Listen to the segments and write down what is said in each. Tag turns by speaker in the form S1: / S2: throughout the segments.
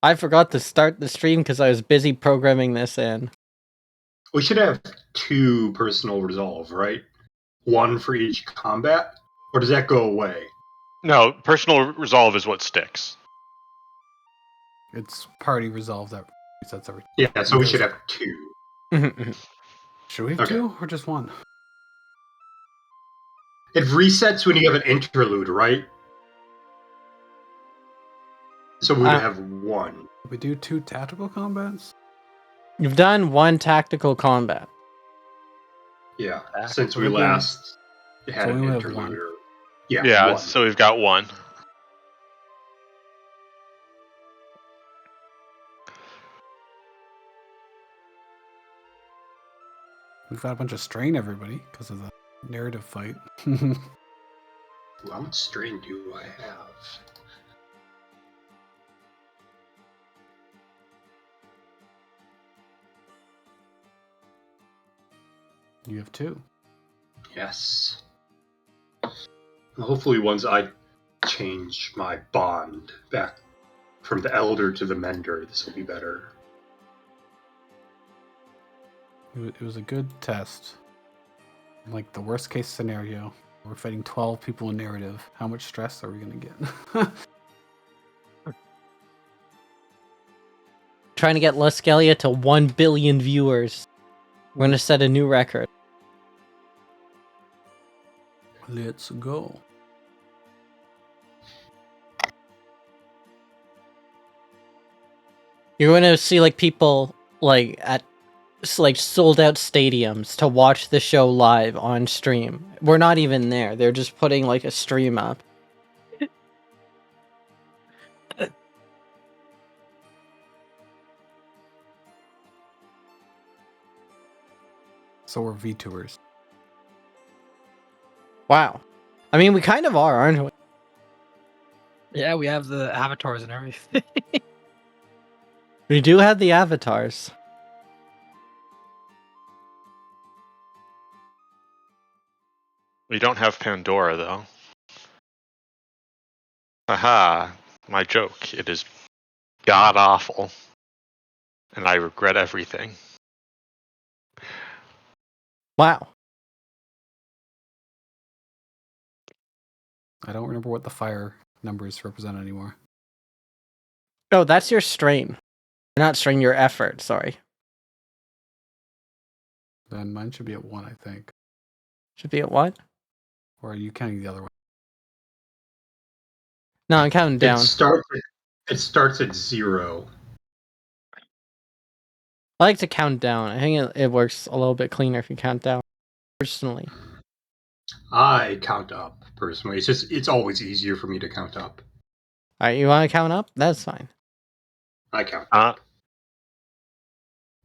S1: I forgot to start the stream because I was busy programming this in.
S2: We should have 2 personal resolve, right? 1 for each combat? Or does that go away?
S3: No, personal resolve is what sticks.
S4: It's party resolve that resets everything.
S2: Yeah, so we should have 2.
S4: Should we have 2 or just 1?
S2: It resets when you have an interlude, right? So we would have 1.
S4: We do 2 tactical combats?
S1: You've done 1 tactical combat.
S2: Yeah, since we last had an interlude.
S3: Yeah, 1. So we've got 1.
S4: We've got a bunch of strain, everybody, because of the narrative fight.
S2: How much strain do I have?
S4: You have 2.
S2: Yes. Hopefully once I change my bond back from the Elder to the Mender, this will be better.
S4: It was a good test. Like the worst case scenario, we're fighting 12 people in narrative. How much stress are we going to get?
S1: Trying to get Luskalia to 1 billion viewers. We're going to set a new record.
S4: Let's go.
S1: You're going to see like people like at like sold out stadiums to watch the show live on stream. We're not even there. They're just putting like a stream up.
S4: So we're VTubers.
S1: Wow. I mean, we kind of are, aren't we?
S5: Yeah, we have the avatars and everything.
S1: We do have the avatars.
S3: We don't have Pandora, though. Haha, my joke. It is god-awful. And I regret everything.
S1: Wow.
S4: I don't remember what the fire numbers represent anymore.
S1: Oh, that's your strain. Not strain, your effort, sorry.
S4: Then mine should be at 1, I think.
S1: Should be at what?
S4: Or are you counting the other one?
S1: No, I'm counting down.
S2: It starts at 0.
S1: I like to count down. I think it works a little bit cleaner if you count down. Personally.
S2: I count up, personally. It's always easier for me to count up.
S1: Alright, you want to count up? That's fine.
S2: I count up.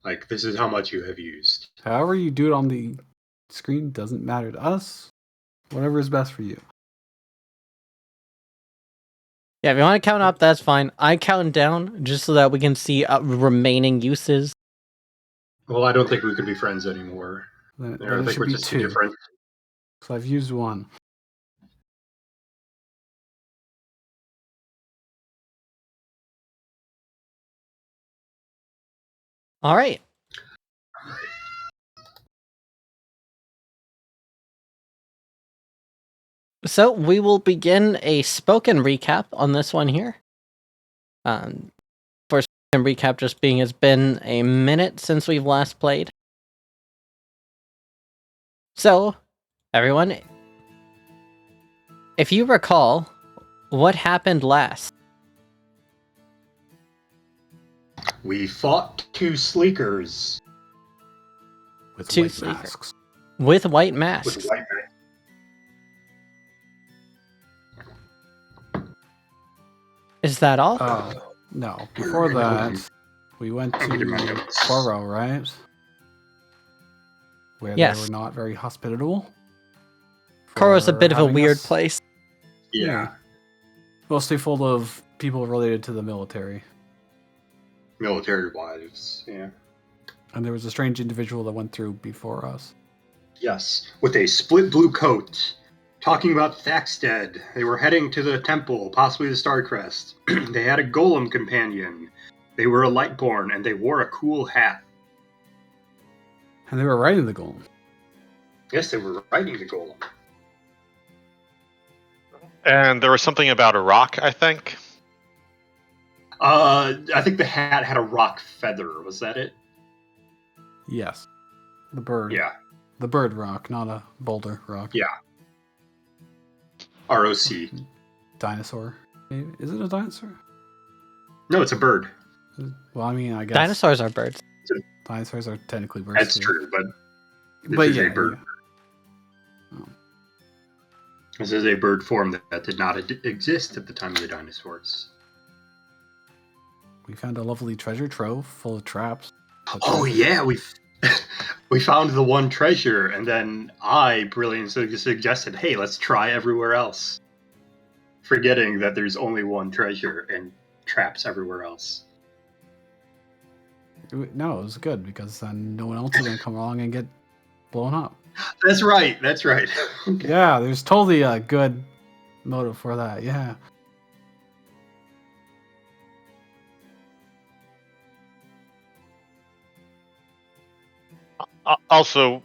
S2: Like, this is how much you have used.
S4: However you do it on the screen doesn't matter to us. Whatever is best for you.
S1: Yeah, if you want to count up, that's fine. I count down just so that we can see remaining uses.
S2: Well, I don't think we can be friends anymore.
S4: Then
S2: I
S4: it
S2: think
S4: should
S2: we're
S4: be
S2: just
S4: 2.
S2: different.
S4: So I've used 1.
S1: All right. So we will begin a spoken recap on this one here. For spoken recap, just being it's been a minute since we've last played. So, everyone, if you recall, what happened last?
S2: We fought 2 sleekers.
S4: With
S1: 2
S4: white
S1: sleekers.
S4: masks.
S1: With white masks.
S2: With white masks.
S1: Is that all?
S4: No. Before that, we went to Foro, right? Where
S1: Yes.
S4: they were not very hospitable.
S1: Koro's a bit of a
S4: having
S1: weird
S4: us.
S1: place.
S2: Yeah.
S4: Mostly full of people related to the military.
S2: Military wives, yeah.
S4: And there was a strange individual that went through before us.
S2: Yes, with a split blue coat. Talking about Thaxted. They were heading to the temple, possibly the Starcrest. They had a golem companion. They were a Lightborn, and they wore a cool hat.
S4: And they were riding the golem.
S2: Yes, they were riding the golem.
S3: And there was something about a rock, I think.
S2: I think the hat had a rock feather. Was that it?
S4: Yes. The bird.
S2: Yeah.
S4: The bird rock, not a boulder rock.
S2: Yeah. ROC.
S4: Dinosaur. Is it a dinosaur?
S2: No, it's a bird.
S4: Well, I mean, I guess
S1: Dinosaurs are birds.
S4: dinosaurs are technically birds.
S2: That's
S4: too.
S2: true, but
S4: But
S2: is
S4: yeah,
S2: a bird. This is a bird form that did not exist at the time of the dinosaurs.
S4: we found a lovely treasure trove full of traps.
S2: Oh yeah, we found the one treasure, and then I brilliantly suggested, "Hey, let's try everywhere else," forgetting that there's only one treasure and traps everywhere else.
S4: No, it was good because then no one else is gonna come along and get blown up.
S2: That's right. That's right. Okay.
S4: Yeah, there's totally a good motive for that. Yeah.
S3: Also,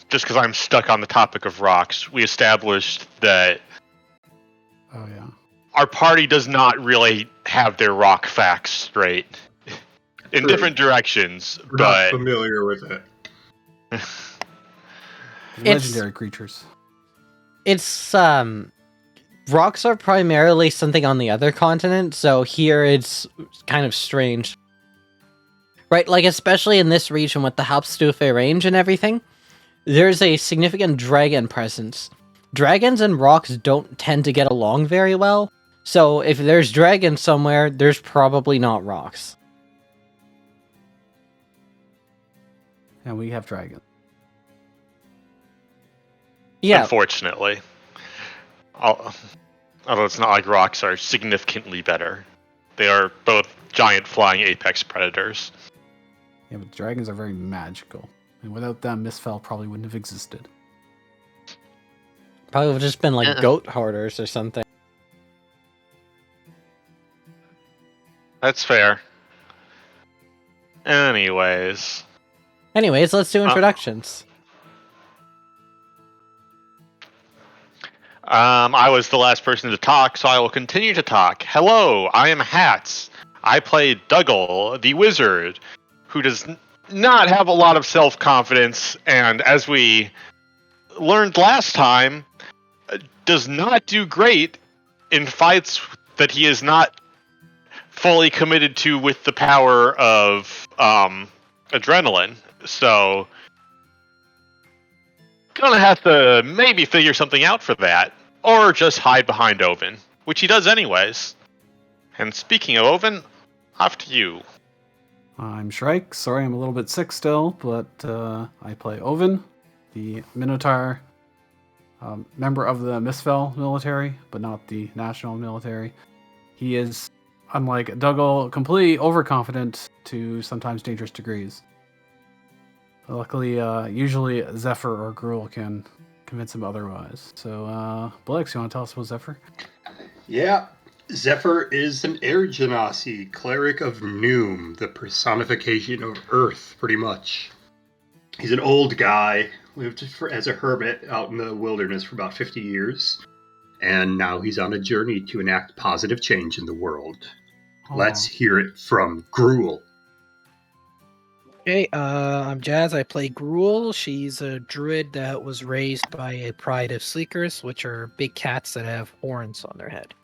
S3: just because I'm stuck on the topic of rocks, we established that
S4: Oh yeah.
S3: our party does not really have their rock facts straight in
S2: True.
S3: different directions,
S2: We're not
S3: but
S2: familiar with it.
S4: Legendary creatures.
S1: It's rocks are primarily something on the other continent, so here it's kind of strange. Right, like especially in this region with the Hauptstufe range and everything, there's a significant dragon presence. Dragons and rocks don't tend to get along very well, so if there's dragons somewhere, there's probably not rocks.
S4: And we have dragons.
S1: Yeah,
S3: unfortunately. Although it's not like rocks are significantly better. They are both giant flying apex predators.
S4: Yeah, but dragons are very magical. And without them, Mistfell probably wouldn't have existed.
S1: probably would have just been like goat hoarders or something.
S3: That's fair. Anyways.
S1: Anyways, let's do introductions.
S3: I was the last person to talk, so I will continue to talk. Hello, I am Hats. I play Dougal, the wizard, who does not have a lot of self-confidence, and as we learned last time, does not do great in fights that he is not fully committed to with the power of adrenaline. So, gonna have to maybe figure something out for that, or just hide behind Oven, which he does anyways. And speaking of Oven, off to you.
S4: I'm Shrike. Sorry, I'm a little bit sick still, but I play Oven, the Minotaur, member of the Mistfell military, but not the national military. He is, unlike Dougal, completely overconfident to sometimes dangerous degrees. Luckily, usually Zephyr or Gruul can convince him otherwise. So, Blix, you want to tell us about Zephyr?
S2: Yeah. Zephyr is an Air Genasi, cleric of Noom, the personification of Earth, pretty much. He's an old guy, lived as a hermit out in the wilderness for about 50 years, and now he's on a journey to enact positive change in the world. Let's hear it from Gruul.
S5: Okay, I'm Jazz. I play Gruul. She's a druid that was raised by a pride of sleekers, which are big cats that have horns on their head.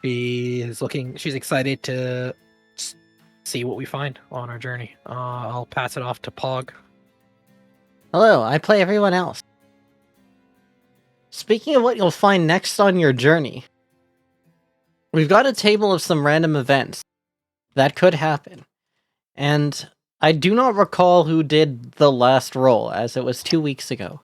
S5: She's excited to see what we find on our journey. I'll pass it off to Pog.
S1: Hello, I play everyone else. Speaking of what you'll find next on your journey, we've got a table of some random events that could happen. And I do not recall who did the last roll, as it was 2 weeks ago.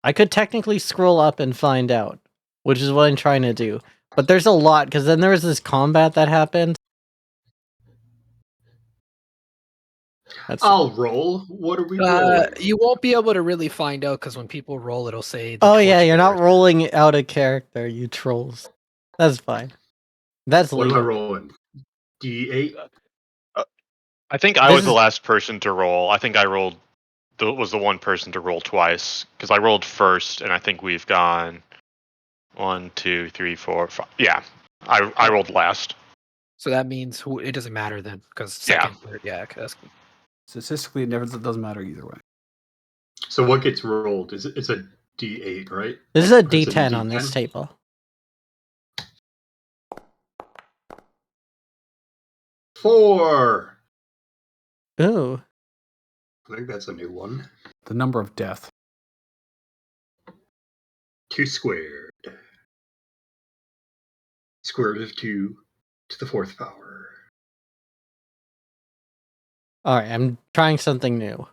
S1: I could technically scroll up and find out, which is what I'm trying to do. But there's a lot, because then there was this combat that happened.
S2: I'll roll. What are we rolling?
S5: You won't be able to really find out because when people roll, it'll say.
S1: Oh yeah, you're not rolling out a character, you trolls. That's fine. That's
S2: What am I
S1: legal.
S2: rolling? D8?
S3: I think I
S1: This
S3: was the
S1: is-
S3: last person to roll. I think I was the one person to roll twice because I rolled first, and I think we've gone 1, 2, 3, 4, 5. Yeah, I rolled last.
S5: So that means it doesn't matter then, because
S3: Yeah.
S5: second, third, yeah, okay, that's good.
S4: Statistically, it doesn't matter either way.
S2: So what gets rolled? It's a D8, right?
S1: This is a
S2: Or it's
S1: D10 on this table.
S2: 4!
S1: Ooh.
S2: I think that's a new one.
S4: The number of death.
S2: 2 squared. Square root of 2 to the 4th power.
S1: Alright, I'm trying something new.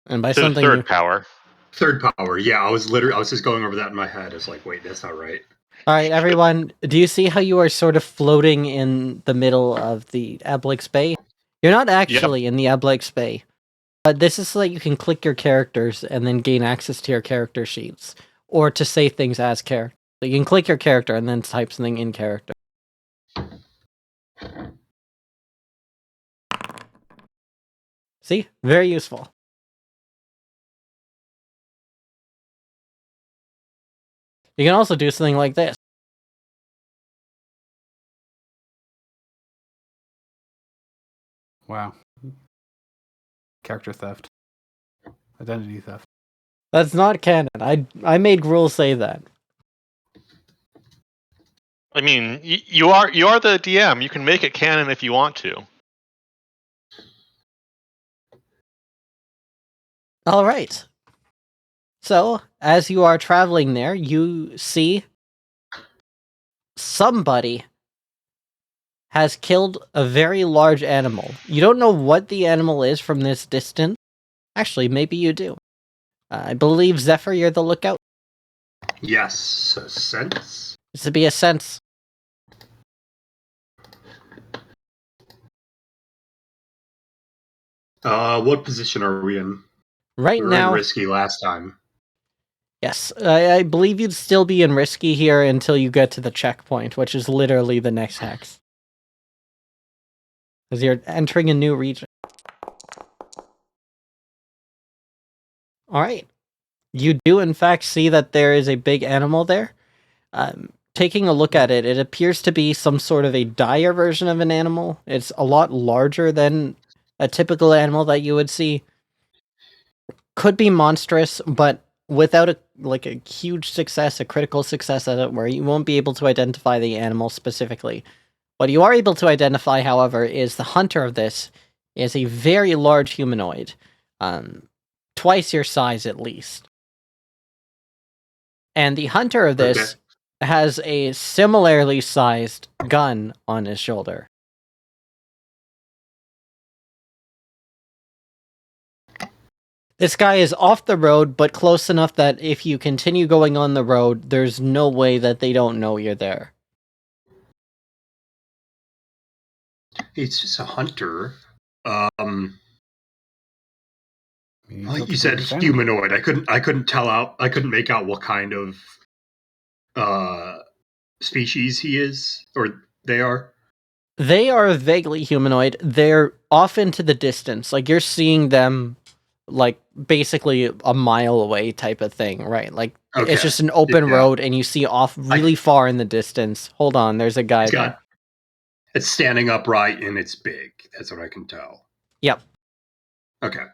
S1: And by
S3: To the
S1: something
S3: third
S1: new...
S3: power.
S2: 3rd power. Yeah, I was just going over that in my head. I was like, wait, that's not right.
S1: Alright, everyone, do you see how you are sort of floating in the middle of the Ablix Bay? You're not actually in the Ablix Bay. But this is so that you can click your characters and then gain access to your character sheets. Or to say things as character. So you can click your character and then type something in character. See? Very useful. You can also do something like this.
S4: Wow. Character theft. Identity theft.
S1: That's not canon. I made rules say that.
S3: I mean, you are the DM. You can make it canon if you want to.
S1: All right. So, as you are traveling there, you see somebody has killed a very large animal. You don't know what the animal is from this distance. Actually, maybe you do. I believe, Zephyr, you're the lookout.
S2: Yes, a sense.
S1: This would be a sense.
S2: What position are we in?
S1: Right
S2: We were in
S1: now,
S2: risky last time.
S1: yes, I believe you'd still be in risky here until you get to the checkpoint, which is literally the next hex. Because you're entering a new region. Alright. You do, in fact, see that there is a big animal there. Taking a look at it, it appears to be some sort of a dire version of an animal. It's a lot larger than a typical animal that you would see. Could be monstrous, but without a huge success, a critical success at it, where you won't be able to identify the animal specifically. What you are able to identify, however, is the hunter of this is a very large humanoid, twice your size at least. And the hunter of this has a similarly sized gun on his shoulder. This guy is off the road, but close enough that if you continue going on the road, there's no way that they don't know you're there.
S2: It's just a hunter.
S4: He
S2: Like
S4: took
S2: you
S4: the
S2: said,
S4: previous animal.
S2: humanoid. I couldn't make out what kind of species he is or they are.
S1: They are vaguely humanoid. They're off into the distance. Like, you're seeing them, like, basically a mile away type of thing, right? Like,
S2: Okay.
S1: it's just an open
S2: Yeah.
S1: road, and you see off really far in the distance. Hold on, there's a guy there.
S2: It's standing upright and it's big. That's what I can tell.
S1: Yep.
S2: Okay.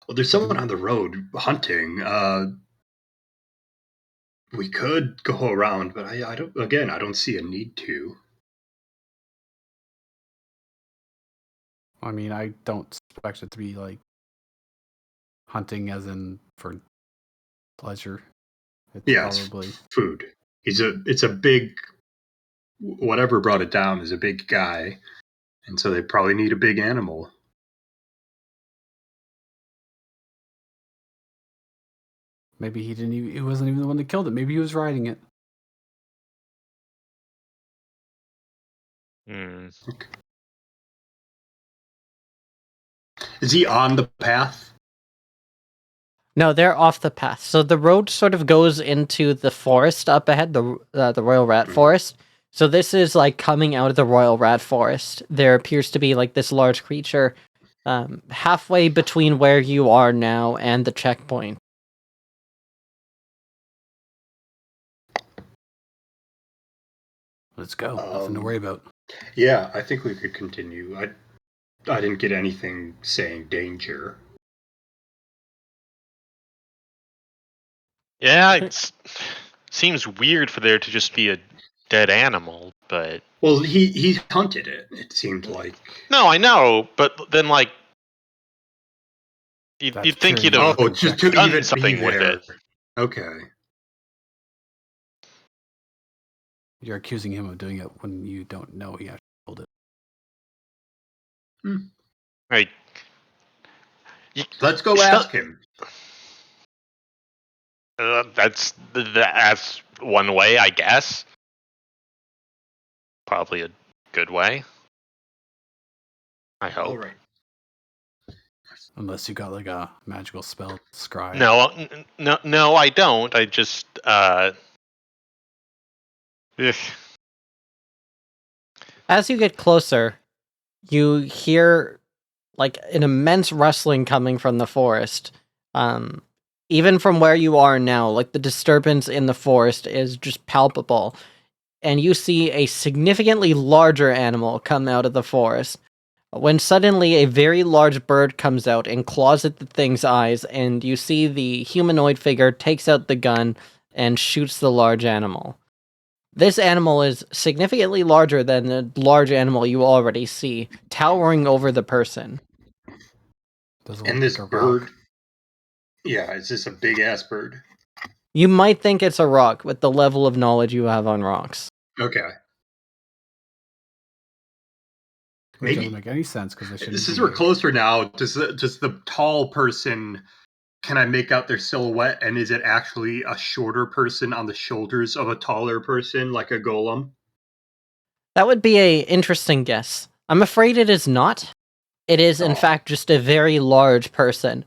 S2: Well, there's someone on the road hunting. We could go around, but I don't. Again, I don't see a need to.
S4: I mean, I don't expect it to be like hunting as in for pleasure. It's probably
S2: food. It's a big. Whatever brought it down is a big guy, and so they probably need a big animal.
S4: maybe he wasn't even the one that killed it. Maybe he was riding it.
S2: Is he on the path?
S1: No, they're off the path. So the road sort of goes into the forest up ahead, the Royal Rat Forest. So this is like coming out of the Royal Rat Forest. There appears to be like this large creature halfway between where you are now and the checkpoint.
S4: Let's go. Nothing to worry about.
S2: Yeah, I think we could continue. I didn't get anything saying danger.
S3: Yeah, it seems weird for there to just be a dead animal, but
S2: Well, he hunted it. It seemed like.
S3: no, I know, but then like
S4: That's
S3: you'd think
S4: pure
S3: you'd have
S2: Oh, just to
S3: done
S2: even
S3: something
S2: be
S3: with
S2: there.
S3: it.
S2: Okay.
S4: You're accusing him of doing it when you don't know he actually killed it.
S3: Right.
S2: Let's go
S3: Still-
S2: ask him.
S3: That's one way, I guess. Probably a good way. I hope.
S2: All right.
S4: Unless you got like a magical spell, scry.
S3: No, I don't. I just ugh.
S1: As you get closer, you hear like an immense rustling coming from the forest. Even from where you are now, like the disturbance in the forest is just palpable. And you see a significantly larger animal come out of the forest. When suddenly a very large bird comes out and claws at the thing's eyes, and you see the humanoid figure takes out the gun and shoots the large animal. This animal is significantly larger than the large animal you already see, towering over the person.
S4: Does it
S2: And
S4: look
S2: this
S4: like a
S2: bird.
S4: rock?
S2: Yeah, it's just a big ass bird.
S1: You might think it's a rock with the level of knowledge you have on rocks.
S2: Okay.
S4: Which
S2: Maybe
S4: doesn't make any sense because they shouldn't.
S2: since
S4: be
S2: we're
S4: here.
S2: closer now, does the tall person? Can I make out their silhouette? And is it actually a shorter person on the shoulders of a taller person, like a golem?
S1: That would be a interesting guess. I'm afraid it is not. It is, in
S2: Oh.
S1: fact, just a very large person.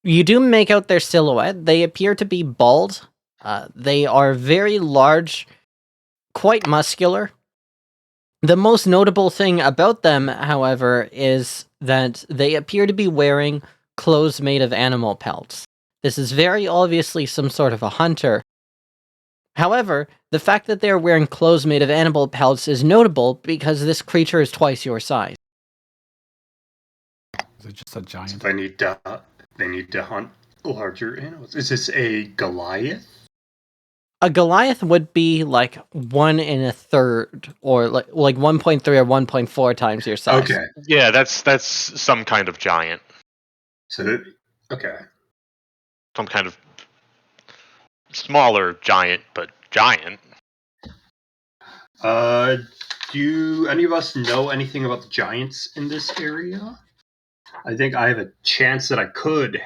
S1: You do make out their silhouette. They appear to be bald. They are very large, quite muscular. The most notable thing about them, however, is that they appear to be wearing clothes made of animal pelts. This is very obviously some sort of a hunter. However, the fact that they are wearing clothes made of animal pelts is notable because this creature is twice your size.
S4: Is it just a giant?
S2: They need to hunt larger animals. Is this a Goliath?
S1: A Goliath would be like 1 1/3, or like 1.3 or 1.4 times your size.
S2: Okay.
S3: Yeah, that's some kind of giant.
S2: So okay.
S3: Some kind of smaller giant, but giant.
S2: Do any of us know anything about the giants in this area? I think I have a chance that I could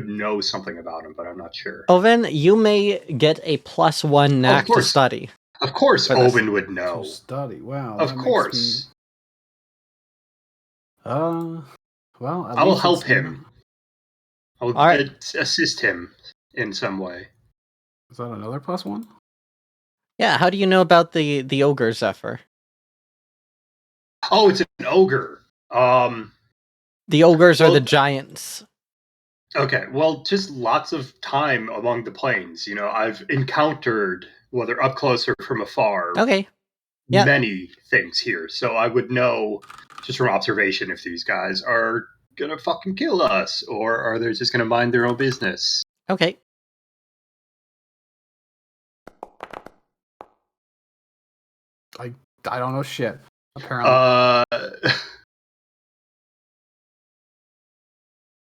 S2: know something about them, but I'm not sure.
S1: Oven, you may get a +1 knack to
S2: course.
S1: study.
S2: Of course,
S1: For this.
S2: Owen would
S4: To
S2: know.
S4: study. Wow.
S2: Of
S4: that makes
S2: course.
S4: Me... Well, at
S2: I will
S4: least
S2: help
S4: it's
S2: him. I will
S1: All right.
S2: assist him in some way.
S4: Is that another +1?
S1: Yeah, how do you know about the ogre, Zephyr?
S2: Oh, it's an ogre.
S1: The ogres are
S2: Well-
S1: the giants.
S2: Okay, well, just lots of time among the plains. You know, I've encountered, whether up close or from afar,
S1: Okay. Yeah.
S2: many things here. So I would know just from observation if these guys are gonna fucking kill us or are they just gonna mind their own business.
S1: Okay.
S4: I don't know shit. Apparently.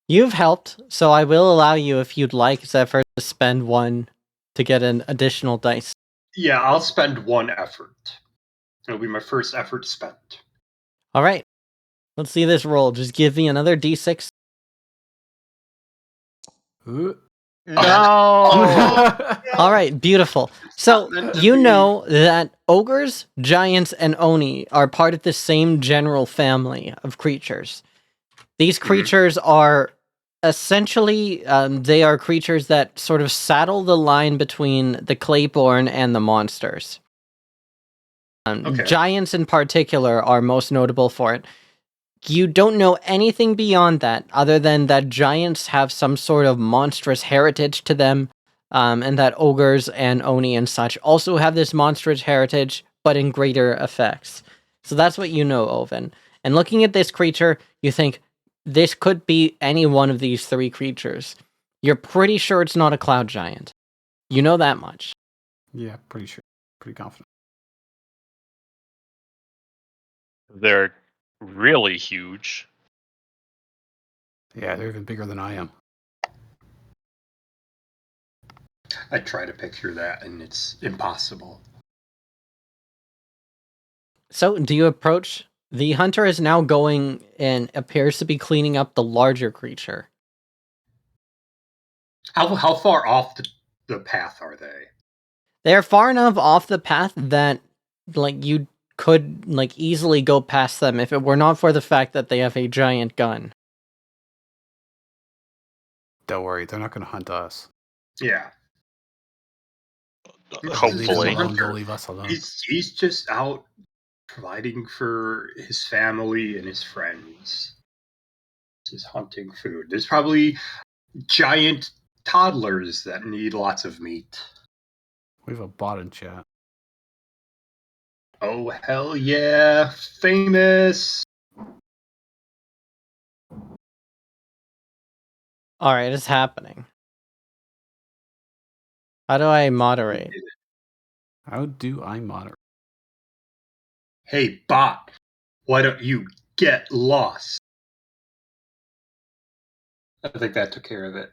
S1: You've helped, so I will allow you, if you'd like, Zephyr, to spend 1 to get an additional dice.
S2: Yeah, I'll spend 1 effort. It'll be my first effort spent.
S1: All right. Let's see this roll. Just give me another d6.
S4: Ooh.
S3: No.
S1: All right, beautiful. So,
S2: meant to
S1: you
S2: be.
S1: know that ogres, giants, and oni are part of the same general family of creatures. These creatures are Essentially, they are creatures that sort of saddle the line between the Clayborn and the monsters.
S2: Okay.
S1: Giants in particular are most notable for it. You don't know anything beyond that, other than that giants have some sort of monstrous heritage to them, and that ogres and oni and such also have this monstrous heritage, but in greater effects. So that's what you know, Oven. And looking at this creature, you think, this could be any one of these three creatures. You're pretty sure it's not a cloud giant. You know that much.
S4: Yeah, pretty sure. Pretty confident.
S3: They're really huge.
S4: Yeah, they're even bigger than I am.
S2: I try to picture that, and it's impossible.
S1: So, do you approach? The hunter is now going and appears to be cleaning up the larger creature.
S2: How far off the path are they?
S1: They're far enough off the path that, like, you could, like, easily go past them if it were not for the fact that they have a giant gun.
S4: Don't worry, they're not going to hunt us.
S2: Yeah.
S3: Hopefully.
S4: They'll leave us alone.
S2: He's just out providing for his family and his friends. Just hunting food. There's probably giant toddlers that need lots of meat.
S4: We have a bot in chat.
S2: Oh, hell yeah. Famous.
S1: Alright, it's happening. How do I moderate?
S4: How do I moderate?
S2: Hey, bot. Why don't you get lost? I think that took care of it.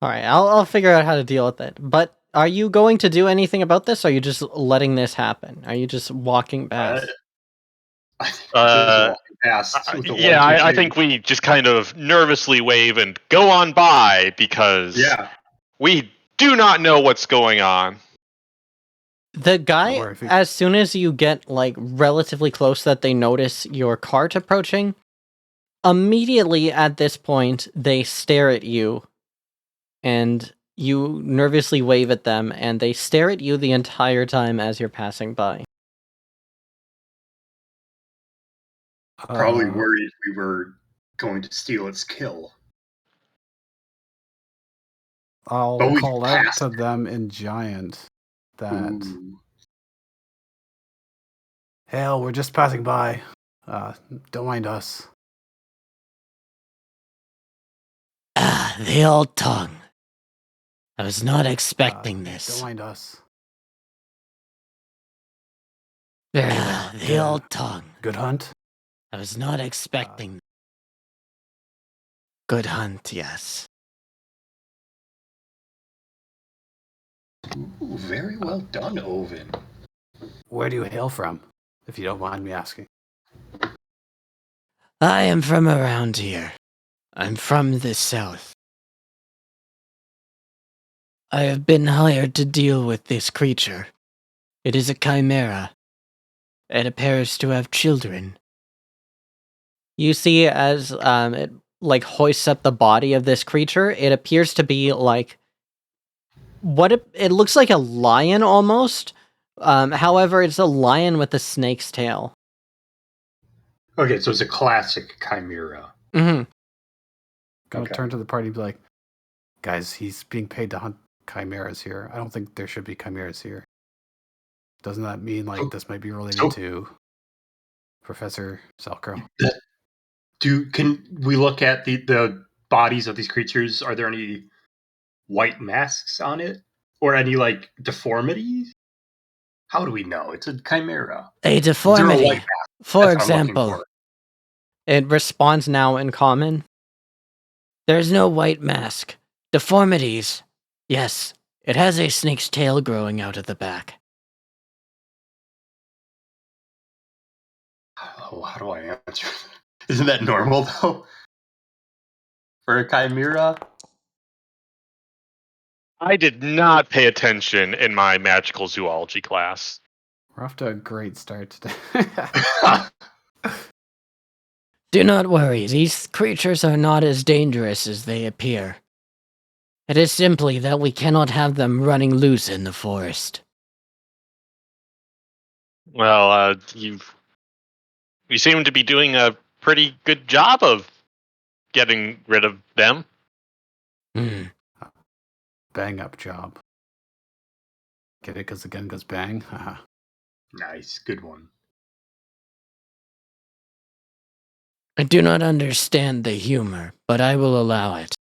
S1: Alright, I'll figure out how to deal with it. But are you going to do anything about this, or are you just letting this happen? Are you just walking past?
S2: I think just walking past with the
S3: Yeah,
S2: one, two,
S3: I think we just kind of nervously wave and go on by because we do not know what's going on.
S1: The guy,
S4: worry, if you-
S1: as soon as you get, like, relatively close that they notice your cart approaching, immediately at this point, they stare at you, and you nervously wave at them, and they stare at you the entire time as you're passing by.
S2: Probably worried we were going to steal its kill.
S4: I'll
S2: But we
S4: call out
S2: passed.
S4: to them in giant that,
S2: Ooh.
S4: hell, we're just passing by. Don't mind us.
S1: Ah, the old tongue. I was not expecting
S4: Don't
S1: this.
S4: mind us.
S1: Ah, the old tongue.
S4: Good hunt?
S1: I was not expecting. Good hunt, yes.
S2: Ooh, very well done, Oven.
S4: Where do you hail from, if you don't mind me asking?
S1: I am from around here. I'm from the south. I have been hired to deal with this creature. It is a chimera. It appears to have children. You see, as it like hoists up the body of this creature, it appears to be like it looks like a lion almost. However, it's a lion with a snake's tail.
S2: Okay, so it's a classic chimera.
S1: Mm-hmm.
S4: Gonna
S2: Okay.
S4: turn to the party and be like, guys, he's being paid to hunt chimeras here. I don't think there should be chimeras here. Doesn't that mean like this might be related to Professor Selkrow?
S2: Can we look at the bodies of these creatures? Are there any white masks on it? Or any like deformities? How do we know? It's a chimera.
S1: A
S2: Is there a
S1: deformity.
S2: white mask?
S1: For
S2: That's what I'm looking
S1: example,
S2: for.
S1: it responds now in common. There's no white mask. Deformities. Yes, it has a snake's tail growing out of the back.
S2: Oh, how do I answer? Isn't that normal though? For a chimera?
S3: I did not pay attention in my magical zoology class.
S4: We're off to a great start today.
S1: Do not worry, these creatures are not as dangerous as they appear. It is simply that we cannot have them running loose in the forest.
S3: Well, you seem to be doing a pretty good job of getting rid of them.
S1: Hmm.
S4: Bang up job. Get it? Because the gun goes bang? Haha.
S2: Nice, good one.
S1: I do not understand the humor, but I will allow it.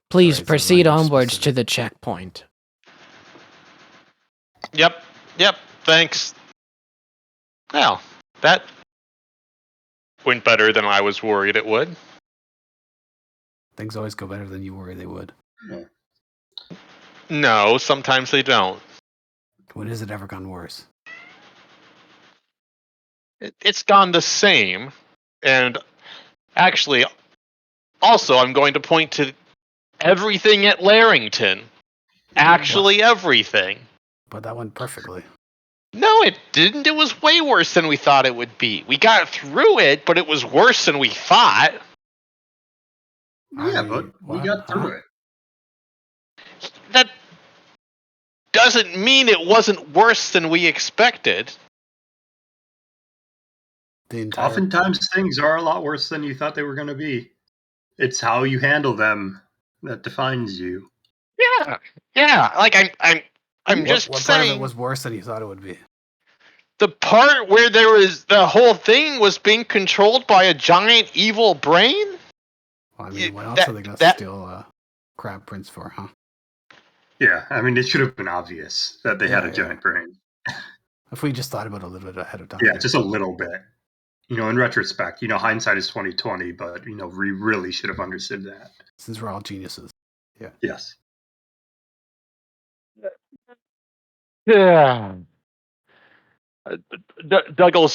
S1: Please
S4: Alright, so
S1: proceed
S4: language
S1: onwards to
S4: specific.
S1: the checkpoint.
S3: Yep, thanks. Well, that went better than I was worried it would.
S4: Things always go better than you worry they would.
S3: No, sometimes they don't.
S4: When has it ever gone worse?
S3: It's gone the same. And actually, also, I'm going to point to everything at Larrington. Actually, everything.
S4: But that went perfectly.
S3: No, it didn't. It was way worse than we thought it would be. We got through it, but it was worse than we thought.
S2: Yeah, but we got through it.
S3: That doesn't mean it wasn't worse than we expected.
S4: The entire
S2: Oftentimes things are a lot worse than you thought they were going to be. It's how you handle them that defines you.
S3: Yeah. Like I'm just
S4: what
S3: saying.
S4: part of it was worse than you thought it would be?
S3: The part where there was the whole thing was being controlled by a giant evil brain.
S4: Well, I mean, what else are they going to steal Crab Prince for, huh?
S2: Yeah, I mean, it should have been obvious that they had a giant brain.
S4: If we just thought about it a little bit ahead of time.
S2: Yeah, just a little bit. In retrospect, hindsight is 20/20, but we really should have understood that.
S4: Since we're all geniuses. Yeah.
S2: Yes.
S3: Yeah. Dougal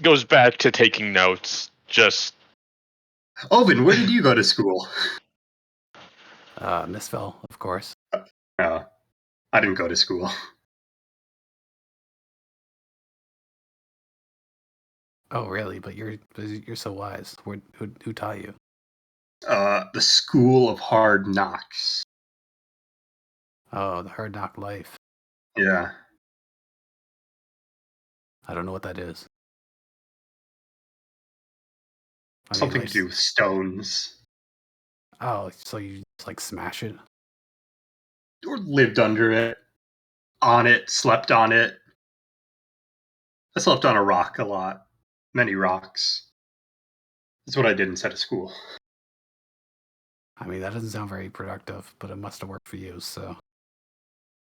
S3: goes back to taking notes. Just
S2: Oven, where did you go to school?
S4: Misfell, of course.
S2: I didn't go to school.
S4: Oh, really? But you're so wise. Who taught you?
S2: The School of Hard Knocks.
S4: Oh, the Hard Knock Life.
S2: Yeah.
S4: I don't know what that is.
S2: Something to do with stones.
S4: Oh, so you just like smash it?
S2: Or lived under it, on it, slept on it. I slept on a rock a lot. Many rocks. That's what I did instead of school.
S4: I mean, that doesn't sound very productive, but it must have worked for you, so.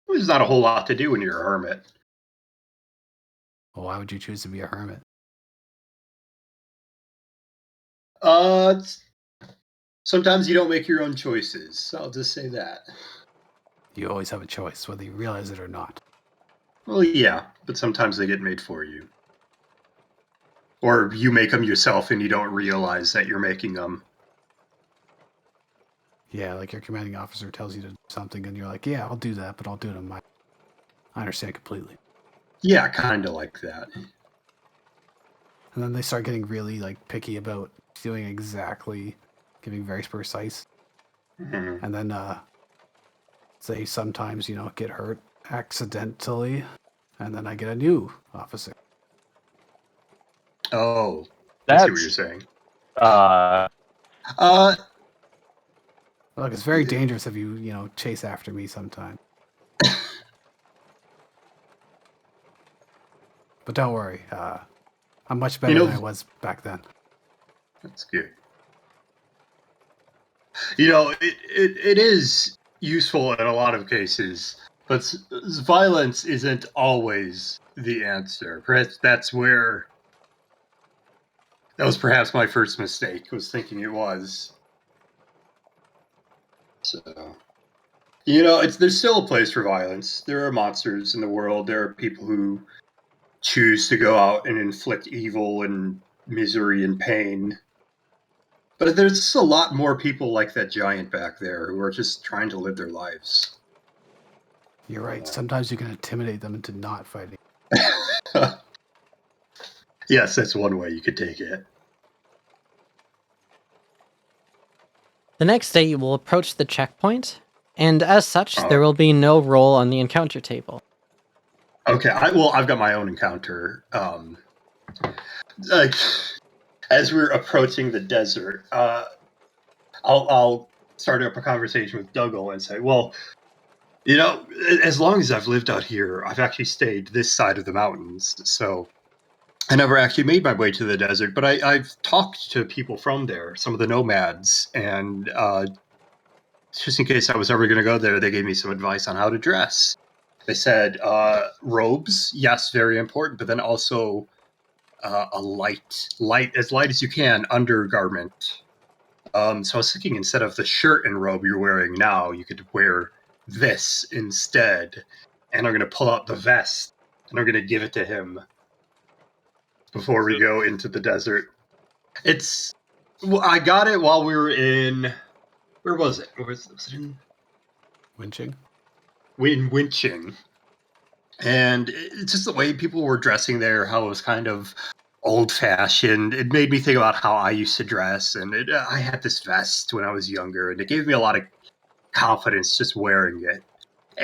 S2: There's not a whole lot to do when you're a hermit.
S4: Well, why would you choose to be a hermit?
S2: Sometimes you don't make your own choices. I'll just say that.
S4: You always have a choice, whether you realize it or not.
S2: Well, yeah, but sometimes they get made for you. Or you make them yourself and you don't realize that you're making them.
S4: Yeah, like your commanding officer tells you to do something and you're like, yeah, I'll do that, but I'll do it on my... I understand completely.
S2: Yeah, kind of like that.
S4: And then they start getting really like picky about doing exactly, giving very precise.
S2: Mm-hmm.
S4: And then they sometimes, get hurt accidentally. And then I get a new officer.
S2: Oh, I see what you're saying.
S4: Look, it's very dangerous if you, chase after me sometime. But don't worry, I'm much better than I was back then.
S2: That's good. It is useful in a lot of cases, but violence isn't always the answer. Perhaps that was perhaps my first mistake, was thinking it was. So, there's still a place for violence. There are monsters in the world. There are people who choose to go out and inflict evil and misery and pain. But there's just a lot more people like that giant back there who are just trying to live their lives.
S4: You're right. Sometimes you can intimidate them into not fighting.
S2: Yes, that's one way you could take it.
S1: The next day, you will approach the checkpoint, and as such,
S2: Oh.
S1: there will be no roll on the encounter table.
S2: Okay, I've got my own encounter. Like, as we're approaching the desert, I'll start up a conversation with Dougal and say, well, you know, as long as I've lived out here, I've actually stayed this side of the mountains, so I never actually made my way to the desert, but I've talked to people from there, some of the nomads, and just in case I was ever going to go there, they gave me some advice on how to dress. They said robes, yes, very important, but then also a as light as you can undergarment. So I was thinking instead of the shirt and robe you're wearing now, you could wear this instead. And I'm going to pull out the vest and I'm going to give it to him before we go into the desert. I got it while we were in. Where was it? Was it in
S4: Winching.
S2: Winching? And it's just the way people were dressing there, how it was kind of old fashioned. It made me think about how I used to dress. And I had this vest when I was younger, and it gave me a lot of confidence just wearing it.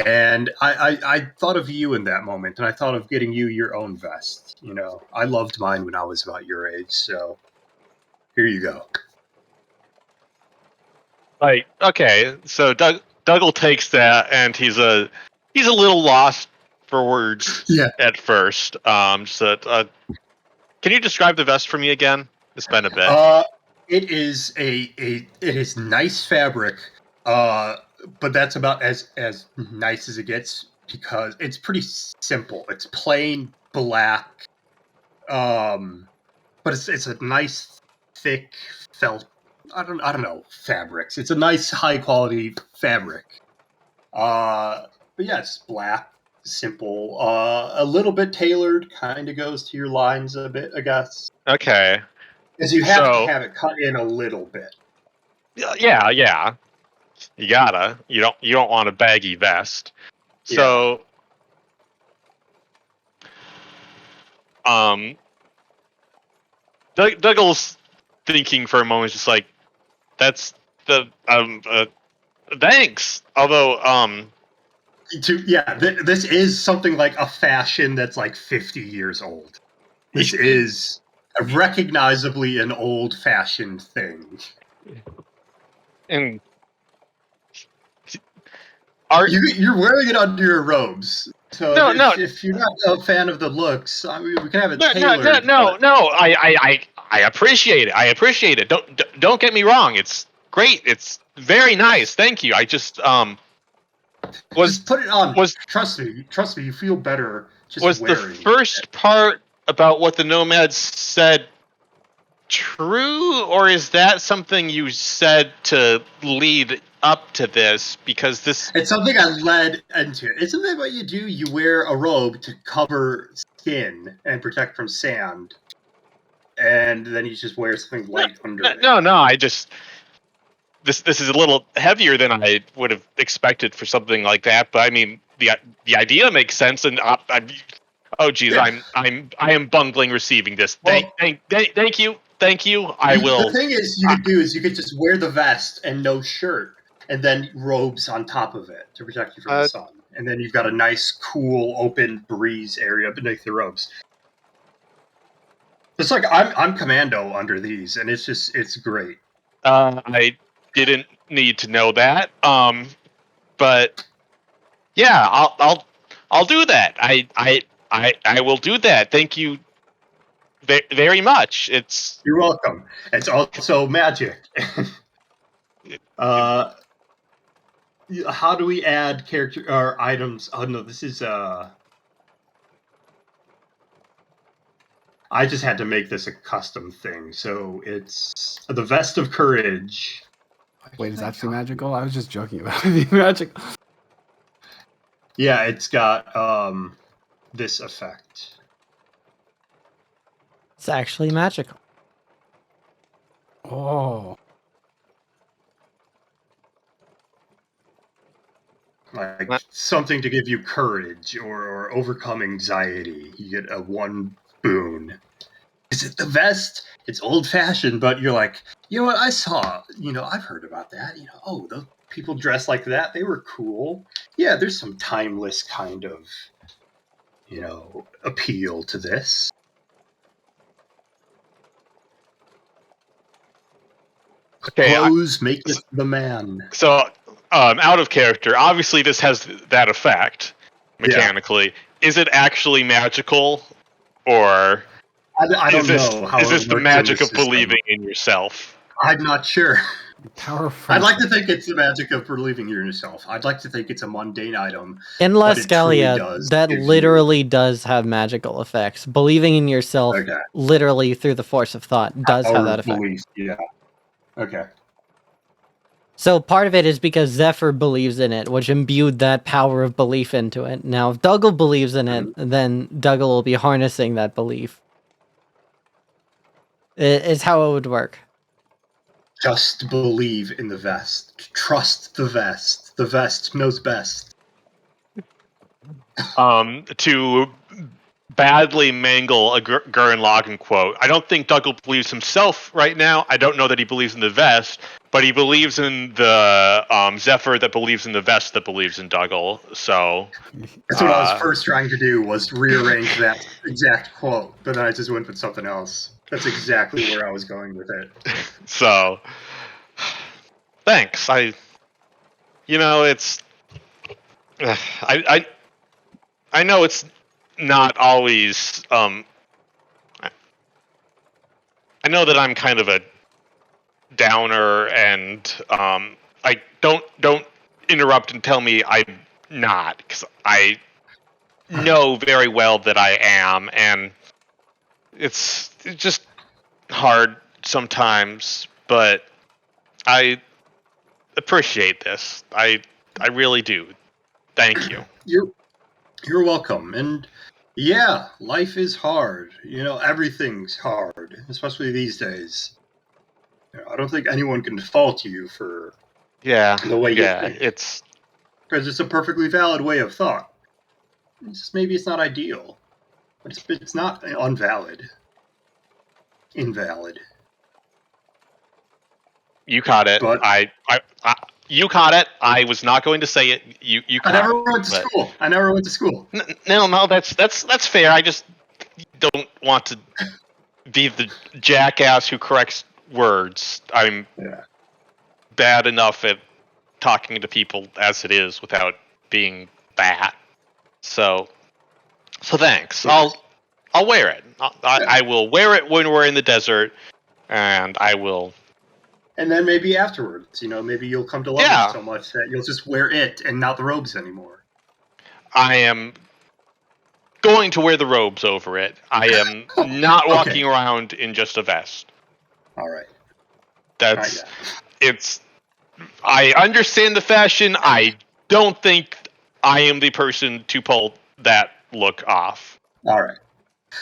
S2: And I thought of you in that moment, and I thought of getting you your own vest. You know, I loved mine when I was about your age, so here you go.
S3: Like, okay, so Dougal takes that, and he's a little lost for words
S2: Yeah.
S3: at first. Can you describe the vest for me again? It's been a bit.
S2: It is it is nice fabric, but that's about as nice as it gets because it's pretty simple. It's plain black, but it's a nice thick felt. I don't know fabrics. It's a nice high quality fabric. But yeah, it's black, simple, a little bit tailored. Kind of goes to your lines a bit, I guess.
S3: Okay.
S2: Because you have to
S3: So,
S2: have it cut in a little bit.
S3: yeah. You gotta. You don't want a baggy vest. So, Dougal's thinking for a moment, just like, that's the thanks. Although,
S2: This is something like a fashion that's like 50 years old. This is recognizably an old-fashioned thing.
S3: and
S2: You're wearing it under your robes. So
S3: no,
S2: if you're not a fan of the looks, I mean, we can have it
S3: no.
S2: tailored.
S3: I appreciate it. I appreciate it. Don't get me wrong. It's great. It's very nice. Thank you. I just
S2: Just put it on.
S3: was
S2: Trust me. You feel better just
S3: was the
S2: wearing
S3: first
S2: it.
S3: part about what the nomads said true, or is that something you said to lead up to this? Because this
S2: It's something I led into. Isn't that what you do? You wear a robe to cover skin and protect from sand, and then you just wear something light under it.
S3: no. I just this is a little heavier than I would have expected for something like that. But I mean, the idea makes sense, and oh geez,
S2: Yeah.
S3: I am bungling receiving this.
S2: Well,
S3: Thank you. I will.
S2: The thing is, you could just wear the vest and no shirt, and then robes on top of it to protect you from the sun. And then you've got a nice, cool, open breeze area beneath the robes. It's like I'm commando under these, and it's great.
S3: I didn't need to know that. But yeah, I'll do that. I will do that. Thank you very much.
S2: You're welcome. It's also magic. How do we add character or items? Oh no, this is I just had to make this a custom thing. So it's the Vest of Courage.
S4: Wait, is that actually magical? I was just joking about it being magical.
S2: Yeah, it's got this effect.
S1: It's actually magical.
S4: Oh.
S2: Like something to give you courage or overcome anxiety. You get a one boon. is it the vest? It's old fashioned, but you're like, you know what? I saw, I've heard about that. Oh, those people dressed like that. They were cool. Yeah, there's some timeless kind of, appeal to this.
S3: Okay,
S2: Clothes make the man.
S3: so out of character. Obviously, this has that effect mechanically. Yeah. Is it actually magical, or
S2: I don't know how
S3: is this
S2: it
S3: the
S2: works
S3: magic
S2: in
S3: of
S2: the system.
S3: believing in yourself?
S2: I'm not sure.
S4: Power of
S2: I'd like
S4: friendship.
S2: to think it's the magic of believing in yourself. I'd like to think it's a mundane item.
S1: In Luskalia, that literally does have magical effects. Believing in yourself, literally through the force of thought, does have that effect.
S2: Belief, yeah. Okay.
S1: So part of it is because Zephyr believes in it, which imbued that power of belief into it. Now, if Dougal believes in it, then Dougal will be harnessing that belief. It's how it would work.
S2: Just believe in the vest. Trust the vest. The vest knows best.
S3: To badly mangle a Gurren Lagann quote, I don't think Dougal believes himself right now. I don't know that he believes in the vest, but he believes in the Zephyr that believes in the vest that believes in Dougal. So
S2: that's what I was first trying to do, was rearrange that exact quote, but then I just went with something else. That's exactly where I was going with it.
S3: So thanks. It's I know it's not always I know that I'm kind of a downer, and I don't interrupt and tell me I'm not, because I know very well that I am, and it's just hard sometimes, but I appreciate this. I really do. Thank you.
S2: You're welcome. And yeah, life is hard. Everything's hard, especially these days. I don't think anyone can fault you for the way you think. Because it's a perfectly valid way of thought. Maybe it's not ideal, but it's not invalid.
S3: You caught it.
S2: But
S3: you caught it. I was not going to say it. You caught it.
S2: I never went to school.
S3: No, that's fair. I just don't want to be the jackass who corrects words. I'm bad enough at talking to people as it is without being that. So thanks. Yes. I'll wear it. I will wear it when we're in the desert, and I will.
S2: And then maybe afterwards, maybe you'll come to love it so much that you'll just wear it and not the robes anymore.
S3: I am going to wear the robes over it. I am not walking around in just a vest.
S2: All right.
S3: I understand the fashion. I don't think I am the person to pull that look off.
S2: All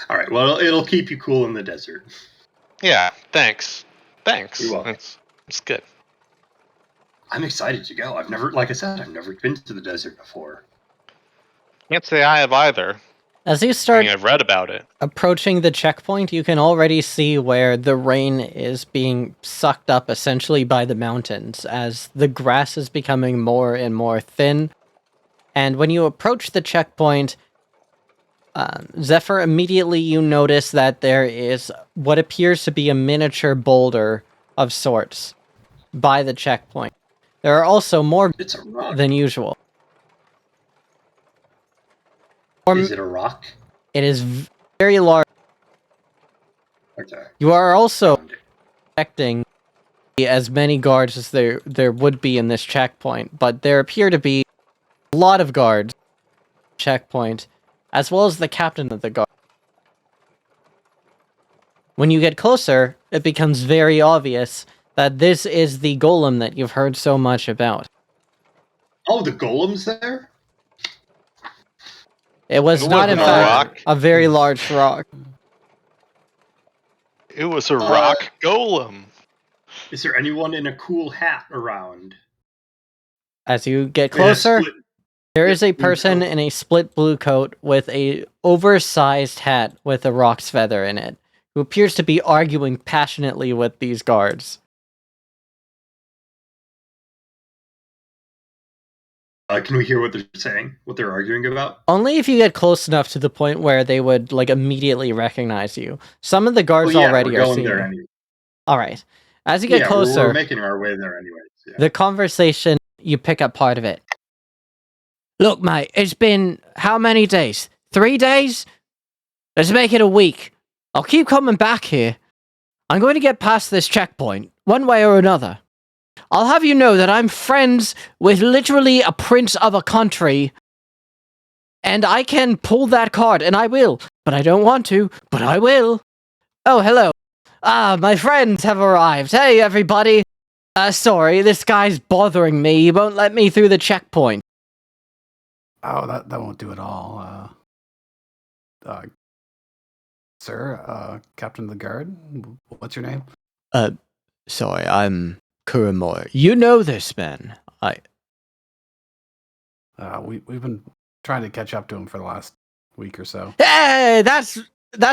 S2: right. Well, it'll keep you cool in the desert.
S3: Yeah. Thanks.
S2: You're welcome.
S3: It's good.
S2: I'm excited to go. I've never been to the desert before.
S3: Can't say I have either.
S1: As you start
S3: I've read about it.
S1: Approaching the checkpoint, you can already see where the rain is being sucked up essentially by the mountains as the grass is becoming more and more thin. And when you approach the checkpoint, Zephyr, immediately you notice that there is what appears to be a miniature boulder of sorts by the checkpoint. There are also more than usual.
S2: Is it a rock?
S1: It is very large.
S2: Okay.
S1: You are also expecting as many guards as there would be in this checkpoint, but there appear to be a lot of guards checkpoint, as well as the captain of the guard. When you get closer, it becomes very obvious that this is the golem that you've heard so much about.
S2: Oh, the golem's there?
S1: It was not, in fact, a very large rock.
S3: It was a rock golem.
S2: Is there anyone in a cool hat around?
S1: As you get closer, there is a person in a split blue coat with a oversized hat with a rock's feather in it, who appears to be arguing passionately with these guards.
S2: Can we hear what they're saying? What they're arguing about?
S1: Only if you get close enough to the point where they would like immediately recognize you. Some of the guards already
S2: we're
S1: are
S2: going
S1: seeing
S2: there
S1: you.
S2: anyway.
S1: All right. As you get
S2: We're
S1: closer,
S2: making our way there anyways. Yeah.
S1: the conversation, you pick up part of it. Look, mate, it's been how many days? 3 days? Let's make it a week. I'll keep coming back here. I'm going to get past this checkpoint, one way or another. I'll have you know that I'm friends with literally a prince of a country, and I can pull that card, and I will. But I don't want to, but I will. Oh, hello. My friends have arrived. Hey, everybody. Sorry, this guy's bothering me. He won't let me through the checkpoint.
S4: Oh, that won't do at all. Sir, Captain of the Guard, what's your name?
S1: Sorry, I'm Kuramor. You know this man.
S4: We've been trying to catch up to him for the last week or so.
S1: Hey, that's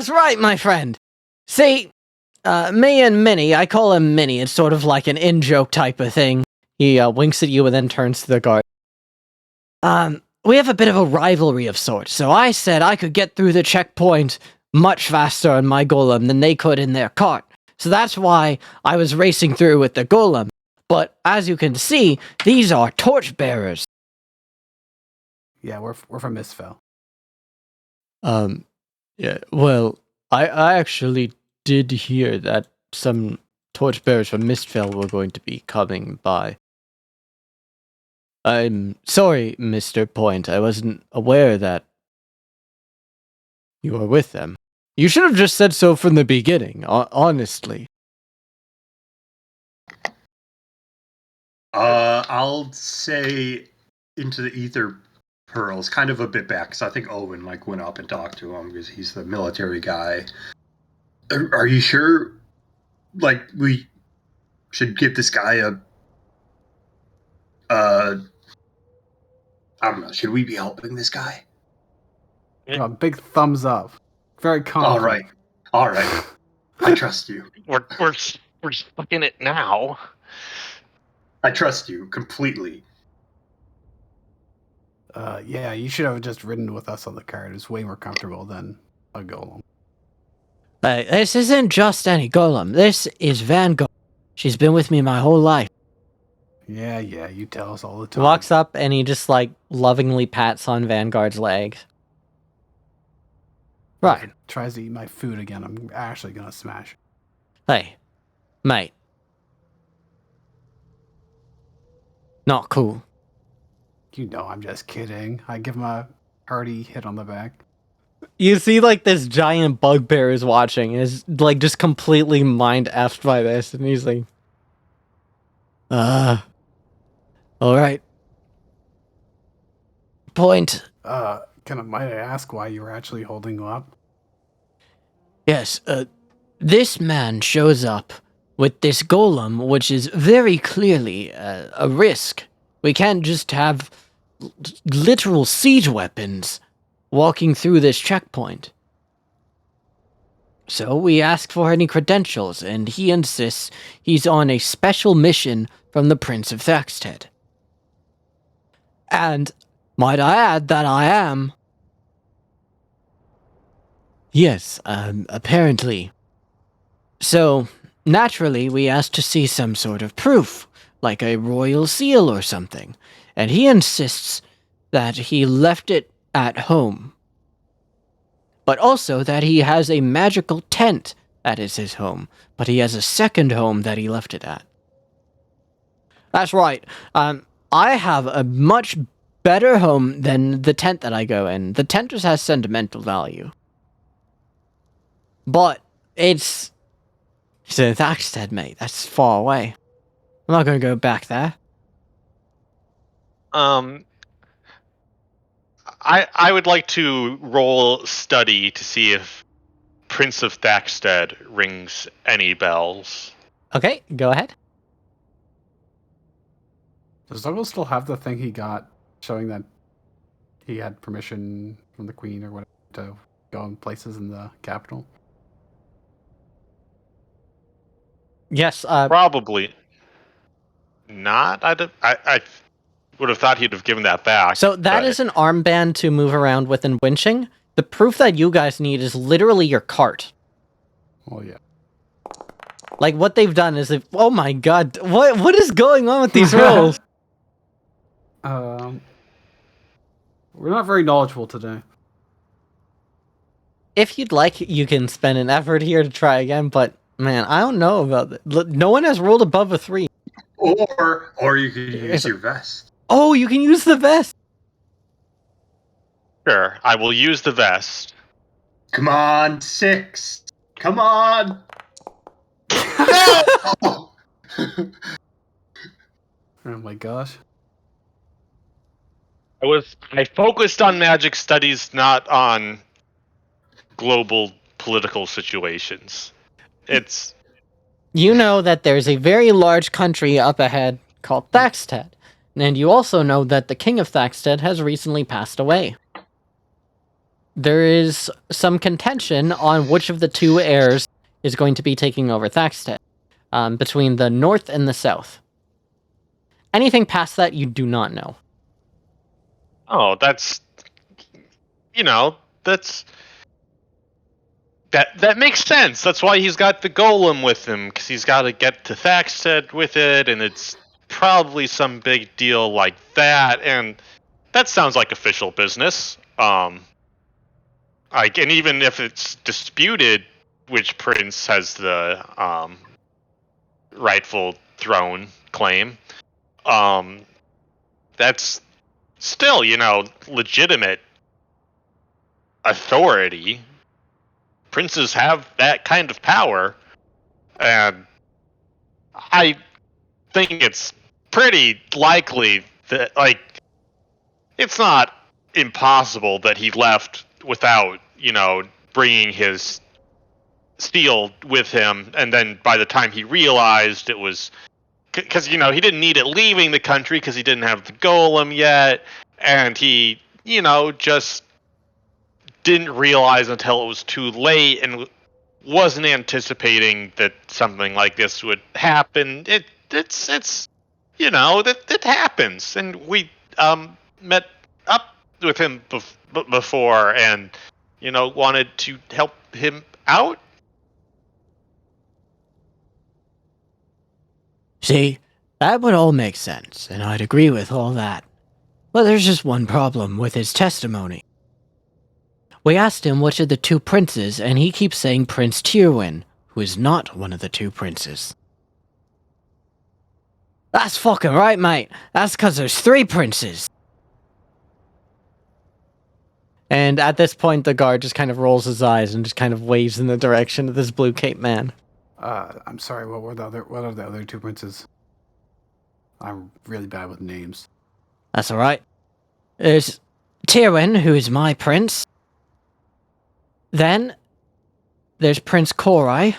S1: right, my friend. See, me and Minnie, I call him Minnie. It's sort of like an in-joke type of thing. He winks at you and then turns to the guard. We have a bit of a rivalry of sorts, so I said I could get through the checkpoint much faster on my golem than they could in their cart. So that's why I was racing through with the golem. But as you can see, these are torchbearers.
S4: Yeah, we're from Misfell.
S1: Yeah, well, I actually did hear that some torchbearers from Mistfell were going to be coming by. I'm sorry, Mr. Point. I wasn't aware that you were with them. You should have just said so from the beginning, honestly.
S2: I'll say into the Aether Pearls, kind of a bit back, because I think Owen went up and talked to him because he's the military guy. Are you sure? We should give this guy I don't know. Should we be helping this guy?
S4: Big thumbs up. Very confident.
S2: All right. I trust you.
S3: We're stuck in it now.
S2: I trust you completely.
S4: Yeah, you should have just ridden with us on the cart. It's way more comfortable than a golem.
S1: This isn't just any golem. This is Vanguard. She's been with me my whole life.
S4: Yeah, you tell us all the
S1: He
S4: time.
S1: walks up and he just lovingly pats on Vanguard's leg. Right.
S4: If it tries to eat my food again, I'm actually gonna smash it.
S1: Hey, mate. Not cool.
S4: You know I'm just kidding. I give him a hearty hit on the back.
S1: You see, this giant bugbear is watching and is, just completely mind-effed by this, and he's like, alright. Point.
S4: Might I ask why you were actually holding him up?
S1: Yes, this man shows up with this golem, which is very clearly a risk. We can't just have literal siege weapons walking through this checkpoint. So we ask for any credentials, and he insists he's on a special mission from the Prince of Thaxted. And might I add that I am? Yes, apparently. So, naturally, we asked to see some sort of proof, like a royal seal or something, and he insists that he left it at home. But also that he has a magical tent that is his home, but he has a second home that he left it at. That's right. I have a much better home than the tent that I go in. The tent just has sentimental value. But it's in Thaxted, mate. That's far away. I'm not going to go back there.
S3: I would like to roll study to see if Prince of Thaxted rings any bells.
S1: Okay, go ahead.
S4: Does Douglas still have the thing he got showing that he had permission from the Queen or whatever to go in places in the capital?
S1: Yes,
S3: Probably not. I would have thought he'd have given that back.
S1: so that is an armband to move around with in winching. The proof that you guys need is literally your cart.
S4: Oh yeah.
S1: Like, what they've done is oh my god, what is going on with these rolls?
S4: We're not very knowledgeable today.
S1: If you'd like, you can spend an effort here to try again, but man, I don't know about that. No one has rolled above a 3.
S2: Or you could use your vest.
S1: Oh, you can use the vest!
S3: Sure, I will use the vest.
S2: Come on, 6. Come on.
S3: No!
S4: Oh my gosh.
S3: I focused on magic studies, not on global political situations. It's
S1: You know that there's a very large country up ahead called Thaxted, and you also know that the king of Thaxted has recently passed away. There is some contention on which of the two heirs is going to be taking over Thaxted, between the north and the south. Anything past that, you do not know.
S3: that's that makes sense. That's why he's got the golem with him, because he's got to get to Thaxted with it, and it's probably some big deal like that. And that sounds like official business. And even if it's disputed which prince has the rightful throne claim, that's still, legitimate authority. Princes have that kind of power, and I think it's pretty likely that, it's not impossible that he left without, bringing his steel with him, and then by the time he realized it was... Because, he didn't need it leaving the country because he didn't have the golem yet, and he, just didn't realize until it was too late and wasn't anticipating that something like this would happen. It's that happens, and we met up with him before, and wanted to help him out.
S1: See, that would all make sense, and I'd agree with all that. But there's just one problem with his testimony. We asked him which of the two princes, and he keeps saying Prince Tyrwin, who is not one of the two princes. That's fucking right, mate. That's because there's 3 princes. And at this point, the guard just kind of rolls his eyes and just kind of waves in the direction of this blue cape man.
S4: I'm sorry, what are the other 2 princes? I'm really bad with names.
S1: That's alright. There's Tyrwin, who is my prince. Then, there's Prince Korai.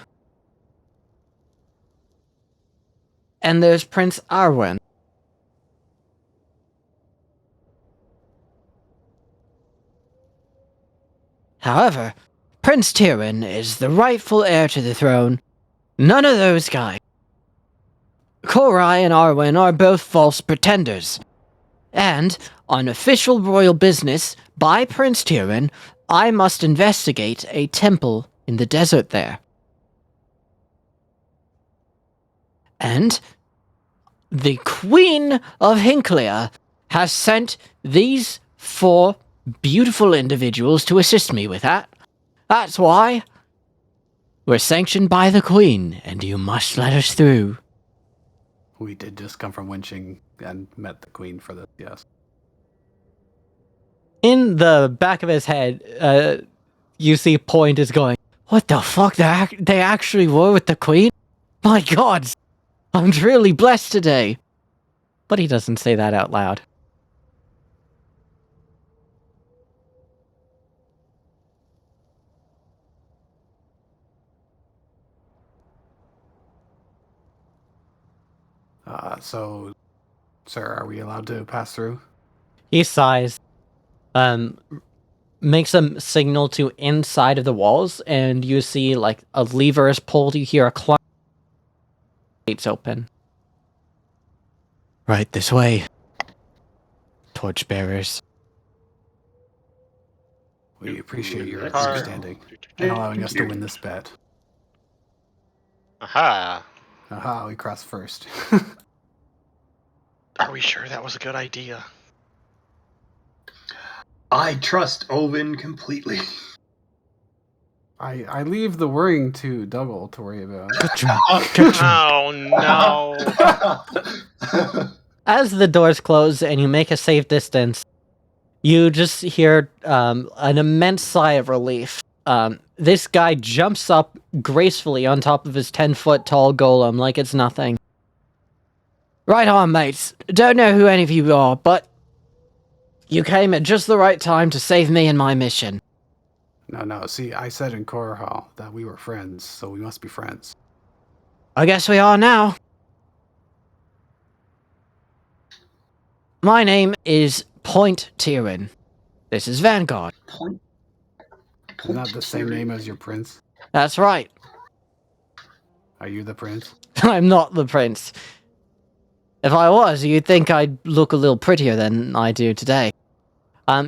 S1: And there's Prince Arwen. However, Prince Tyrwin is the rightful heir to the throne. None of those guys. Korai and Arwen are both false pretenders. And, on official royal business, by Prince Tyrwin, I must investigate a temple in the desert there. And the Queen of Hinklia has sent these 4 beautiful individuals to assist me with that. That's why we're sanctioned by the Queen, and you must let us through.
S4: We did just come from winching and met the Queen for this, yes.
S1: In the back of his head, you see Point is going, what the fuck? They actually were with the Queen? My god! I'm truly blessed today! But he doesn't say that out loud.
S4: So, sir, are we allowed to pass through?
S1: He sighs, makes a signal to inside of the walls, and you see, like, a lever is pulled, you hear a clang, Gates open. Right this way. Torchbearers.
S4: We appreciate your
S2: Let's go.
S4: understanding and allowing us to win this bet.
S3: Aha.
S4: Aha, we crossed first.
S3: Are we sure that was a good idea?
S2: I trust Owen completely.
S4: I leave the worrying to Dougal to worry about.
S3: Oh no.
S1: As the doors close and you make a safe distance, you just hear an immense sigh of relief. This guy jumps up gracefully on top of his 10-foot tall golem like it's nothing. Right on, mates. Don't know who any of you are, but you came at just the right time to save me and my mission.
S4: No. See, I said in Korahal that we were friends, so we must be friends.
S1: I guess we are now. My name is Point Tyrion. This is Vanguard.
S4: Isn't that the same name as your prince?
S1: That's right.
S4: Are you the prince?
S1: I'm not the prince. If I was, you'd think I'd look a little prettier than I do today.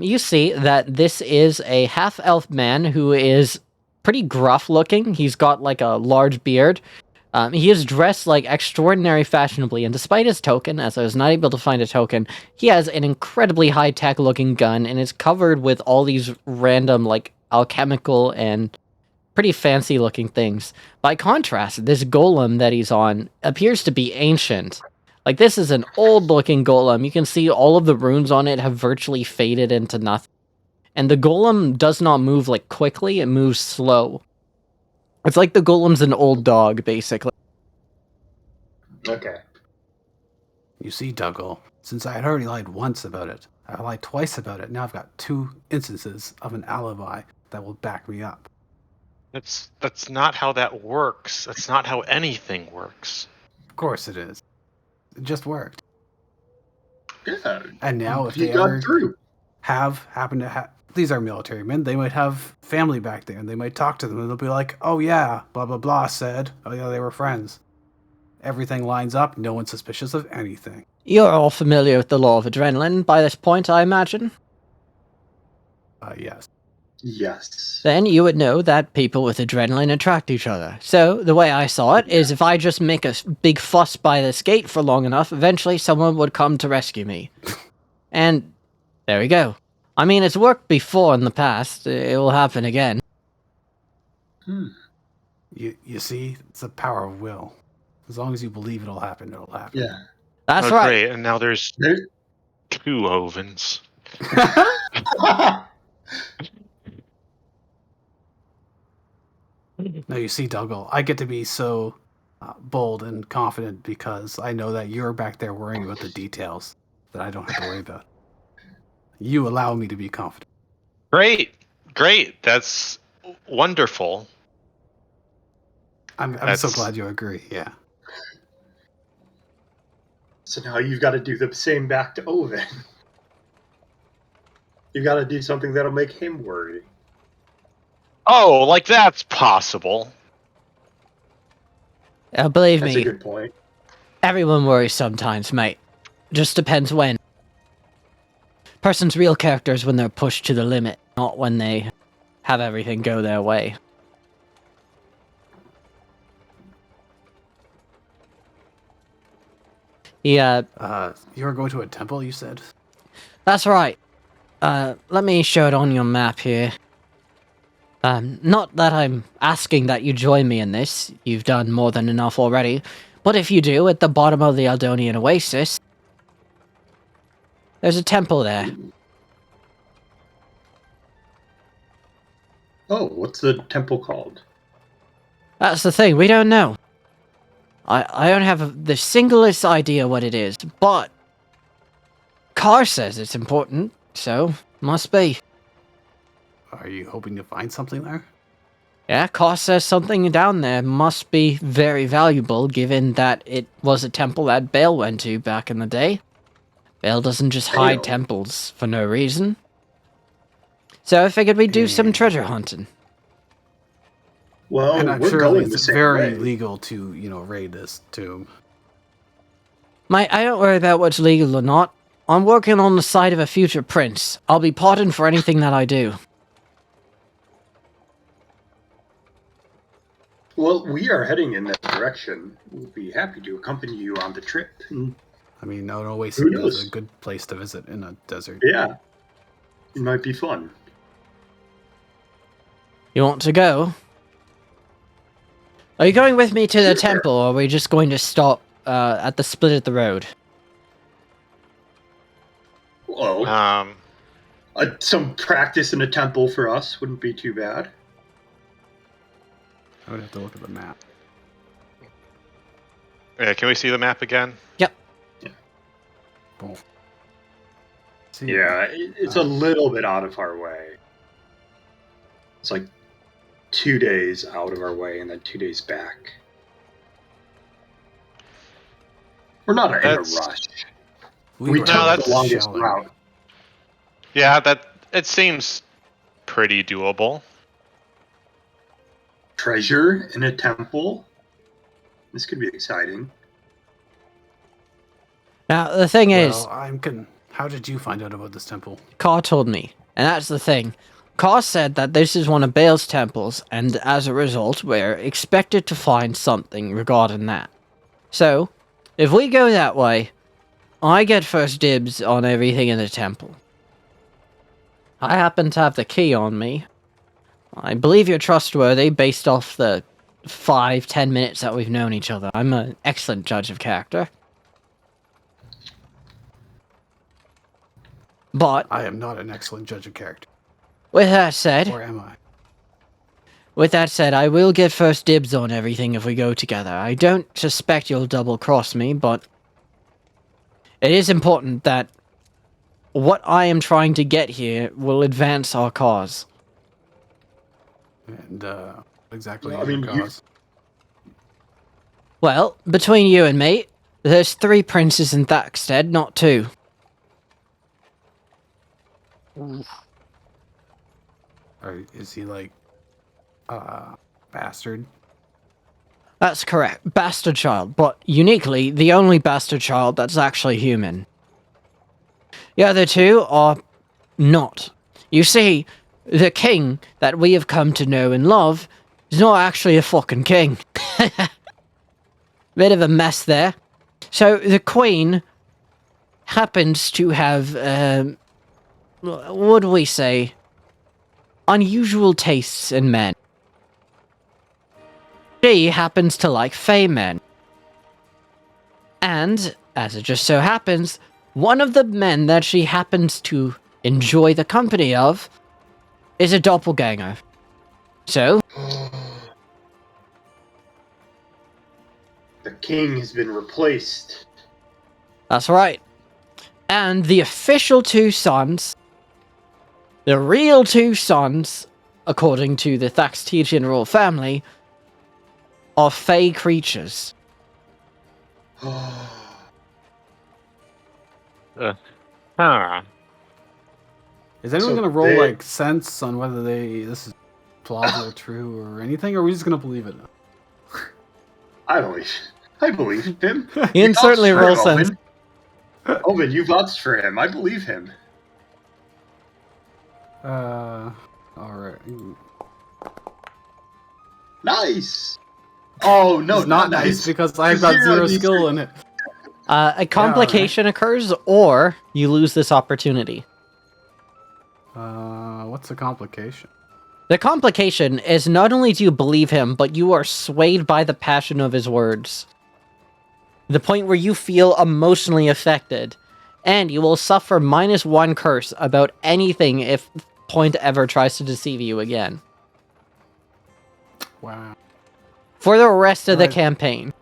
S1: You see that this is a half-elf man who is pretty gruff looking. He's got like a large beard. He is dressed like extraordinary fashionably, and despite his token, as I was not able to find a token, he has an incredibly high-tech looking gun, and it's covered with all these random, like, alchemical and pretty fancy looking things. By contrast, this golem that he's on appears to be ancient. Like, this is an old-looking golem. You can see all of the runes on it have virtually faded into nothing. And the golem does not move, like, quickly. It moves slow. It's like the golem's an old dog, basically.
S2: Okay.
S4: You see, Dougal, since I had already lied once about it, I lied twice about it. Now I've got 2 instances of an alibi that will back me up.
S3: That's not how that works. That's not how anything works.
S4: Of course it is. It just worked.
S2: Yeah.
S4: And now if
S2: you
S4: they
S2: got
S4: ever
S2: through.
S4: happen to have, these are military men, they might have family back there, and they might talk to them, and they'll be like, oh yeah, blah blah blah said, oh yeah, they were friends. Everything lines up, no one's suspicious of anything.
S1: You're all familiar with the law of adrenaline by this point, I imagine?
S4: Yes.
S2: Yes.
S1: Then you would know that people with adrenaline attract each other. So, the way I saw it is if I just make a big fuss by this gate for long enough, eventually someone would come to rescue me. And there we go. I mean, it's worked before in the past. It will happen again.
S4: You see, it's the power of will. As long as you believe it'll happen, it'll happen.
S2: Yeah.
S1: That's
S3: Oh,
S1: right.
S3: great. And now there's
S2: There-
S3: 2 Ovens.
S4: Now you see, Dougal, I get to be so bold and confident because I know that you're back there worrying about the details that I don't have to worry about. You allow me to be confident.
S3: Great. That's wonderful.
S4: I'm so
S3: That's-
S4: glad you agree, yeah.
S2: So now you've got to do the same back to Owen. You got to do something that'll make him worry.
S3: Oh, like that's possible.
S1: Believe
S2: That's
S1: me,
S2: a good point.
S1: everyone worries sometimes, mate. Just depends when. Person's real character is when they're pushed to the limit, not when they have everything go their way. Yeah,
S4: You're going to a temple, you said?
S1: that's right. Let me show it on your map here. Not that I'm asking that you join me in this. You've done more than enough already. But if you do, at the bottom of the Aldonian Oasis, there's a temple there.
S2: Oh, what's the temple called?
S1: That's the thing, we don't know. I don't have the singlest idea what it is, but Carr says it's important, so must be.
S4: Are you hoping to find something there?
S1: Yeah, Carr says something down there must be very valuable, given that it was a temple that Bale went to back in the day. Bale doesn't just hide
S2: Bale?
S1: temples for no reason. So I figured we'd do some treasure hunting.
S2: Well,
S4: And I'm
S2: we're
S4: sure
S2: going the
S4: it's
S2: same
S4: very
S2: way.
S4: legal to, raid this tomb.
S1: Mate, I don't worry about what's legal or not. I'm working on the side of a future prince. I'll be pardoned for anything that I do.
S2: Well, we are heading in that direction. We'll be happy to accompany you on the trip.
S4: I mean, no, Oasis
S2: Who
S4: is
S2: knows?
S4: a good place to visit in a desert.
S2: Yeah, it might be fun.
S1: You want to go? Are you going with me to the
S2: Sure.
S1: temple, or are we just going to stop at the split of the road?
S2: Well, some practice in a temple for us wouldn't be too bad.
S4: I would have to look at the map.
S3: Yeah, can we see the map again?
S1: Yep.
S4: Boom. See,
S2: Yeah, it's a little bit out of our way. It's like 2 days out of our way and then 2 days back. We're not in a
S3: That's-
S2: rush.
S4: we
S2: We
S4: were
S2: took
S3: that's-
S2: the longest
S4: shelling.
S2: route.
S3: Yeah, it seems pretty doable.
S2: Treasure in a temple? This could be exciting.
S1: Now, the thing is,
S4: Well, how did you find out about this temple?
S1: Carr told me, and that's the thing. Carr said that this is one of Baal's temples, and as a result, we're expected to find something regarding that. So, if we go that way, I get first dibs on everything in the temple. I happen to have the key on me. I believe you're trustworthy based off the 5-10 minutes that we've known each other. I'm an excellent judge of character. But,
S4: I am not an excellent judge of character.
S1: with that said,
S4: Or am I?
S1: I will get first dibs on everything if we go together. I don't suspect you'll double-cross me, but it is important that what I am trying to get here will advance our cause.
S4: And, exactly
S2: Well, I
S4: your
S2: mean, you-
S4: cause.
S1: Well, between you and me, there's 3 princes in Thaxted, not 2.
S4: Or is he like, bastard?
S1: That's correct. Bastard child, but uniquely, the only bastard child that's actually human. The other 2 are not. You see, the king that we have come to know and love is not actually a fucking king. Bit of a mess there. So, the queen happens to have, what do we say? Unusual tastes in men. She happens to like Fey men. And, as it just so happens, one of the men that she happens to enjoy the company of is a doppelganger. So,
S2: The king has been replaced.
S1: that's right. And the official 2 sons, the real 2 sons, according to the Thaxtigian royal family, are Fey creatures.
S3: Huh.
S4: Is anyone
S2: So
S4: gonna roll
S2: they-
S4: like sense on whether this is plausible, true, or anything? Or are we just gonna believe it?
S2: I believe him.
S1: You can
S2: vouched
S1: certainly
S2: for
S1: roll
S2: him,
S1: sense.
S2: Owen. Owen, you vouched for him. I believe him.
S4: All right.
S2: Nice. Oh no,
S4: It's not nice because I've got 0 skill in it.
S1: A complication occurs, or you lose this opportunity.
S4: What's the complication?
S1: The complication is not only do you believe him, but you are swayed by the passion of his words. The point where you feel emotionally affected, and you will suffer -1 curse about anything if Point ever tries to deceive you again.
S4: Wow.
S1: For the rest of the
S4: Right.
S1: campaign.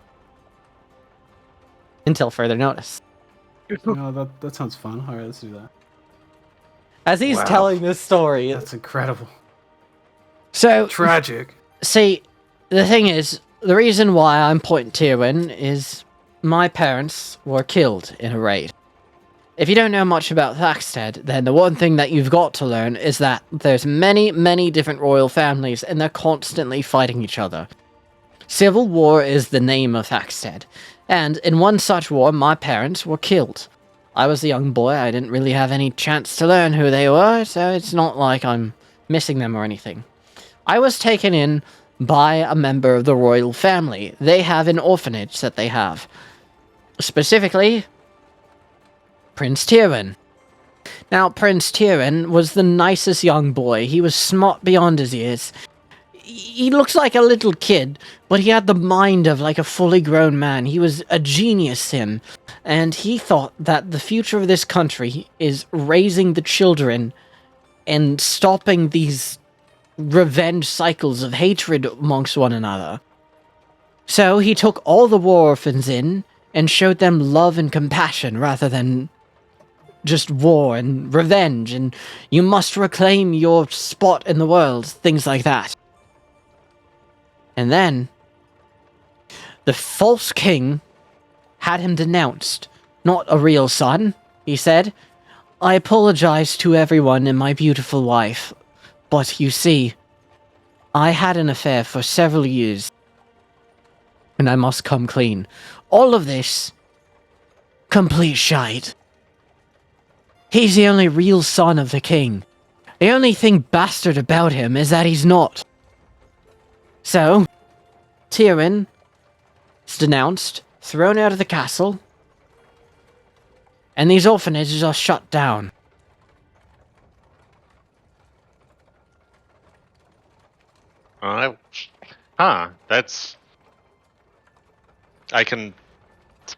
S1: Until further notice.
S4: No, that sounds fun. All right, let's do that.
S1: As he's
S4: Wow.
S1: telling this story.
S4: That's incredible.
S1: So,
S4: Tragic.
S1: see, the thing is, the reason why I'm Point Tyrwin is my parents were killed in a raid. If you don't know much about Thaxted, then the one thing that you've got to learn is that there's many, many different royal families, and they're constantly fighting each other. Civil war is the name of Thaxted, and in one such war, my parents were killed. I was a young boy, I didn't really have any chance to learn who they were, so it's not like I'm missing them or anything. I was taken in by a member of the royal family. They have an orphanage that they have. Specifically, Prince Tyrion. Now, Prince Tyrion was the nicest young boy. He was smart beyond his years. He looks like a little kid, but he had the mind of like a fully grown man. He was a genius, him. And he thought that the future of this country is raising the children and stopping these revenge cycles of hatred amongst one another. So he took all the war orphans in and showed them love and compassion rather than just war and revenge and you must reclaim your spot in the world, things like that. And then the false king had him denounced. Not a real son, he said. I apologize to everyone and my beautiful wife, but you see, I had an affair for several years, and I must come clean. All of this, complete shite. He's the only real son of the king. The only thing bastard about him is that he's not. So, Tyrion is denounced, thrown out of the castle, and these orphanages are shut down.
S3: That's... I can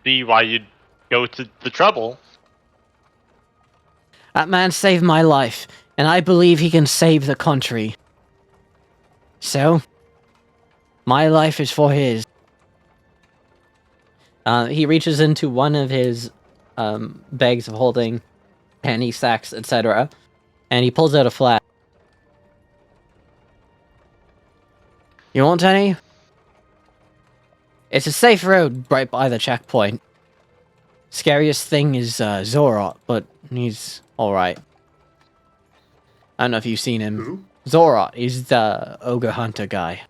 S3: see why you'd go to the trouble.
S1: That man saved my life, and I believe he can save the country. So, my life is for his. He reaches into one of his bags of holding, penny sacks, etc., and he pulls out a flask. You want any? It's a safe road right by the checkpoint. Scariest thing is Zorot, but he's alright. I don't know if you've seen him.
S2: Who?
S1: Zorot, he's the ogre hunter guy.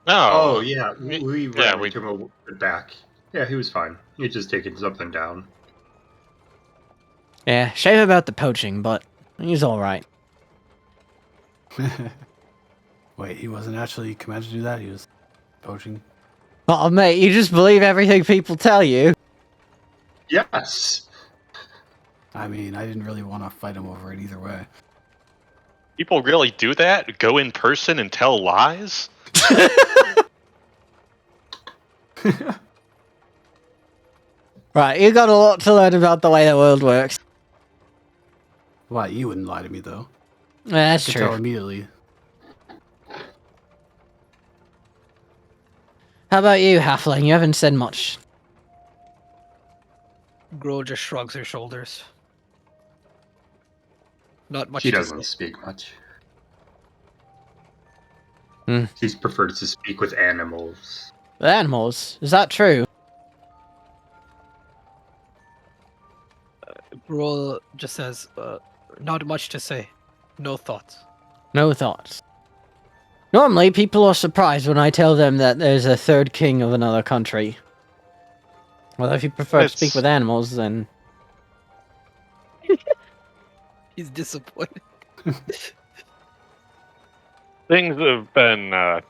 S2: Oh, yeah. We
S3: yeah,
S2: ran into him a bit back. Yeah, he was fine. He had just taken something down.
S1: Yeah, shame about the poaching, but he's alright.
S4: Wait, he wasn't actually commanded to do that? He was poaching?
S1: Oh, mate, you just believe everything people tell you.
S2: Yes!
S4: I mean, I didn't really want to fight him over it either way.
S3: People really do that? Go in person and tell lies?
S1: Right, you got a lot to learn about the way the world works.
S4: Why, you wouldn't lie to me, though.
S1: Yeah, that's
S4: I could tell
S1: true.
S4: immediately.
S1: How about you, Halfling? You haven't said much.
S5: Gruul just shrugs her shoulders. Not much
S2: She
S5: to
S2: doesn't
S5: say.
S2: speak much.
S1: Hmm.
S2: She prefers to speak with animals.
S1: The animals, is that true?
S5: Gruul just says, not much to say. No thoughts.
S1: No thoughts. Normally, people are surprised when I tell them that there's a third king of another country. Well, if you prefer to speak
S3: It's-
S1: with animals, then...
S5: He's disappointed.
S3: Things have been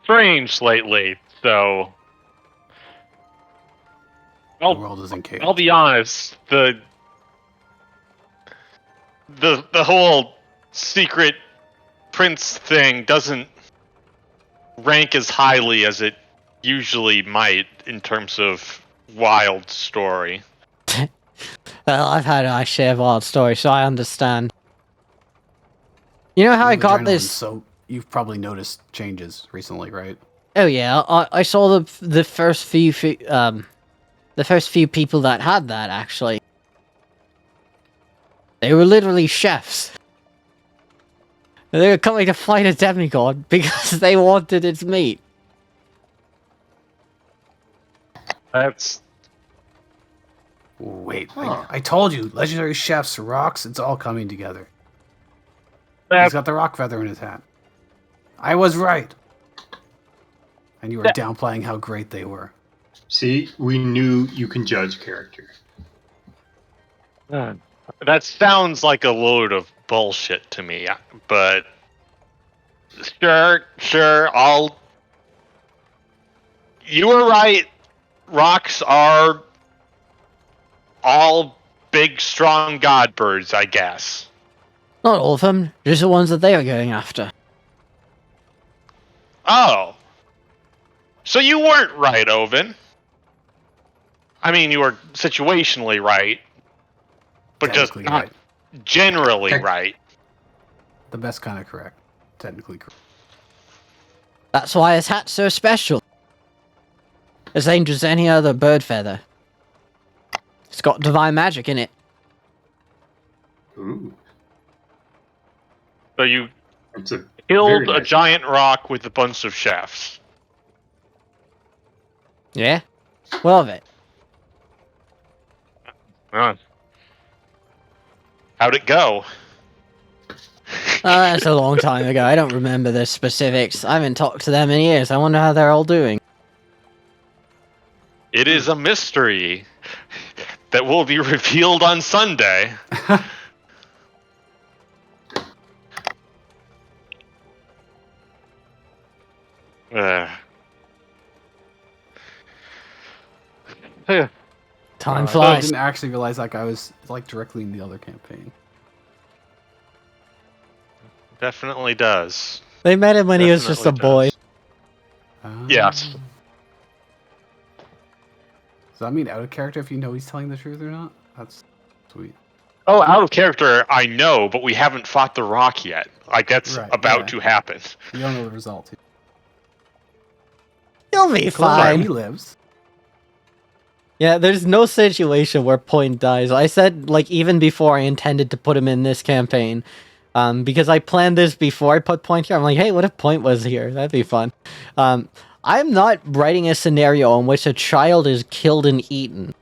S3: strange lately, so
S4: The world is in chaos.
S3: I'll be honest, the whole secret prince thing doesn't rank as highly as it usually might in terms of wild story.
S1: Well, I've had my share of wild stories, so I understand. You know how I
S4: You're the
S1: got
S4: journalist,
S1: this...
S4: So you've probably noticed changes recently, right?
S1: Oh yeah, I saw the first few people that had that, actually. They were literally chefs. They were coming to fight a demigod because they wanted its meat.
S4: Wait,
S2: Huh.
S4: I told you, legendary chefs, rocks, it's all coming together.
S3: That-
S4: He's got the rock feather in his hat. I was right. And you were downplaying how great they were.
S2: See, we knew you can judge character.
S3: That sounds like a load of bullshit to me, but sure, You were right. Rocks are all big, strong god birds, I guess.
S1: Not all of them, just the ones that they are going after.
S3: Oh. So you weren't right, Oven. I mean, you were situationally right, but just
S4: Technically
S3: not
S4: right.
S3: generally
S2: Tech-
S3: right.
S4: The best kind of correct. Technically correct.
S1: That's why his hat's so special. As ain't as any other bird feather. It's got divine magic in it.
S2: Ooh,
S3: So you
S2: it's a
S3: killed
S2: very
S3: a
S2: nice
S3: giant rock with a bunch of chefs.
S1: Yeah? Well of it.
S3: How'd it go?
S1: That's a long time ago. I don't remember the specifics. I haven't talked to them in years. I wonder how they're all doing.
S3: It is a mystery that will be revealed on Sunday. Uh.
S1: Time
S4: I
S1: flies.
S4: didn't actually realize that guy was like directly in the other campaign.
S3: Definitely does.
S1: They met him when he was just a boy.
S3: Yes.
S4: Does that mean out of character if you know he's telling the truth or not? That's sweet.
S3: Oh, out of character, I know, but we haven't fought the rock yet. Like, that's
S4: Right,
S3: about
S4: yeah.
S3: to happen.
S4: You don't know the result.
S1: You'll be
S4: He
S1: fine.
S4: lives.
S1: Yeah, there's no situation where Point dies. I said, like, even before I intended to put him in this campaign, because I planned this before I put Point here. I'm like, hey, what if Point was here? That'd be fun. I'm not writing a scenario in which a child is killed and eaten.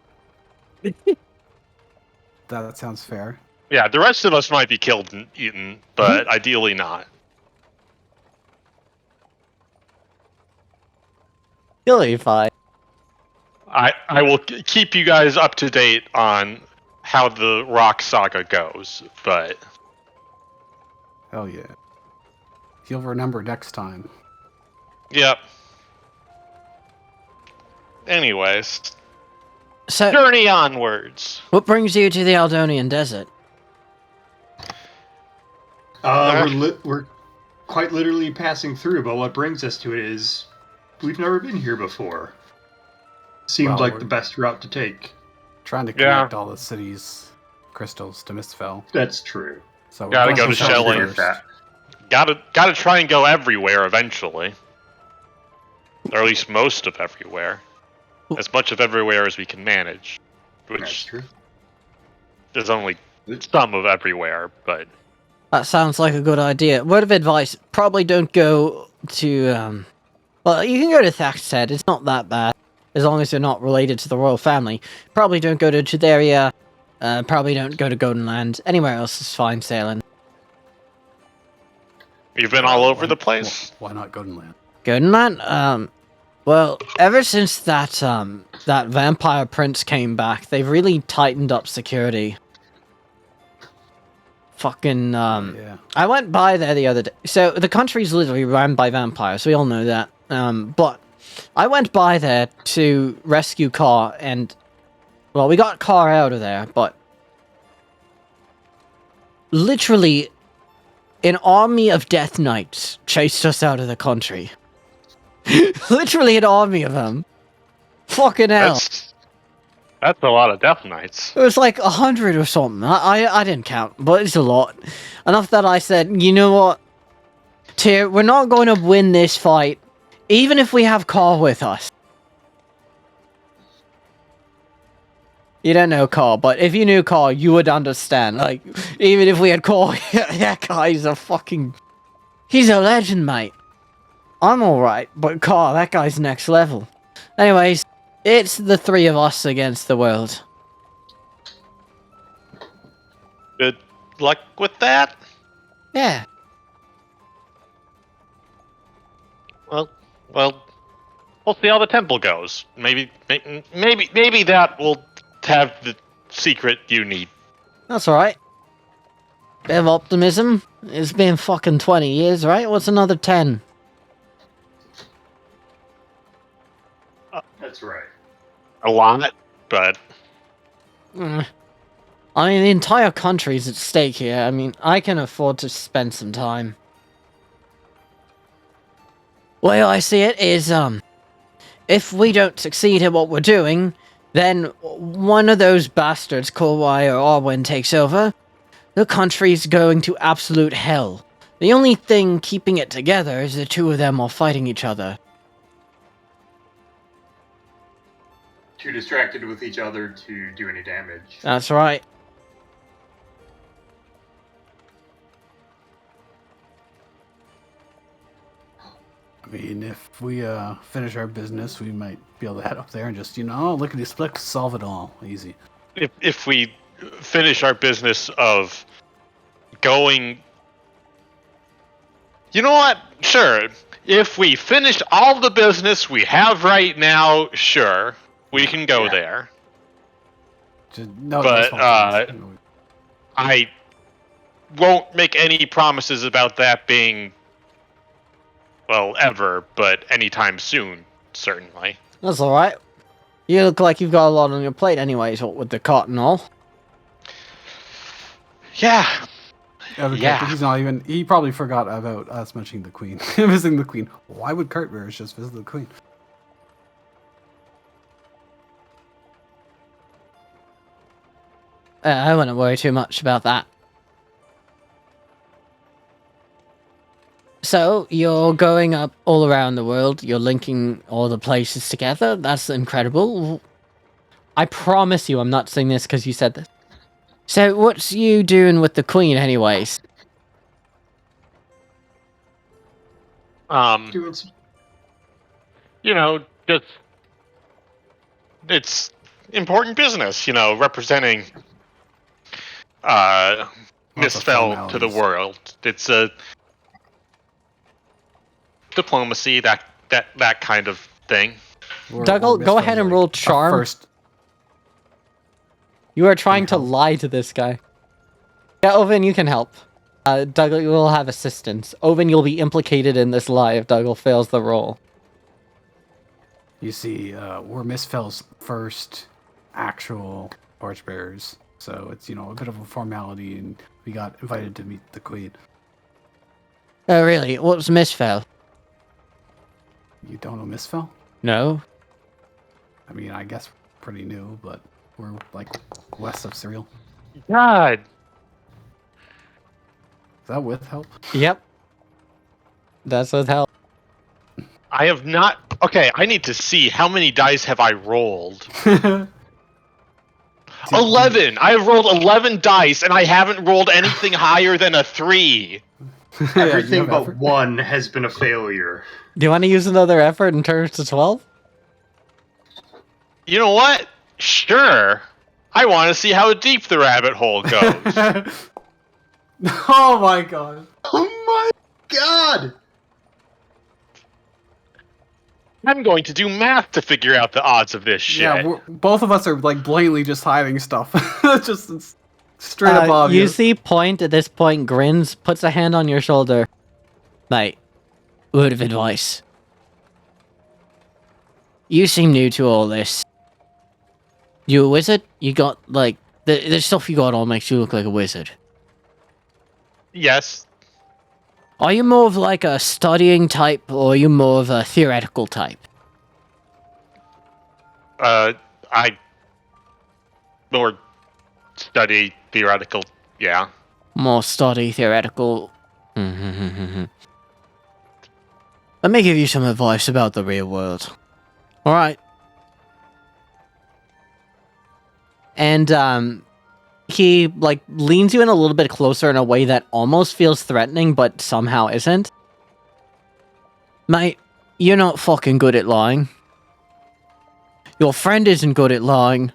S4: That sounds fair.
S3: Yeah, the rest of us might be killed and eaten, but ideally not.
S1: You'll be fine.
S3: I will keep you guys up to date on how the rock saga goes, but
S4: Hell yeah. He'll remember next time.
S3: yep. Anyways,
S1: So,
S3: journey onwards.
S1: what brings you to the Aldonian Desert?
S2: We're quite literally passing through, but what brings us to it is we've never been here before. Seemed
S4: Well,
S2: like
S4: we're-
S2: the best route to take.
S4: Trying to
S3: Yeah.
S4: connect all the city's crystals to Mistfell.
S2: That's true.
S4: So we're
S3: Gotta
S4: going
S3: go to
S4: Mistfell
S3: Shelling.
S4: first.
S2: That.
S3: Gotta try and go everywhere eventually. Or at least most of everywhere. As much of everywhere as we can manage.
S2: That's
S3: Which
S2: true.
S3: is only some of everywhere, but
S1: That sounds like a good idea. Word of advice, probably don't go to, well, you can go to Thaxted, it's not that bad. As long as you're not related to the royal family. Probably don't go to Judaria, probably don't go to Goldenland. Anywhere else is fine sailing.
S3: you've been all over the place.
S4: Why not Goldenland?
S1: Goldenland, well, ever since that vampire prince came back, they've really tightened up security. Fucking,
S4: Yeah.
S1: I went by there the other day. So the country's literally run by vampires. We all know that. But I went by there to rescue Carr, and well, we got Carr out of there. But literally, an army of Death Knights chased us out of the country. Literally, an army of them. Fucking hell!
S3: That's a lot of Death Knights.
S1: It was like 100 or something. I didn't count, but it's a lot. Enough that I said, you know what? Tyr, we're not going to win this fight, even if we have Carl with us. You don't know Carl, but if you knew Carl, you would understand. Like, even if we had Carl, that guy's a fucking... He's a legend, mate. I'm alright, but Carl, that guy's next level. Anyways, it's the three of us against the world.
S3: Good luck with that.
S1: Yeah.
S3: Well, we'll see how the temple goes. Maybe that will have the secret you need.
S1: That's alright. Bit of optimism. It's been fucking 20 years, right? What's another 10?
S2: That's right.
S3: A lot, but
S1: Mm. I mean, the entire country's at stake here. I mean, I can afford to spend some time. Way I see it is, if we don't succeed at what we're doing, then one of those bastards, Korwai or Arwen, takes over. The country's going to absolute hell. The only thing keeping it together is the two of them all fighting each other.
S2: Too distracted with each other to do any damage.
S1: That's right.
S4: I mean, if we finish our business, we might be able to head up there and just, lickety split, solve it all. Easy.
S3: if we finish our business of going, you know what? Sure. If we finish all the business we have right now, sure, we can go there.
S4: No,
S3: But I won't make any promises about that being, well, ever, but anytime soon, certainly.
S1: That's alright. You look like you've got a lot on your plate anyways, what with the cot and all.
S3: Yeah.
S4: Yeah. He's not even. He probably forgot about us mentioning the queen, visiting the queen. Why would cart bearers just visit the queen?
S1: I wouldn't worry too much about that. So, you're going up all around the world, you're linking all the places together, that's incredible. I promise you I'm not saying this because you said this. So, what's you doing with the queen anyways?
S2: Doing some...
S3: Just it's important business, representing Misfell to the world. It's a diplomacy, that kind of thing.
S1: Dougal, go ahead and roll charm.
S4: First.
S1: You are trying to lie to this guy. Yeah, Oven, you can help. Dougal, you will have assistance. Oven, you'll be implicated in this lie if Dougal fails the roll.
S4: You see, we're Misfell's first actual torchbearers, so it's, a bit of a formality, and we got invited to meet the queen.
S1: Oh, really? What's Misfell?
S4: You don't know Misfell?
S1: No.
S4: I mean, I guess pretty new, but we're, west of Cyril.
S3: God.
S4: Is that with help?
S1: Yep. That's with help.
S3: I have not... Okay, I need to see how many dice have I rolled. 11! I have rolled 11 dice, and I haven't rolled anything higher than a 3.
S2: Everything but one has been a failure.
S1: Do you want to use another effort and turn it to 12?
S3: You know what? Sure. I want to see how deep the rabbit hole goes.
S4: Oh my god.
S2: Oh my god!
S3: I'm going to do math to figure out the odds of this shit.
S4: Yeah, both of us are blatantly just hiding stuff. It's straight up
S1: You
S4: obvious.
S1: see Point at this point grins, puts a hand on your shoulder. Mate, word of advice. You seem new to all this. You a wizard? You got, the stuff you got on makes you look like a wizard.
S3: Yes.
S1: Are you more of a studying type, or are you more of a theoretical type?
S3: I more study theoretical, yeah.
S1: More study, theoretical. Let me give you some advice about the real world. Alright. And, he, leans you in a little bit closer in a way that almost feels threatening, but somehow isn't. Mate, you're not fucking good at lying. Your friend isn't good at lying.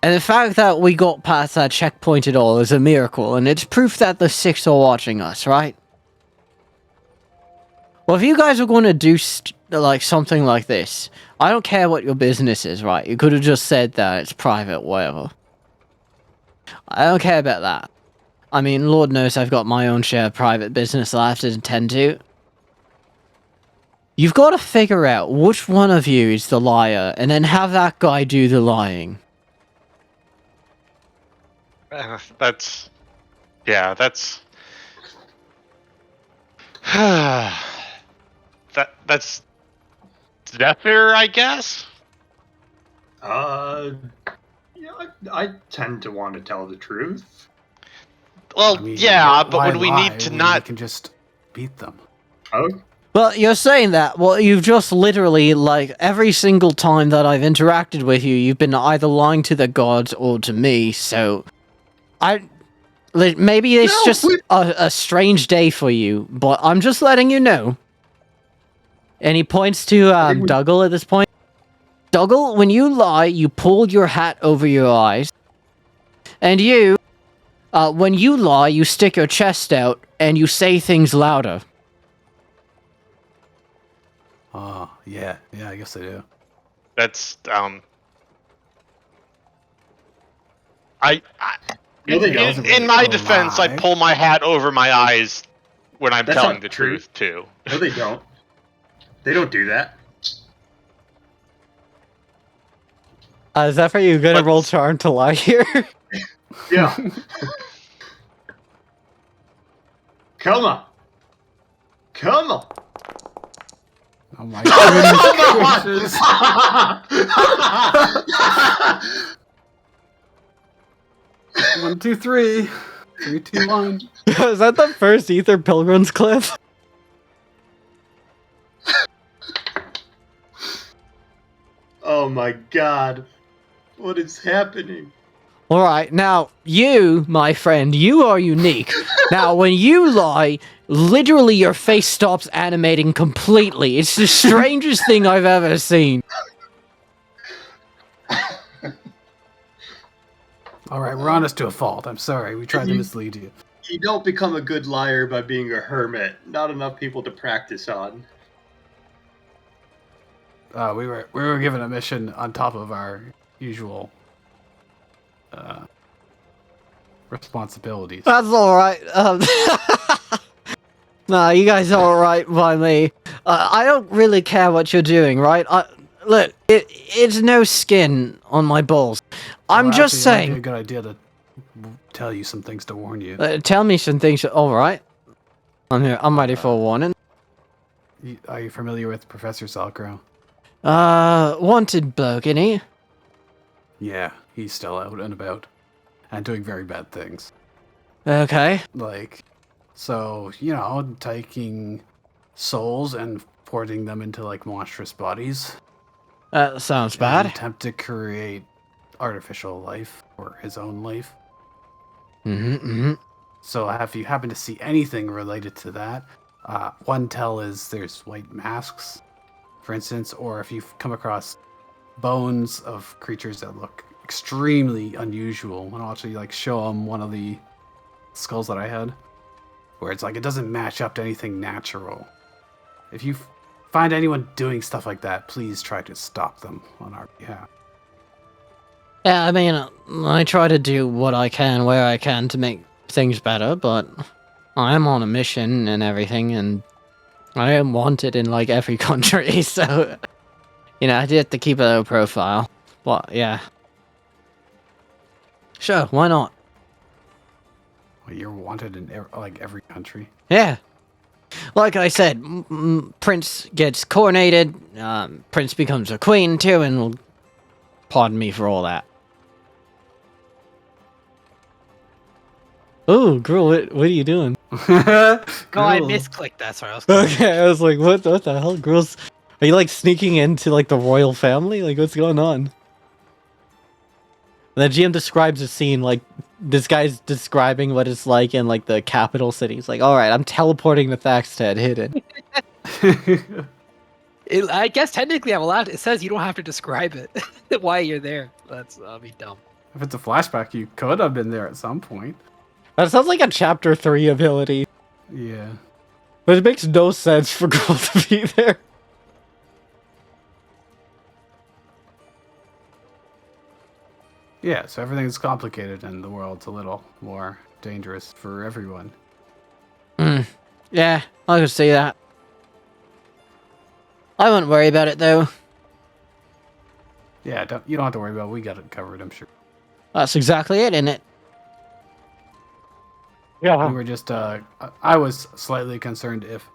S1: And the fact that we got past that checkpoint at all is a miracle, and it's proof that the Six are watching us, right? Well, if you guys are going to do like something like this, I don't care what your business is, right? You could have just said that it's private, whatever. I don't care about that. I mean, Lord knows I've got my own share of private business that I have to attend to. You've got to figure out which one of you is the liar, and then have that guy do the lying.
S3: That's that's that's Zephyr, I guess.
S2: Yeah, I tend to want to tell the truth.
S3: Well,
S4: I mean,
S3: yeah, but
S4: why
S3: when we
S4: lie
S3: need to
S4: when
S3: not
S4: we can just beat them.
S2: Oh,
S1: Well, you're saying that. Well, you've just literally, like, every single time that I've interacted with you, you've been either lying to the gods or to me, so... Maybe it's
S2: No,
S1: just a strange day for you, but I'm just letting you know. And he points to
S2: think we-
S1: Dougal at this point. Dougal, when you lie, you pull your hat over your eyes. And you, when you lie, you stick your chest out and you say things louder.
S4: Oh, yeah, I guess I do.
S3: that's I
S2: No, they don't.
S3: in my
S4: a
S3: defense, I
S4: lie.
S3: pull my hat over my eyes when I'm
S2: That's
S3: telling
S2: not
S3: the
S2: true.
S3: truth too.
S2: No, they don't. They don't do that.
S1: Is that for you gonna
S3: Let's-
S1: roll charm to lie here?
S2: Yeah. Come on. Come on.
S4: Oh my
S2: Come
S4: goodness gracious. 1, 2, 3. 3, 2, 1.
S1: Is that the first Aether Pilgrims clip?
S2: Oh my god. What is happening?
S1: Alright, now, you, my friend, you are unique. Now, when you lie, literally your face stops animating completely. It's the strangest thing I've ever seen.
S4: Alright, we're honest to a fault. I'm sorry. We tried to mislead you.
S2: You don't become a good liar by being a hermit. Not enough people to practice on.
S4: We were given a mission on top of our usual responsibilities.
S1: That's alright. Nah, you guys are alright by me. I don't really care what you're doing, right? Look, it's no skin on my balls. I'm
S4: Well,
S1: just
S4: actually, it might be
S1: saying.
S4: a good idea to tell you some things to warn you.
S1: Tell me some things. Alright. I'm here. I'm ready for a warning.
S4: Are you familiar with Professor Salkrow?
S1: Wanted bloke, ain't he?
S4: Yeah, he's still out and about and doing very bad things.
S1: Okay.
S4: Like, so, taking souls and porting them into, like, monstrous bodies.
S1: That sounds
S4: In
S1: bad.
S4: an attempt to create artificial life or his own life. So if you happen to see anything related to that, one tell is there's white masks, for instance, or if you've come across bones of creatures that look extremely unusual, and I'll actually like show them one of the skulls that I had, where it's like it doesn't match up to anything natural. If you find anyone doing stuff like that, please try to stop them on our behalf.
S1: Yeah, I mean, I try to do what I can where I can to make things better, but I am on a mission and everything, and I am wanted in like every country, so I do have to keep a low profile. But yeah, sure, why not?
S4: Well, you're wanted in every country.
S1: Yeah, like I said, Prince gets coronated, Prince becomes a queen too, and pardon me for all that. Oh, girl, what are you doing?
S5: No, I
S4: Cool.
S5: misclicked that. Sorry, I was
S1: Okay, I was like, what the hell, girls? Are you like sneaking into like the royal family? Like, what's going on? And the GM describes a scene like this guy's describing what it's like in like the capital city. He's like, all right, I'm teleporting to Thaxted hidden.
S5: I guess technically I'm allowed. It says you don't have to describe it why you're there. That'll be dumb.
S4: If it's a flashback, you could have been there at some point.
S1: That sounds like a chapter 3 ability.
S4: Yeah.
S1: But it makes no sense for Gruul to be there.
S4: Yeah, so everything's complicated and the world's a little more dangerous for everyone.
S1: Yeah, I can see that. I wouldn't worry about it, though.
S4: Yeah, you don't have to worry about it. We got it covered, I'm sure.
S1: That's exactly it, isn't it?
S3: Yeah.
S4: We were just, I was slightly concerned if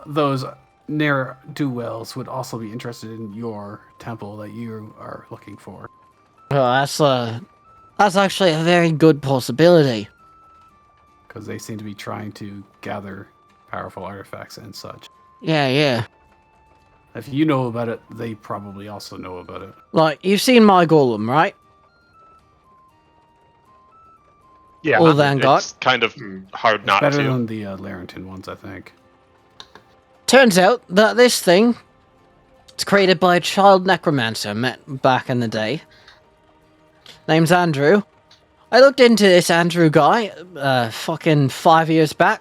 S4: those ne'er-do-wells would also be interested in your temple that you are looking for.
S1: Oh, that's actually a very good possibility.
S4: Because they seem to be trying to gather powerful artifacts and such.
S1: Yeah.
S4: If you know about it, they probably also know about it.
S1: Like, you've seen my golem, right?
S3: Yeah,
S1: All Vanguard.
S3: it's kind of hard
S4: It's
S3: not
S4: better
S3: to.
S4: than the Larenton ones, I think.
S1: Turns out that this thing it's created by a child necromancer met back in the day. Name's Andrew. I looked into this Andrew guy fucking 5 years back.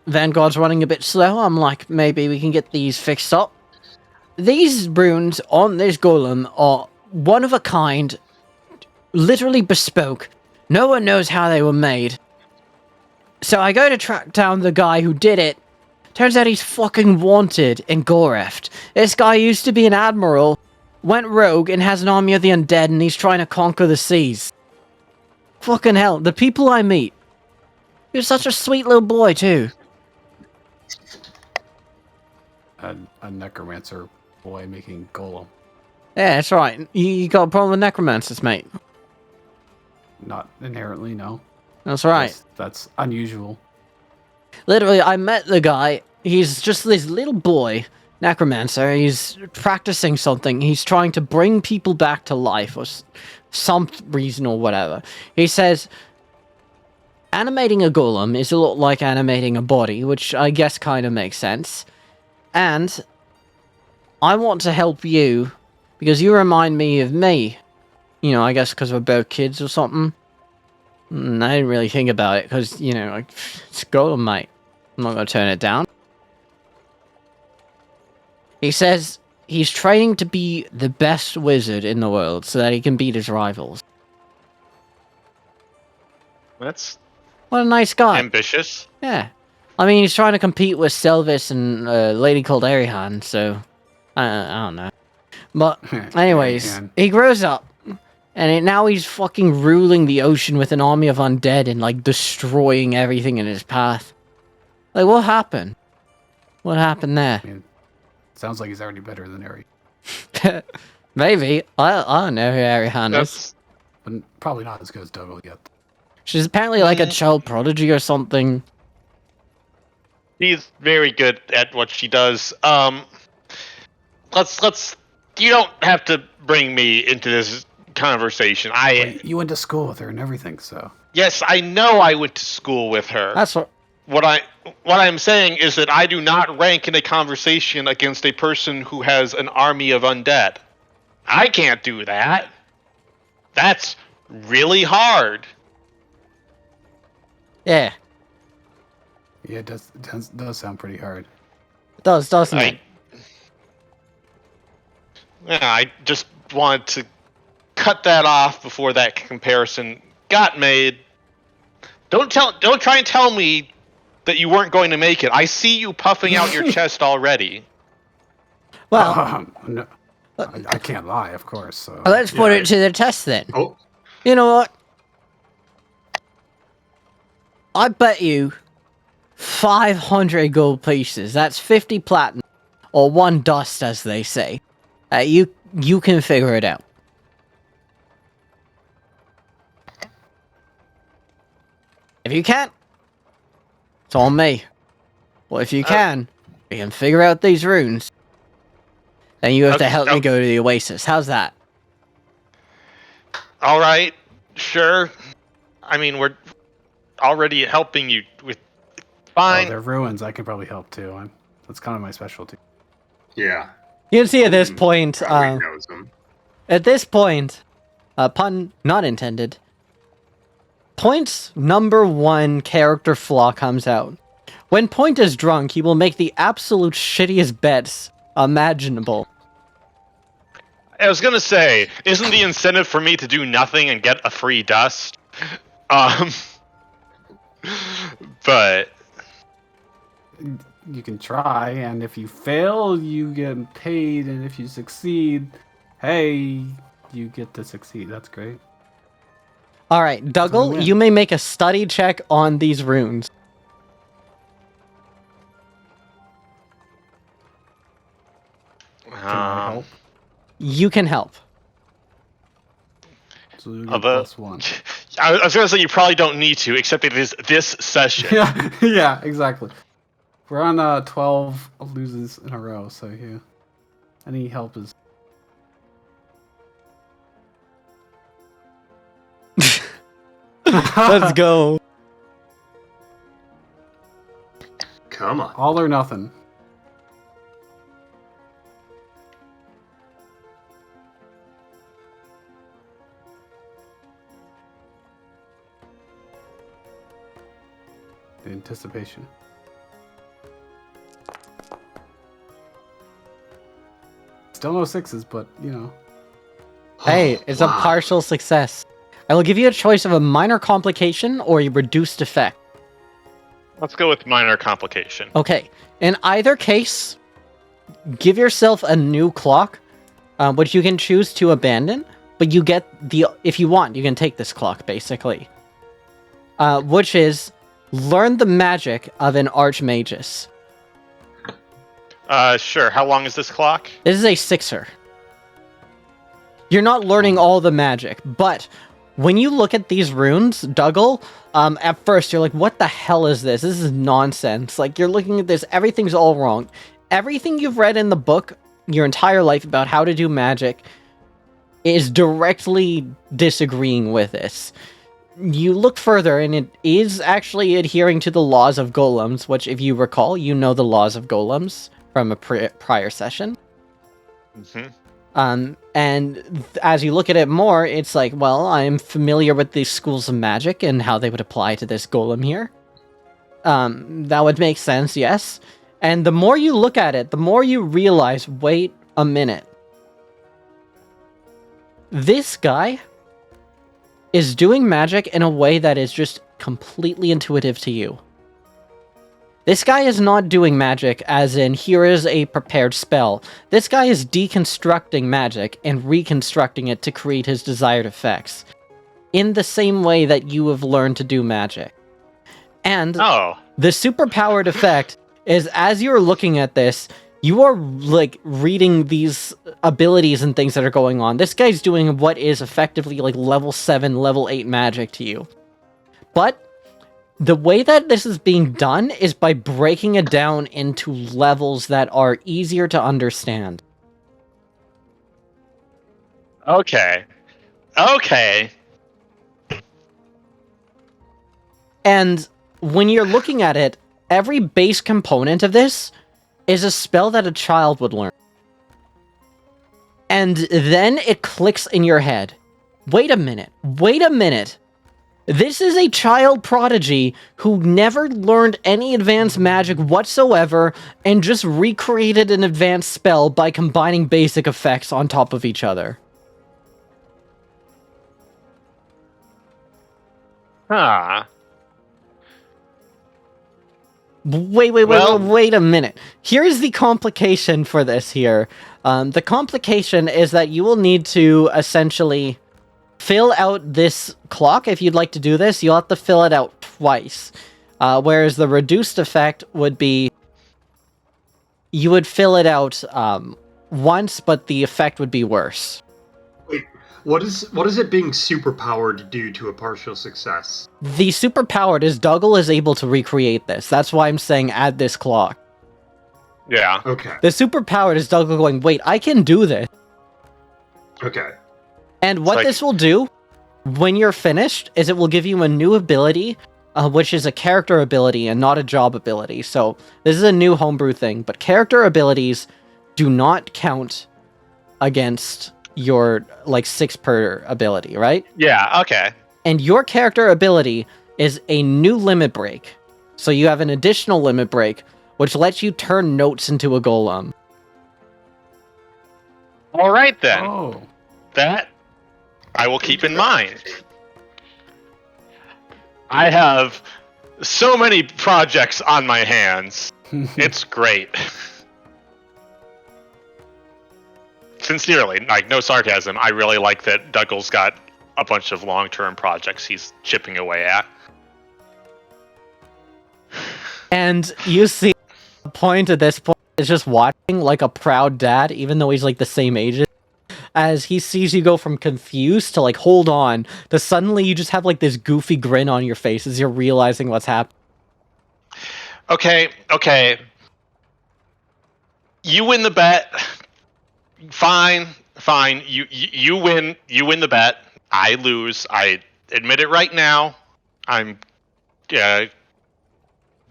S1: Vanguard's running a bit slow. I'm like, maybe we can get these fixed up. These runes on this golem are one of a kind, literally bespoke. No one knows how they were made. So I go to track down the guy who did it. Turns out he's fucking wanted in Goreft. This guy used to be an admiral, went rogue, and has an army of the undead, and he's trying to conquer the seas. Fucking hell, the people I meet. You're such a sweet little boy, too.
S4: A necromancer boy making golem.
S1: Yeah, that's right. You got a problem with necromancers, mate.
S4: Not inherently, no.
S1: That's right.
S4: That's unusual.
S1: Literally, I met the guy. He's just this little boy, necromancer. He's practicing something. He's trying to bring people back to life, or some reason or whatever. He says, animating a golem is a lot like animating a body, which I guess kind of makes sense. And I want to help you because you remind me of me. You know, I guess because we're both kids or something. I didn't really think about it because, you know, like, it's golem, mate. I'm not going to turn it down. He says he's training to be the best wizard in the world so that he can beat his rivals.
S3: That's
S1: What a nice guy.
S3: ambitious.
S1: Yeah. I mean, he's trying to compete with Selvis and a lady called Arihan, so I don't know. But anyways,
S4: Arihan.
S1: he grows up, and now he's fucking ruling the ocean with an army of undead and, like, destroying everything in his path. Like, what happened? What happened there?
S4: I mean, sounds like he's already better than Ari.
S1: Maybe. I don't know who Arihan is.
S3: That's
S4: But probably not as good as Dougal yet.
S1: She's apparently like a child prodigy or something.
S3: She's very good at what she does. Let's. You don't have to bring me into this conversation.
S4: You went to school with her and everything, so.
S3: Yes, I know I went to school with her.
S1: That's what.
S3: What I'm saying is that I do not rank in a conversation against a person who has an army of undead. I can't do that. That's really hard.
S1: Yeah.
S4: Yeah, it does sound pretty hard.
S1: It does, doesn't it?
S3: I just wanted to cut that off before that comparison got made. Don't try and tell me that you weren't going to make it. I see you puffing out your chest already.
S1: Well,
S4: No, I can't lie, of course. So.
S1: let's put it to the test then.
S2: Oh,
S1: You know what? I bet you 500 gold pieces. That's 50 platinum, or 1 dust, as they say. You can figure it out. If you can't, it's on me. Well, if you can, we can figure out these runes. Then you have to help me go to the Oasis. How's that?
S3: All right, sure. I mean, we're already helping you with. Fine.
S4: Oh, they're ruins. I can probably help too. That's kind of my specialty.
S2: yeah.
S1: You can see at this point,
S2: Probably knows them.
S1: at this point, Pun not intended. Point's number 1 character flaw comes out. When Point is drunk, he will make the absolute shittiest bets imaginable.
S3: I was gonna say, isn't the incentive for me to do nothing and get a free dust? But
S4: You can try, and if you fail, you get paid, and if you succeed, hey, you get to succeed. That's great.
S1: Alright, Dougal,
S4: win.
S1: you may make a study check on these runes.
S4: Can I help?
S1: You can help.
S4: So you get
S3: although,
S4: +1.
S3: I was gonna say you probably don't need to, except it is this session.
S4: Yeah, exactly. We're on 12 loses in a row, so yeah. Any help is...
S1: Let's go.
S2: Come on.
S4: All or nothing. The anticipation. Still no 6s, but, you know.
S1: Hey, it's a
S2: Wow.
S1: partial success. I will give you a choice of a minor complication or a reduced effect.
S3: Let's go with minor complication.
S1: Okay, in either case, give yourself a new clock, which you can choose to abandon, but you get if you want, you can take this clock, basically. Which is, learn the magic of an Archmagus.
S3: Sure. How long is this clock?
S1: This is a 6er. You're not learning all the magic, but when you look at these runes, Dougal, at first you're like, what the hell is this? This is nonsense. Like, you're looking at this, everything's all wrong. Everything you've read in the book your entire life about how to do magic is directly disagreeing with this. You look further, and it is actually adhering to the laws of golems, which, if you recall, you know the laws of golems from a prior session.
S3: Mm-hmm.
S1: And as you look at it more, it's like, well, I'm familiar with these schools of magic and how they would apply to this golem here. That would make sense, yes. And the more you look at it, the more you realize, wait a minute. This guy is doing magic in a way that is just completely intuitive to you. This guy is not doing magic as in, here is a prepared spell. This guy is deconstructing magic and reconstructing it to create his desired effects. In the same way that you have learned to do magic. And the superpowered effect is, as you're looking at this, you are, like, reading these abilities and things that are going on. This guy's doing what is effectively, like, level 7, level 8 magic to you. But the way that this is being done is by breaking it down into levels that are easier to understand.
S3: Okay.
S1: And when you're looking at it, every base component of this is a spell that a child would learn. And then it clicks in your head. Wait a minute. This is a child prodigy who never learned any advanced magic whatsoever and just recreated an advanced spell by combining basic effects on top of each other.
S3: Huh.
S1: Wait a minute. Here's the complication for this here. The complication is that you will need to essentially fill out this clock. If you'd like to do this, you'll have to fill it out twice. Whereas the reduced effect would be, you would fill it out once, but the effect would be worse.
S2: Wait, what is it being superpowered do to a partial success?
S1: The superpowered is Dougal is able to recreate this. That's why I'm saying add this clock.
S3: Yeah.
S2: Okay.
S1: The superpowered is Dougal going, wait, I can do this.
S2: Okay.
S1: And what
S3: like-
S1: this will do, when you're finished, is it will give you a new ability, which is a character ability and not a job ability. So this is a new homebrew thing, but character abilities do not count against your like 6 per ability, right?
S3: Yeah, okay.
S1: And your character ability is a new limit break. So you have an additional limit break, which lets you turn notes into a golem.
S3: All right then.
S4: Oh.
S3: That I will keep in mind. I have so many projects on my hands. It's great. Sincerely, like no sarcasm, I really like that Douglas got a bunch of long-term projects he's chipping away at.
S1: And you see the point at this point is just watching like a proud dad, even though he's like the same age as he sees you go from confused to like hold on to suddenly you just have like this goofy grin on your face as you're realizing what's happening.
S3: Okay. You win the bet. Fine. You win. You win the bet. I lose. I admit it right now. I'm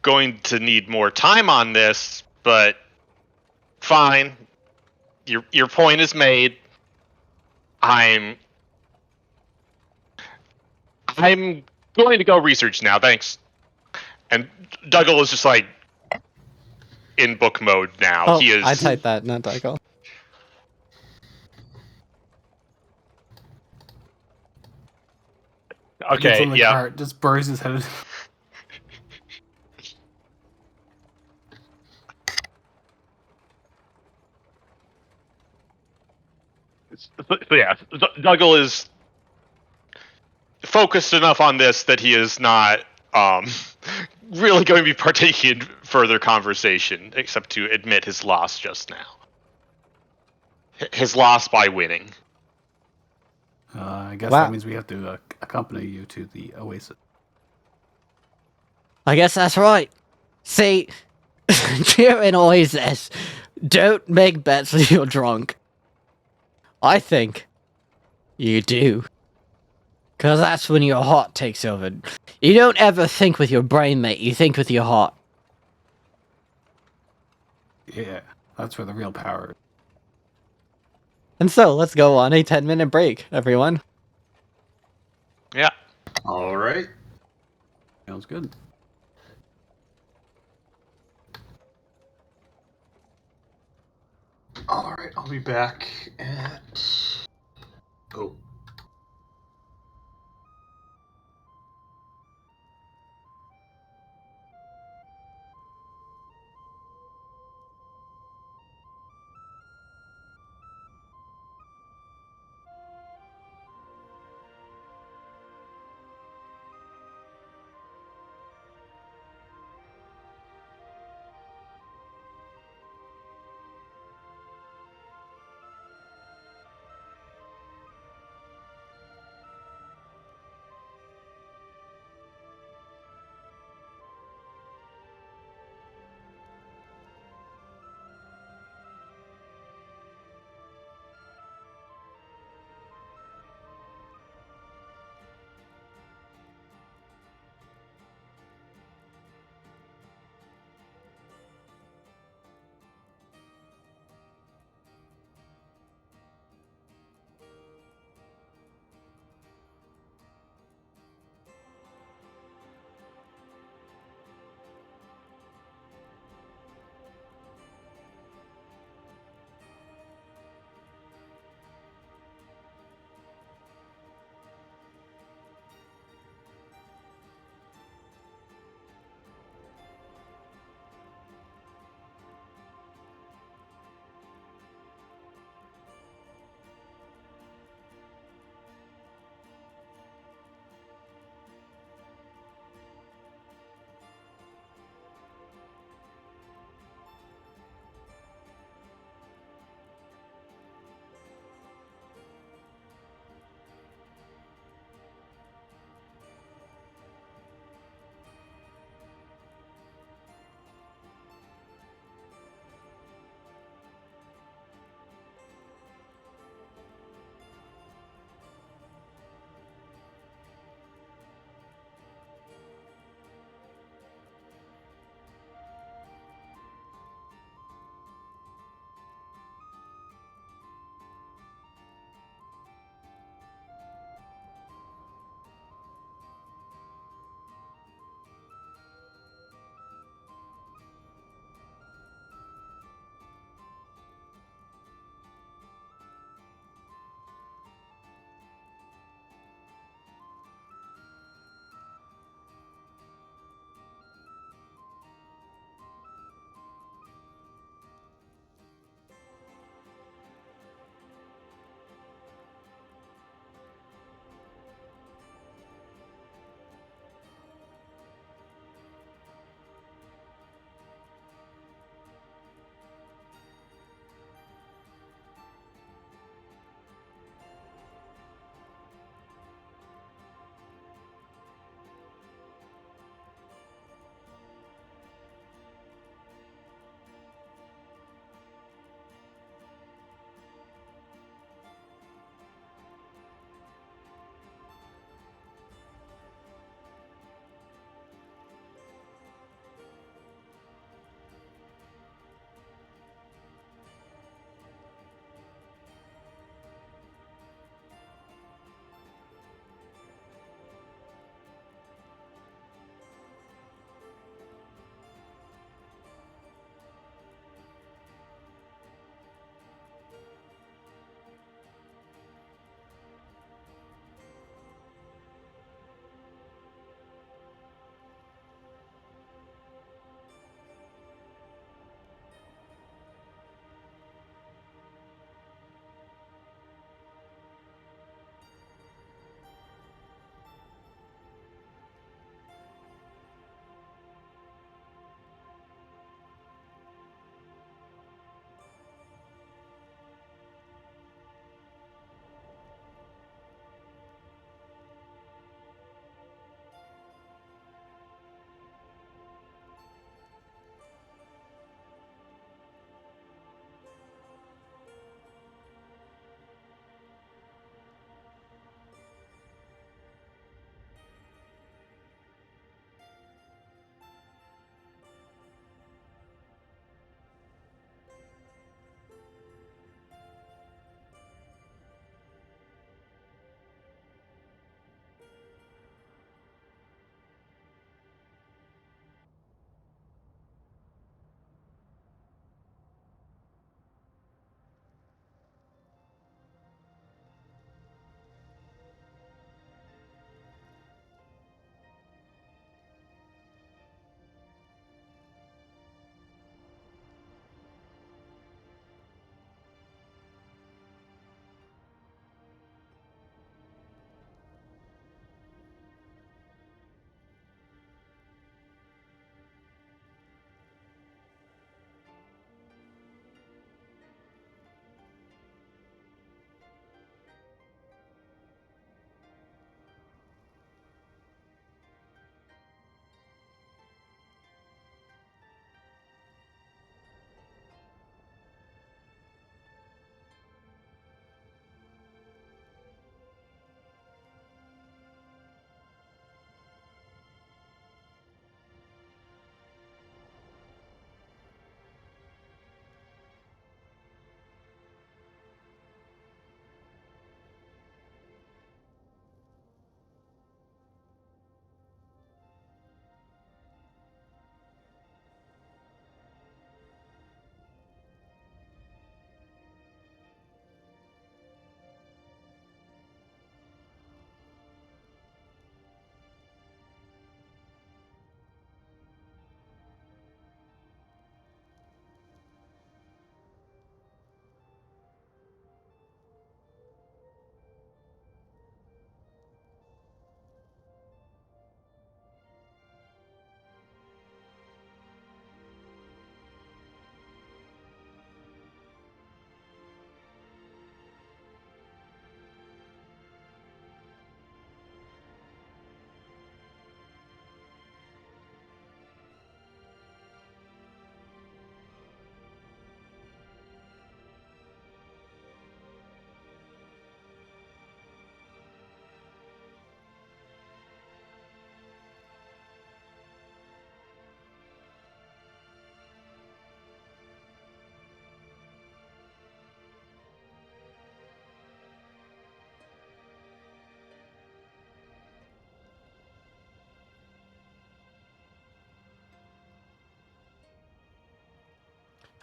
S3: going to need more time on this, but fine. Your point is made. I'm going to go research now. Thanks. And Dougal is just like in book mode now.
S1: Oh,
S3: He is.
S1: I typed that, not Tycho.
S4: Gets
S3: Okay.
S4: in the
S3: Yeah.
S4: cart, just buries his head.
S3: So yeah, Dougal is focused enough on this that he is not really going to be partaking in further conversation, except to admit his loss just now. His loss by winning.
S4: I guess
S1: Wow.
S4: that means we have to accompany you to the oasis.
S1: I guess that's right. See, Jiren always says, don't make bets when you're drunk. I think you do. Because that's when your heart takes over. You don't ever think with your brain, mate. You think with your heart.
S4: Yeah, that's where the real power is.
S1: And so, let's go on a 10-minute break, everyone.
S3: Yeah.
S2: All right.
S4: Sounds good.
S2: All right. I'll be back at. Oh.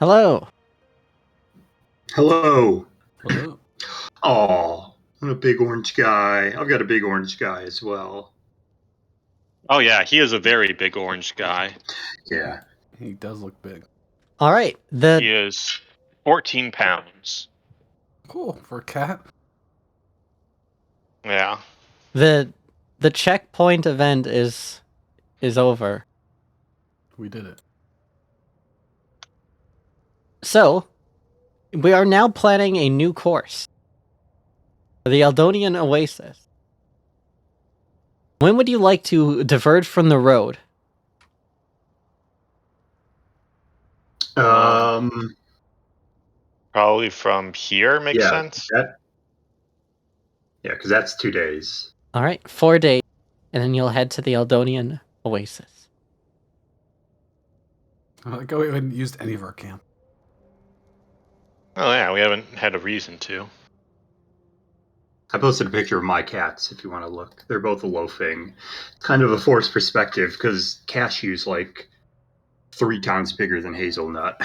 S1: Hello.
S2: Hello.
S4: Hello.
S2: Oh, I'm a big orange guy. I've got a big orange guy as well.
S3: Oh yeah, he is a very big orange guy.
S2: Yeah.
S4: He does look big.
S1: All right.
S3: He is 14 pounds.
S4: Cool for a cat.
S3: Yeah.
S1: The checkpoint event is over.
S4: We did it.
S1: So, we are now planning a new course. The Eldonian Oasis. When would you like to diverge from the road?
S3: Probably from here makes sense.
S2: Because that's 2 days.
S1: All right, 4 days, and then you'll head to the Eldonian Oasis.
S4: I like how we haven't used any of our camp.
S3: Oh yeah, we haven't had a reason to.
S2: I posted a picture of my cats if you want to look. They're both loafing. Kind of a forced perspective because Cashew's like 3 times bigger than Hazelnut.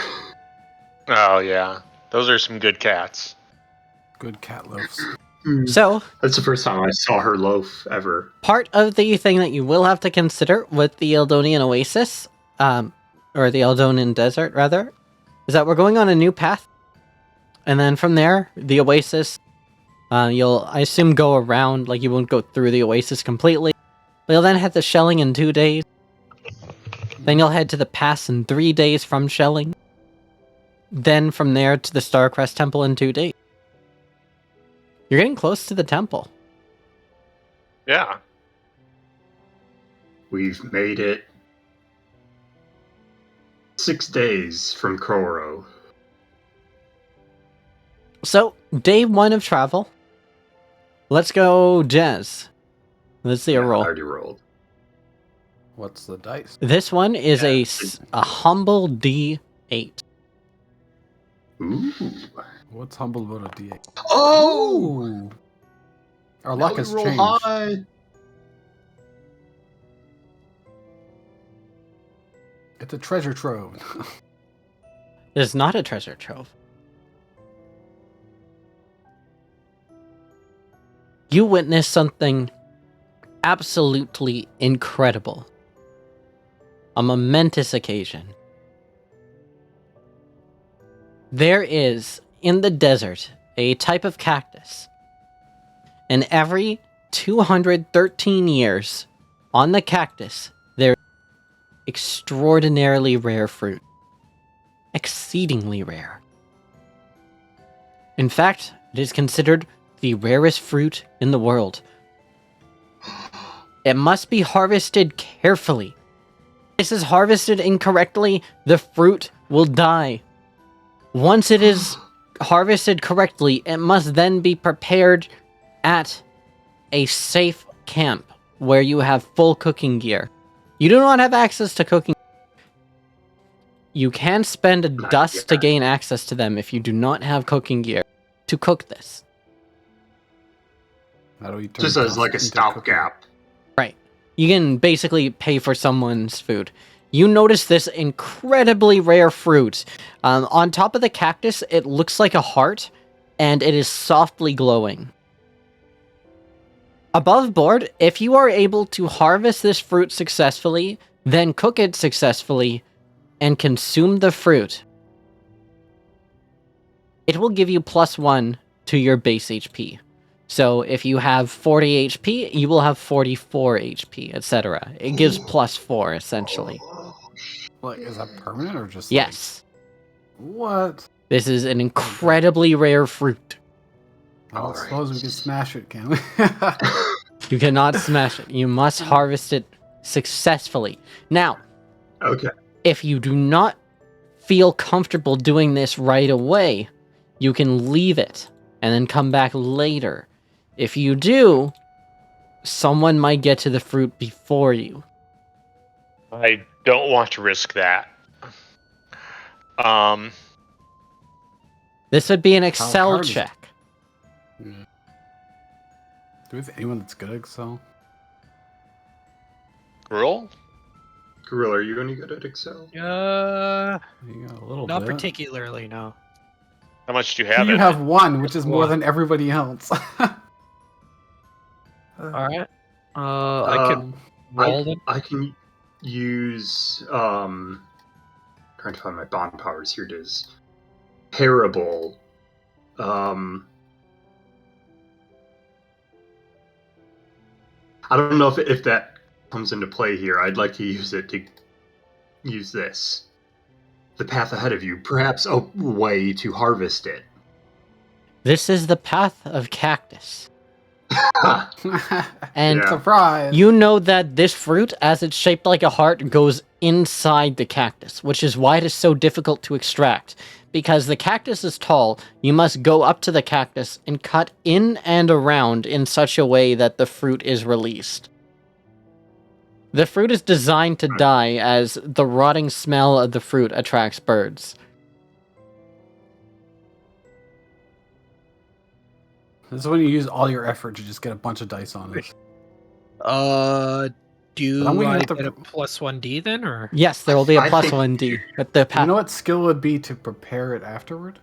S3: Oh yeah, those are some good cats.
S4: Good cat loafs.
S1: So,
S2: That's the first time I saw her loaf ever.
S1: part of the thing that you will have to consider with the Eldonian Oasis, or the Eldonian Desert, rather, is that we're going on a new path. And then from there, the Oasis, you'll, I assume, go around, like you won't go through the Oasis completely. But you'll then head to Shelling in 2 days. Then you'll head to the pass in 3 days from Shelling. Then from there to the Starcrest Temple in 2 days. You're getting close to the temple.
S3: Yeah.
S2: We've made it 6 days from Koro.
S1: So, day 1 of travel. Let's go, Jazz. Let's see a
S2: I
S1: roll.
S2: already rolled.
S4: What's the dice?
S1: This one is
S2: Yeah.
S1: a humble D8.
S2: Ooh.
S4: What's humble about a D8?
S2: Oh!
S4: Our
S2: Now
S4: luck
S2: we
S4: has
S2: roll
S4: changed.
S2: high.
S4: It's a treasure trove.
S1: It is not a treasure trove. You witness something absolutely incredible. A momentous occasion. There is, in the desert, a type of cactus. And every 213 years, on the cactus, there is extraordinarily rare fruit. Exceedingly rare. In fact, it is considered the rarest fruit in the world. It must be harvested carefully. If this is harvested incorrectly, the fruit will die. Once it is harvested correctly, it must then be prepared at a safe camp where you have full cooking gear. You do not have access to cooking. You can spend a dust to gain access to them if you do not have cooking gear to cook this.
S4: How do we turn
S2: Just as
S4: dust
S2: like a
S4: into
S2: stopgap.
S1: Right. You can basically pay for someone's food. You notice this incredibly rare fruit. On top of the cactus, it looks like a heart, and it is softly glowing. Above board, if you are able to harvest this fruit successfully, then cook it successfully, and consume the fruit, it will give you +1 to your base HP. So if you have 40 HP, you will have 44 HP, etc. It gives +4, essentially.
S4: Like, is that permanent or just
S1: Yes.
S4: Like, what?
S1: This is an incredibly rare fruit.
S4: I don't
S2: Alright.
S4: suppose we can smash it, can we?
S1: You cannot smash it. You must harvest it successfully. Now,
S2: Okay.
S1: if you do not feel comfortable doing this right away, you can leave it and then come back later. If you do, someone might get to the fruit before you.
S3: I don't want to risk that.
S1: This would be an
S4: How
S1: Excel
S4: hard is it?
S1: check.
S4: Yeah. Do we have anyone that's good at Excel?
S3: Roll?
S2: Gorilla, are you any good at Excel?
S4: You got a little
S5: Not
S4: bit.
S5: particularly, no.
S3: How much do you have?
S4: You
S3: in
S4: have
S3: it?
S4: one, which is more
S5: One.
S4: than everybody else.
S5: All right. I could roll them.
S2: I can use trying to find my bond powers. Here it is. Parable. I don't know if that comes into play here. I'd like to use it to use this. The path ahead of you, perhaps a way to harvest it.
S1: This is the path of cactus. And
S2: Yeah.
S4: Surprise!
S1: you know that this fruit, as it's shaped like a heart, goes inside the cactus, which is why it is so difficult to extract. Because the cactus is tall, you must go up to the cactus and cut in and around in such a way that the fruit is released. The fruit is designed to die, as the rotting smell of the fruit attracts birds.
S4: This is when you use all your effort to just get a bunch of dice on this.
S5: Do
S4: But I'm gonna
S5: I
S4: have to
S5: get a
S4: pr-
S5: +1d then, or?
S1: Yes, there will be a
S2: I
S1: plus
S2: think-
S1: 1d with the
S4: You
S1: path.
S4: know what skill would be to prepare it afterward?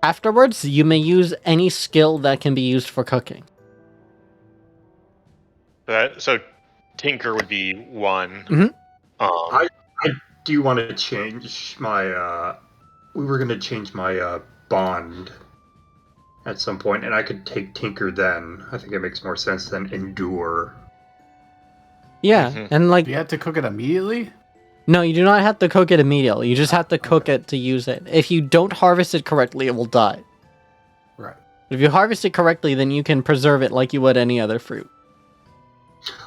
S1: Afterwards, you may use any skill that can be used for cooking.
S3: So Tinker would be one.
S1: Mhm.
S2: I do want to change my. We were going to change my bond at some point, and I could take Tinker then. I think it makes more sense than Endure.
S1: Yeah,
S3: Mhm.
S1: and like,
S4: Do you have to cook it immediately?
S1: no, you do not have to cook it immediately. You just have to cook it to use it. If you don't harvest it correctly, it will die.
S4: Right.
S1: If you harvest it correctly, then you can preserve it like you would any other fruit.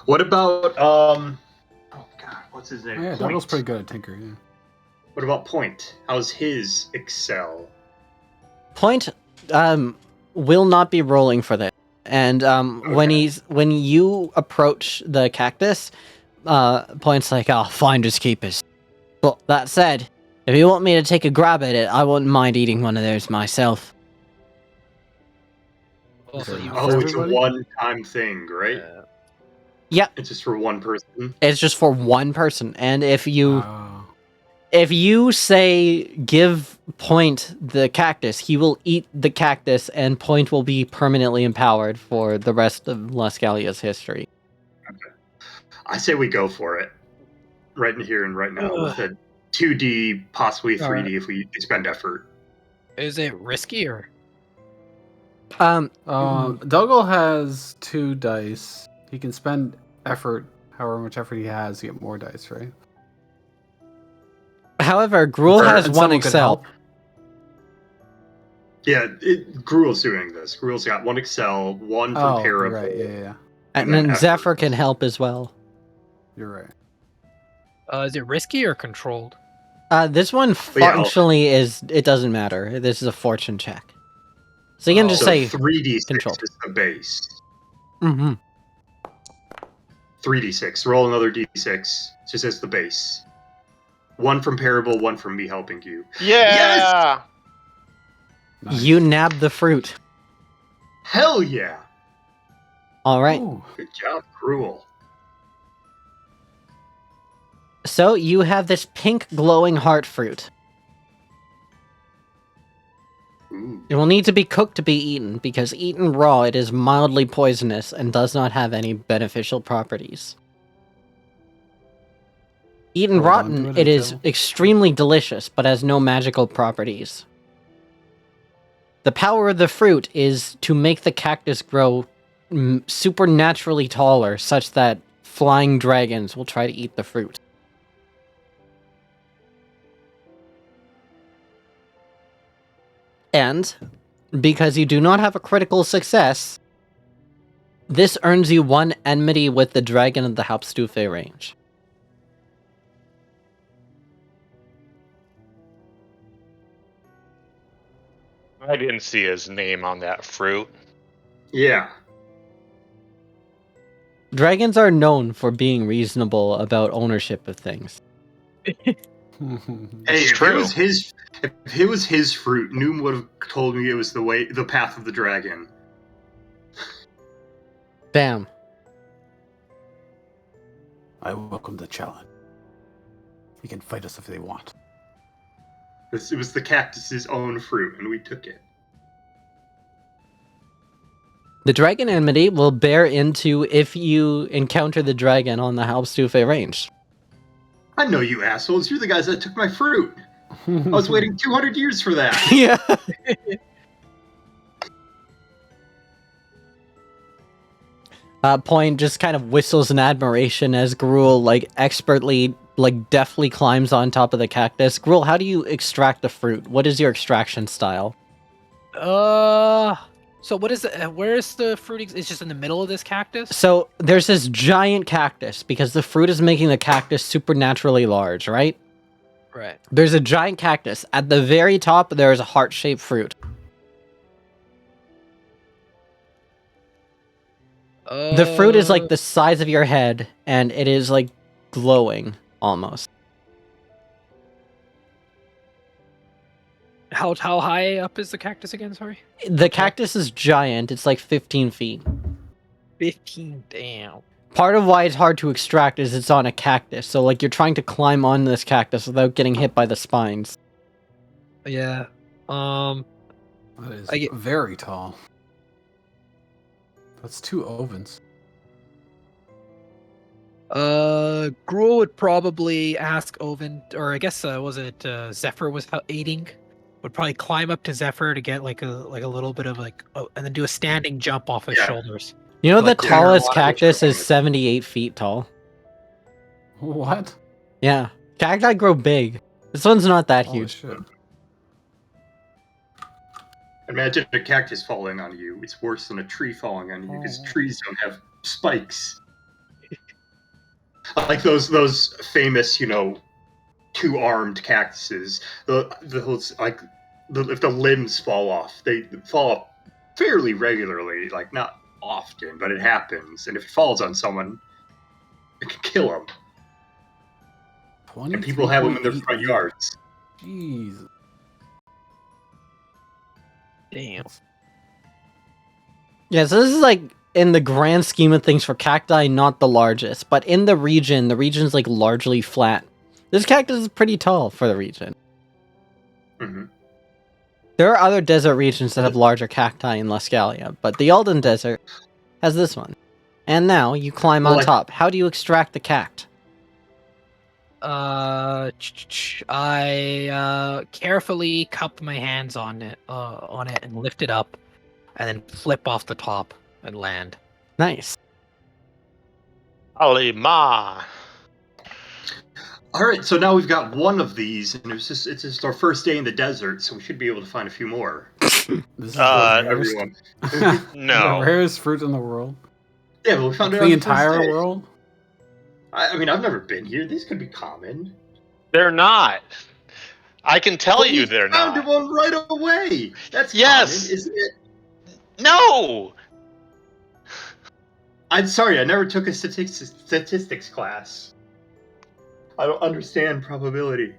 S2: What about oh god, what's his name?
S4: Oh, yeah,
S2: Point.
S4: Douglas pretty good at Tinker, yeah.
S2: What about Point? How's his Excel?
S1: Point will not be rolling for this. And when you approach the cactus, Point's like, "Oh, finders keepers." But that said, if you want me to take a grab at it, I wouldn't mind eating one of those myself.
S5: Also,
S4: Okay.
S5: you
S2: Oh,
S4: For
S2: it's a
S4: everybody?
S2: one-time thing, right?
S1: Yep,
S2: It's just for one person.
S1: it's just for one person. And if you
S4: Oh.
S1: if you say give Point the cactus, he will eat the cactus, and Point will be permanently empowered for the rest of Luskalia's history.
S2: I say we go for it. Right in here and right now with a 2D, possibly a 3D if we expend effort.
S5: Is it risky or?
S4: Dougal has 2 dice. He can spend effort, however much effort he has, to get more dice, right?
S1: However, Gruel
S4: Or-
S1: has
S4: and
S1: one
S4: someone could
S1: Excel.
S4: help.
S2: Yeah, Gruel's doing this. Gruel's got one Excel, one from
S4: Oh, you're
S2: Parable.
S4: right. Yeah.
S1: And
S2: then
S1: then
S2: effort.
S1: Zephyr can help as well.
S4: You're right.
S5: Is it risky or controlled?
S1: This one
S2: yeah,
S1: functionally it doesn't matter. This is a fortune check. So you can just
S2: So
S1: say
S2: 3d6
S1: controlled.
S2: is the base.
S1: Mm-hmm.
S2: 3d6. Roll another d6. Just as the base. One from Parable, one from me helping you.
S3: Yeah.
S4: Nice.
S1: You nab the fruit.
S2: Hell yeah!
S1: All right.
S4: Ooh.
S2: Good job, Gruel.
S1: So you have this pink glowing heart fruit.
S2: Ooh.
S1: It will need to be cooked to be eaten, because eaten raw it is mildly poisonous and does not have any beneficial properties. Eaten
S4: Hold on to
S1: rotten,
S4: it
S1: it is
S4: until-
S1: extremely delicious, but has no magical properties. The power of the fruit is to make the cactus grow supernaturally taller, such that flying dragons will try to eat the fruit. And, because you do not have a critical success, this earns you 1 enmity with the dragon of the Hauptstufe range.
S3: I didn't see his name on that fruit.
S2: Yeah.
S1: Dragons are known for being reasonable about ownership of things.
S2: Hey,
S3: It's
S2: if
S3: true.
S2: it was his fruit, Noom would have told me it was the path of the dragon.
S1: Bam.
S4: I welcome the challenge. They can fight us if they want.
S2: It was the cactus's own fruit, and we took it.
S1: The dragon enmity will bear into if you encounter the dragon on the Halbstufe range.
S2: I know you assholes. You're the guys that took my fruit. I was waiting 200 years for that.
S1: Yeah. Point just kind of whistles in admiration as Gruul expertly, deftly climbs on top of the cactus. Gruul, how do you extract the fruit? What is your extraction style?
S5: So what is it? Where is the fruit? It's just in the middle of this cactus?
S1: So there's this giant cactus because the fruit is making the cactus supernaturally large, right?
S5: Right.
S1: There's a giant cactus. At the very top, there is a heart-shaped fruit. The fruit is the size of your head, and it is glowing almost.
S5: How high up is the cactus again? Sorry.
S1: The cactus is giant. It's 15 feet.
S5: 15. Damn.
S1: Part of why it's hard to extract is it's on a cactus. So you're trying to climb on this cactus without getting hit by the spines.
S5: Yeah.
S4: That is very tall. That's 2 ovens.
S5: Gruul would probably ask Oven, or I guess Zephyr was aiding. Would probably climb up to Zephyr to get a little bit of and then do a standing jump off his shoulders.
S1: You know, the
S5: Like,
S1: tallest
S2: water
S1: cactus
S2: was
S1: is 78 feet tall.
S4: What?
S1: Yeah. Cacti grow big. This one's not that
S4: Holy
S1: huge.
S4: shit.
S2: Imagine a cactus falling on you. It's worse than a tree falling on you because trees don't have spikes. Like those famous, 2-armed cactuses. If the limbs fall off, they fall off fairly regularly. Not often, but it happens. And if it falls on someone, it can kill them. And people have them in their front yards.
S4: Jeez.
S5: Damn.
S1: Yeah, so this is in the grand scheme of things for cacti, not the largest. But in the region's largely flat. This cactus is pretty tall for the region.
S2: Mm-hmm.
S1: There are other desert regions that have larger cacti in Luskalia, but the Alden Desert has this one. And now you climb on top. How do you extract the cact?
S5: I carefully cup my hands on it and lift it up, and then flip off the top and land.
S1: Nice.
S3: Ali Ma.
S2: All right, so now we've got one of these, and it's just our first day in the desert, so we should be able to find a few more.
S4: This is the rarest,
S2: Everyone.
S3: No.
S4: the rarest fruit in the world.
S2: Yeah, but we found it
S4: The
S2: on
S4: entire
S2: first day.
S4: world?
S2: I mean, I've never been here. These could be common.
S3: They're not. I can tell
S2: But
S3: you
S2: we
S3: they're
S2: found
S3: not.
S2: one right away. That's
S3: Yes.
S2: common, isn't it?
S3: No!
S2: I'm sorry, I never took a statistics class. I don't understand probability.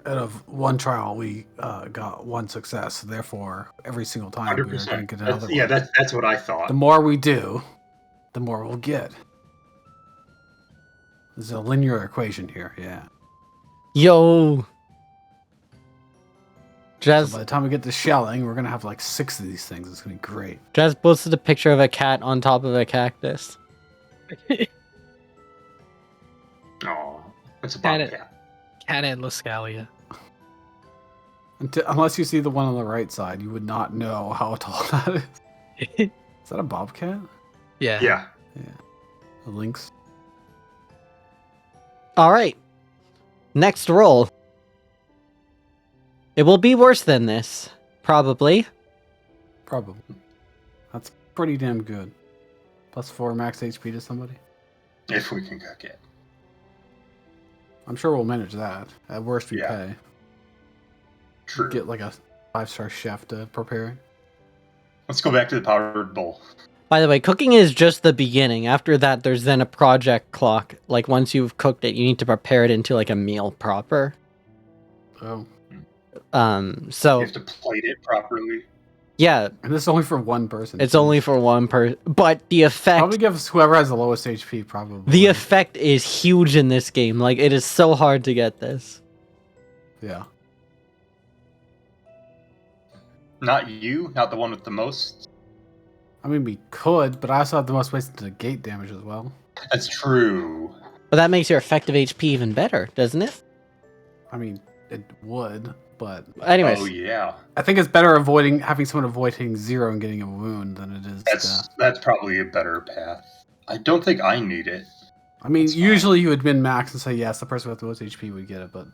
S4: Out of one trial, we got 1 success. Therefore, every single time we're going to
S2: 100%.
S4: get another one.
S2: Yeah, that's what I thought.
S4: The more we do, the more we'll get. There's a linear equation here, yeah.
S1: Yo! Jazz,
S4: So by the time we get to shelling, we're going to have 6 of these things. It's going to be great.
S1: Jazz posted a picture of a cat on top of a cactus.
S2: Aw, that's a
S5: Got it.
S2: bobcat.
S5: Cat and Luskalia.
S4: Unless you see the one on the right side, you would not know how tall that is. Is that a bobcat?
S5: Yeah.
S2: Yeah.
S4: A lynx?
S1: Alright. Next roll. It will be worse than this. Probably.
S4: Probably. That's pretty damn good. +4 max HP to somebody.
S2: If we can cook it.
S4: I'm sure we'll manage that. At worst, we
S2: Yeah.
S4: pay.
S2: True.
S4: Get a 5-star chef to prepare it.
S2: Let's go back to the powered bowl.
S1: By the way, cooking is just the beginning. After that, there's then a project clock. Once you've cooked it, you need to prepare it into a meal proper.
S4: Oh.
S2: You
S1: So
S2: have to plate it properly.
S1: Yeah,
S4: And this is only for one person.
S1: it's only for one person, but the effect
S4: Probably gives whoever has the lowest HP probably.
S1: the effect is huge in this game. Like, it is so hard to get this.
S4: Yeah.
S2: Not you, not the one with the most.
S4: I mean, we could, but I also have the most ways to negate damage as well.
S2: That's true.
S1: But that makes your effective HP even better, doesn't it?
S4: I mean, it would, but
S1: Anyways,
S2: Oh yeah,
S4: I think it's better having someone avoid hitting 0 and getting a wound than it is.
S2: that's probably a better path. I don't think I need it.
S4: I mean,
S2: That's fine.
S4: usually you would min max and say yes, the person with the most HP would get it, but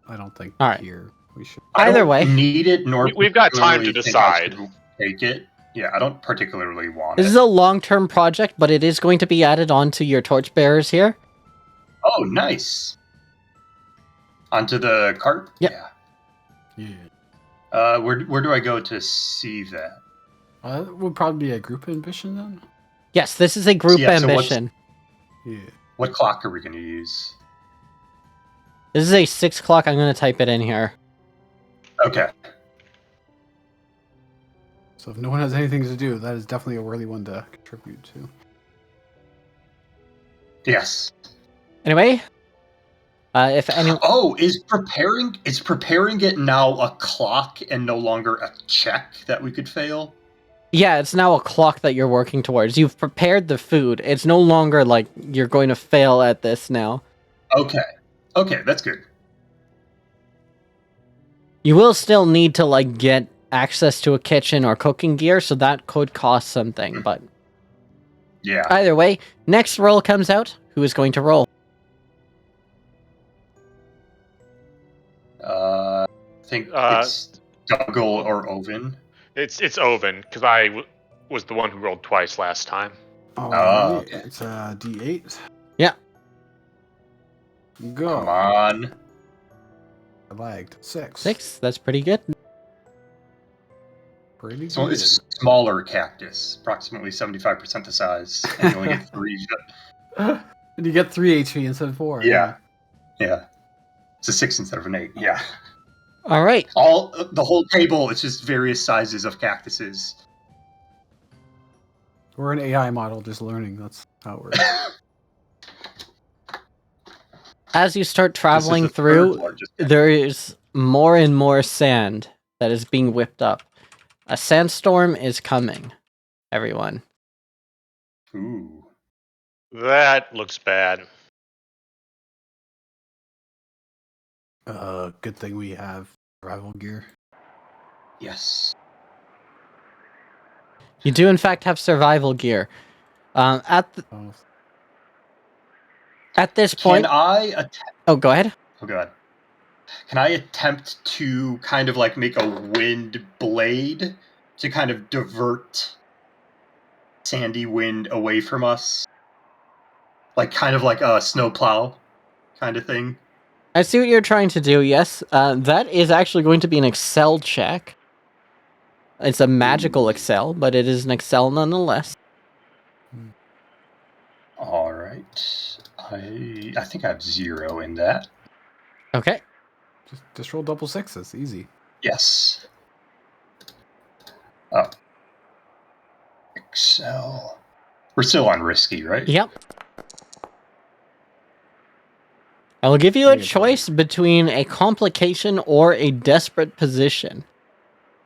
S4: I don't think
S1: All right.
S4: here we should.
S2: I
S1: Either
S2: don't
S1: way.
S2: need it. Nor
S3: We've got time to
S2: particularly think I
S3: decide.
S2: should take it. Yeah, I don't particularly want
S1: this
S2: it.
S1: is a long-term project, but it is going to be added onto your torchbearers here.
S2: Oh, nice. Onto the cart.
S1: Yep.
S4: Yeah.
S2: Where do I go to see that?
S4: That would probably be a group ambition then.
S1: Yes, this is a group
S2: Yeah, so what's-
S1: ambition.
S4: Yeah.
S2: What clock are we going to use?
S1: This is a 6 o'clock. I'm going to type it in here.
S2: Okay.
S4: So if no one has anything to do, that is definitely a worthy one to contribute to.
S2: Yes.
S1: Anyway, if anyone...
S2: Oh, is preparing it now a clock and no longer a check that we could fail?
S1: Yeah, it's now a clock that you're working towards. You've prepared the food. It's no longer like you're going to fail at this now.
S2: Okay. Okay, that's good.
S1: You will still need to, like, get access to a kitchen or cooking gear, so that could cost something, but
S2: Yeah.
S1: either way, next roll comes out. Who is going to roll?
S2: I think it's Dougal or Oven.
S3: It's Oven, because I was the one who rolled twice last time.
S4: Oh,
S2: okay.
S4: it's a D8.
S1: Yeah.
S4: Go.
S2: Come on.
S4: I lagged. 6.
S1: 6. That's pretty good.
S4: Pretty
S2: So
S4: good.
S2: it's a smaller cactus, approximately 75% the size, and you only get 3.
S4: And you get 3 HP instead of 4.
S2: Yeah. Yeah. It's a 6 instead of an 8. Yeah.
S1: All right.
S2: The whole table is just various sizes of cactuses.
S4: We're an AI model just learning. That's how it works.
S1: As you start
S2: This is
S1: traveling
S2: the third
S1: through,
S2: largest
S1: there is more and more sand that is being whipped up. A sandstorm is coming, everyone.
S2: Ooh.
S3: That looks bad.
S4: Good thing we have survival gear.
S2: Yes.
S1: You do, in fact, have survival gear. At
S4: Oh,
S1: this
S2: Can
S1: point...
S2: I attempt?
S1: Oh, go ahead.
S2: Oh god. Can I attempt to kind of like make a wind blade to kind of divert sandy wind away from us? Like kind of like a snowplow kind of thing.
S1: I see what you're trying to do, yes. That is actually going to be an Excel check. It's a magical Excel, but it is an Excel nonetheless.
S2: All right. I think I have 0 in that.
S1: Okay.
S4: just roll double 6s. Easy.
S2: Yes. Oh. Excel. We're still on risky, right?
S1: Yep. I will give you a choice between a complication or a desperate position.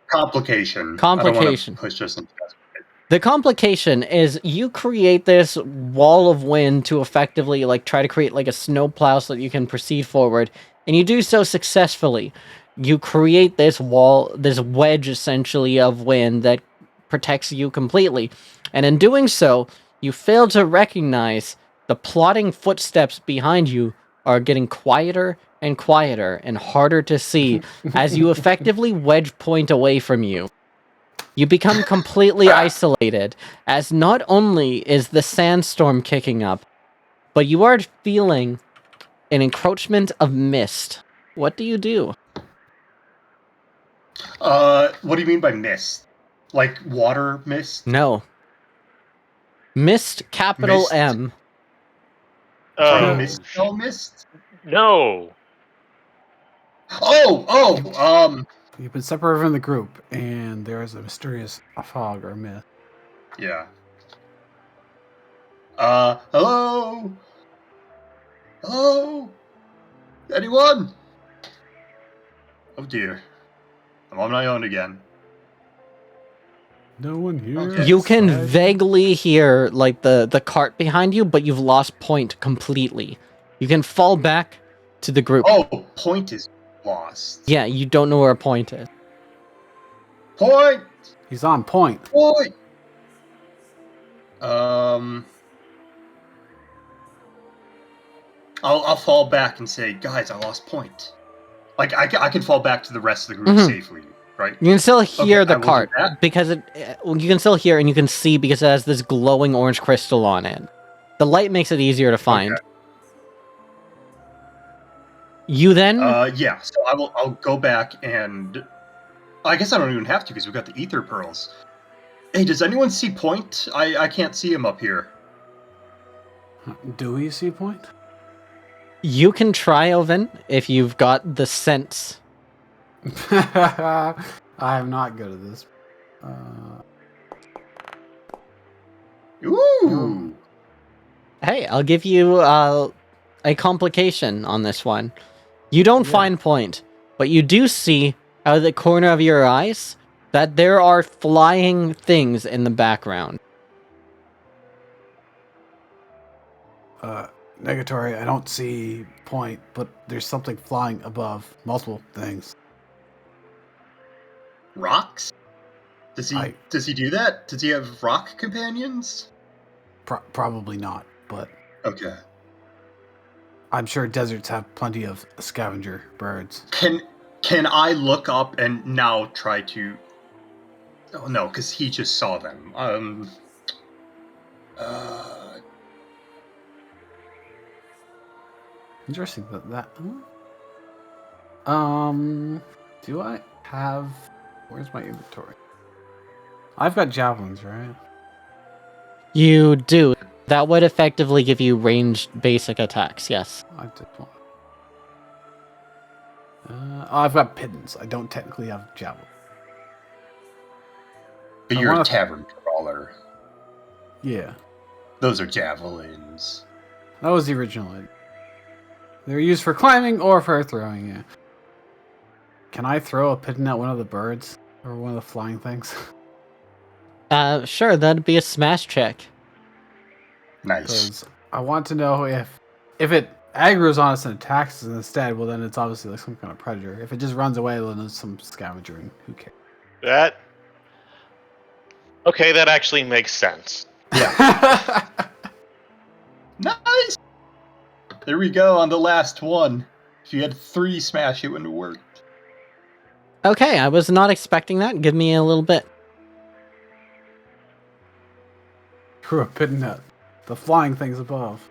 S2: Complication.
S1: Complication.
S2: I don't want to push us into desperate.
S1: The complication is you create this wall of wind to effectively try to create like a snowplow so that you can proceed forward, and you do so successfully. You create this wall, this wedge essentially of wind that protects you completely. And in doing so, you fail to recognize the plodding footsteps behind you are getting quieter and quieter and harder to see as you effectively wedge point away from you. You become completely isolated, as not only is the sandstorm kicking up, but you are feeling an encroachment of mist. What do you do?
S2: What do you mean by mist? Like water mist?
S1: No. Mist, capital
S2: Mist.
S1: M.
S3: Oh,
S2: Mist?
S3: no.
S2: Oh,
S4: You've been separated from the group, and there is a mysterious fog or mist.
S2: Yeah. Hello? Hello? Anyone? Oh dear. I'm on my own again.
S4: No one here.
S2: Okay.
S1: You can
S4: Sad.
S1: vaguely hear like the cart behind you, but you've lost point completely. You can fall back to the group.
S2: Oh, point is lost.
S1: Yeah, you don't know where a point is.
S2: Point!
S4: He's on point.
S2: Point! I'll fall back and say, guys, I lost point. Like, I can fall back to the rest of the group
S1: Mhm.
S2: safely, right?
S1: You can still hear
S2: Okay, I
S1: the
S2: will do
S1: cart
S2: that.
S1: because you can still hear and you can see because it has this glowing orange crystal on it. The light makes it easier to find.
S2: Okay.
S1: You then
S2: Yeah, so I'll go back and... I guess I don't even have to because we've got the Aether Pearls. Hey, does anyone see point? I can't see him up here.
S4: Do we see point?
S1: you can try, Oven, if you've got the sense.
S4: I am not good at this.
S2: Ooh!
S1: Hey, I'll give you a complication on this one. You don't
S4: Yeah.
S1: find point, but you do see out of the corner of your eyes that there are flying things in the background.
S4: Negatory, I don't see point, but there's something flying above. Multiple things.
S2: Rocks? Does he do that? Does he have rock companions?
S4: Probably not, but
S2: Okay.
S4: I'm sure deserts have plenty of scavenger birds.
S2: Can I look up and now try to... Oh no, because he just saw them.
S4: Interesting that. Do I have? Where's my inventory? I've got javelins, right?
S1: You do. That would effectively give you ranged basic attacks, yes.
S4: I did one. I've got pittance. I don't technically have javelin.
S2: But
S4: I
S2: you're a
S4: wanna-
S2: tavern crawler.
S4: Yeah,
S2: Those are javelins.
S4: that was the original idea. They're used for climbing or for throwing. Yeah. Can I throw a pittance at one of the birds or one of the flying things?
S1: Sure, that'd be a smash check.
S2: Nice.
S4: Because I want to know if it aggroes on us and attacks us instead, well then it's obviously like some kind of predator. If it just runs away, then it's some scavengering. Who cares?
S3: That. Okay, that actually makes sense.
S2: Yeah. Nice! There we go on the last one. If you had 3 smash, it wouldn't have worked.
S1: Okay, I was not expecting that. Give me a little bit.
S4: Threw a pittance at the flying things above.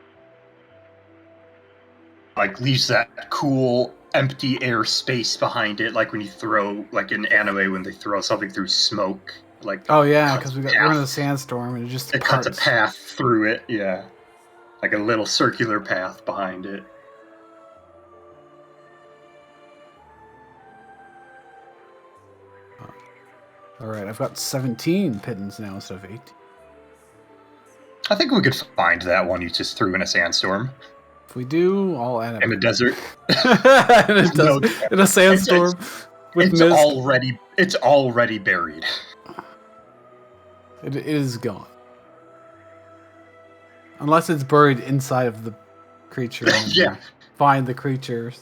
S2: Like, leaves that cool, empty air space behind it, like when you throw, like in anime, when they throw something through smoke. Like,
S4: Oh yeah,
S2: cuts
S4: because
S2: a
S4: we're in a
S2: path.
S4: sandstorm and it just
S2: It cuts a
S4: parts.
S2: path through it, yeah. Like a little circular path behind it.
S4: Alright, I've got 17 pittance now instead of 18.
S2: I think we could find that one you just threw in a sandstorm.
S4: If we do, I'll add it.
S2: In a desert.
S4: in, in a sandstorm with
S2: It's
S4: mist.
S2: it's already buried.
S4: It is gone. Unless it's buried inside of the creature. And
S2: Yeah.
S4: Find the creatures.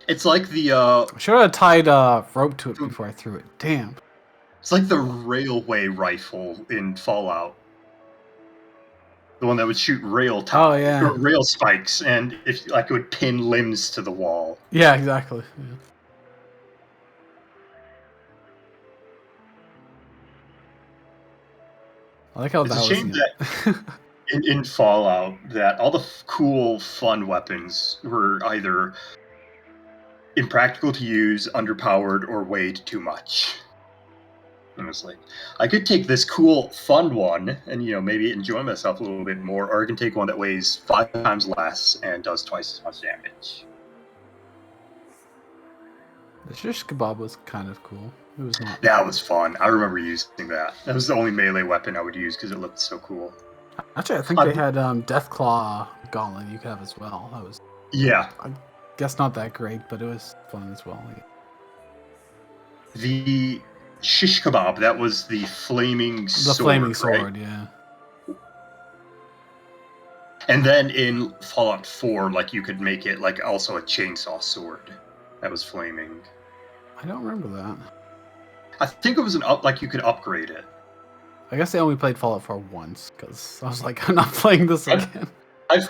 S2: It's like the
S4: I should have tied a rope to it before I threw it. Damn.
S2: it's like the railway rifle in Fallout. The one that would shoot rail
S4: Oh, yeah.
S2: or rail spikes, and if like it would pin limbs to the wall.
S4: Yeah, exactly. Yeah. I like how
S2: It's
S4: that
S2: a
S4: was.
S2: shame that in Fallout that all the cool, fun weapons were either impractical to use, underpowered, or weighed too much. And it's like, I could take this cool, fun one and, maybe enjoy myself a little bit more, or I can take one that weighs 5 times less and does twice as much damage.
S4: The shish kebab was kind of cool. It was not.
S2: That was fun. I remember using that. That was the only melee weapon I would use because it looked so cool.
S4: Actually, I think they had Deathclaw Gauntlet you could have as well. That was,
S2: Yeah.
S4: I guess, not that great, but it was fun as well.
S2: The shish kebab, that was the flaming sword.
S4: The flaming
S2: right?
S4: sword, yeah.
S2: And then in Fallout 4, like you could make it like also a chainsaw sword that was flaming.
S4: I don't remember that.
S2: I think it was like you could upgrade it.
S4: I guess I only played Fallout 4 once because I was like, I'm not playing this again.
S2: I've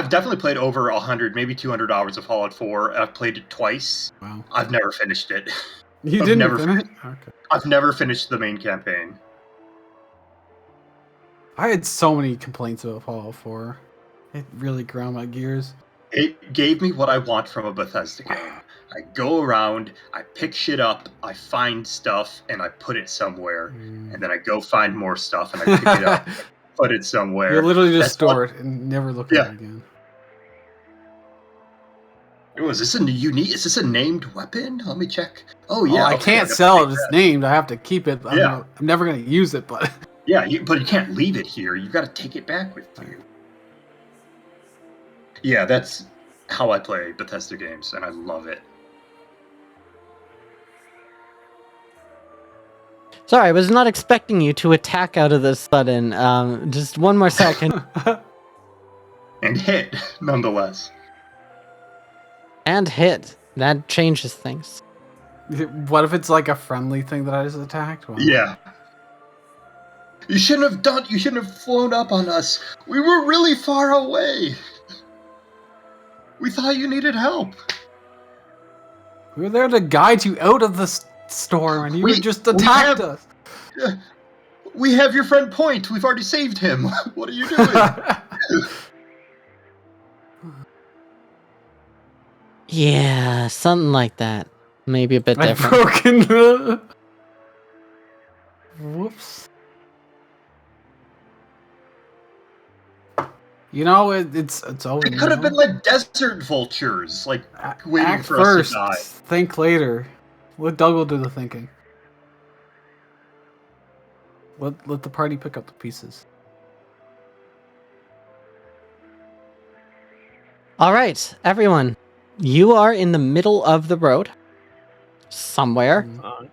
S2: definitely played over 100, maybe 200 hours of Fallout 4. I've played it twice.
S4: Wow.
S2: I've never finished it.
S4: You
S2: I've
S4: didn't
S2: never
S4: finish? Okay.
S2: I've never finished the main campaign.
S4: I had so many complaints about Fallout 4. It really ground my gears.
S2: It gave me what I want from a Bethesda game. I go around, I pick shit up, I find stuff, and I put it somewhere. And then I go find more stuff, and I pick it up, put it somewhere.
S4: You literally just store it and never look at it again.
S2: Oh, is this a named weapon? Let me check. Oh yeah,
S4: I can't sell it. It's named. I have to keep it. I'm never going to use it, but
S2: yeah, but you can't leave it here. You got to take it back with you. Yeah, that's how I play Bethesda games, and I love it.
S1: Sorry, I was not expecting you to attack out of this sudden. Just one more second.
S2: And hit, nonetheless.
S1: And hit. That changes things.
S4: What if it's like a friendly thing that I just attacked? Well,
S2: yeah. You shouldn't have flown up on us. We were really far away. We thought you needed help.
S4: We were there to guide you out of the storm, and you just attacked us.
S2: We have your friend Point. We've already saved him. What are you doing?
S1: Yeah, something like that. Maybe a bit
S4: I've
S1: different.
S4: broken the... Whoops. You know, it's over.
S2: It could have been like desert vultures, like waiting
S4: Act
S2: for
S4: first,
S2: us to die.
S4: think later. Let Dougal do the thinking. Let the party pick up the pieces.
S1: All right, everyone. You are in the middle of the road. Somewhere.
S4: Oh.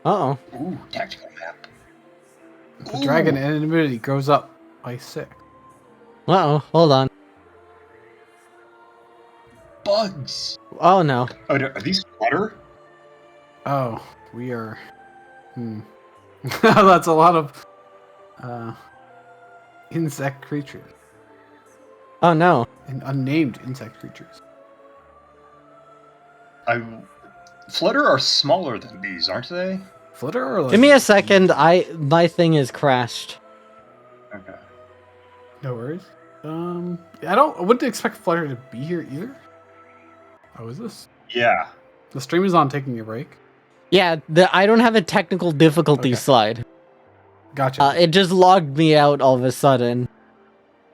S1: Uh-oh.
S2: Ooh, tactical map.
S4: The dragon immunity grows up by 6.
S1: Uh-oh, hold on.
S2: Bugs.
S1: Oh, no.
S2: Oh, are these water?
S4: Oh, we are... That's a lot of... insect creatures.
S1: Oh, no.
S4: And unnamed insect creatures.
S2: Flutter are smaller than these, aren't they?
S4: Flutter or like...
S1: Give me a second. My thing is crashed.
S2: Okay.
S4: No worries. I wouldn't expect Flutter to be here either. Oh, is this?
S2: Yeah.
S4: The stream is on taking a break.
S1: Yeah, I don't have a technical difficulty slide.
S4: Gotcha.
S1: It just logged me out all of a sudden.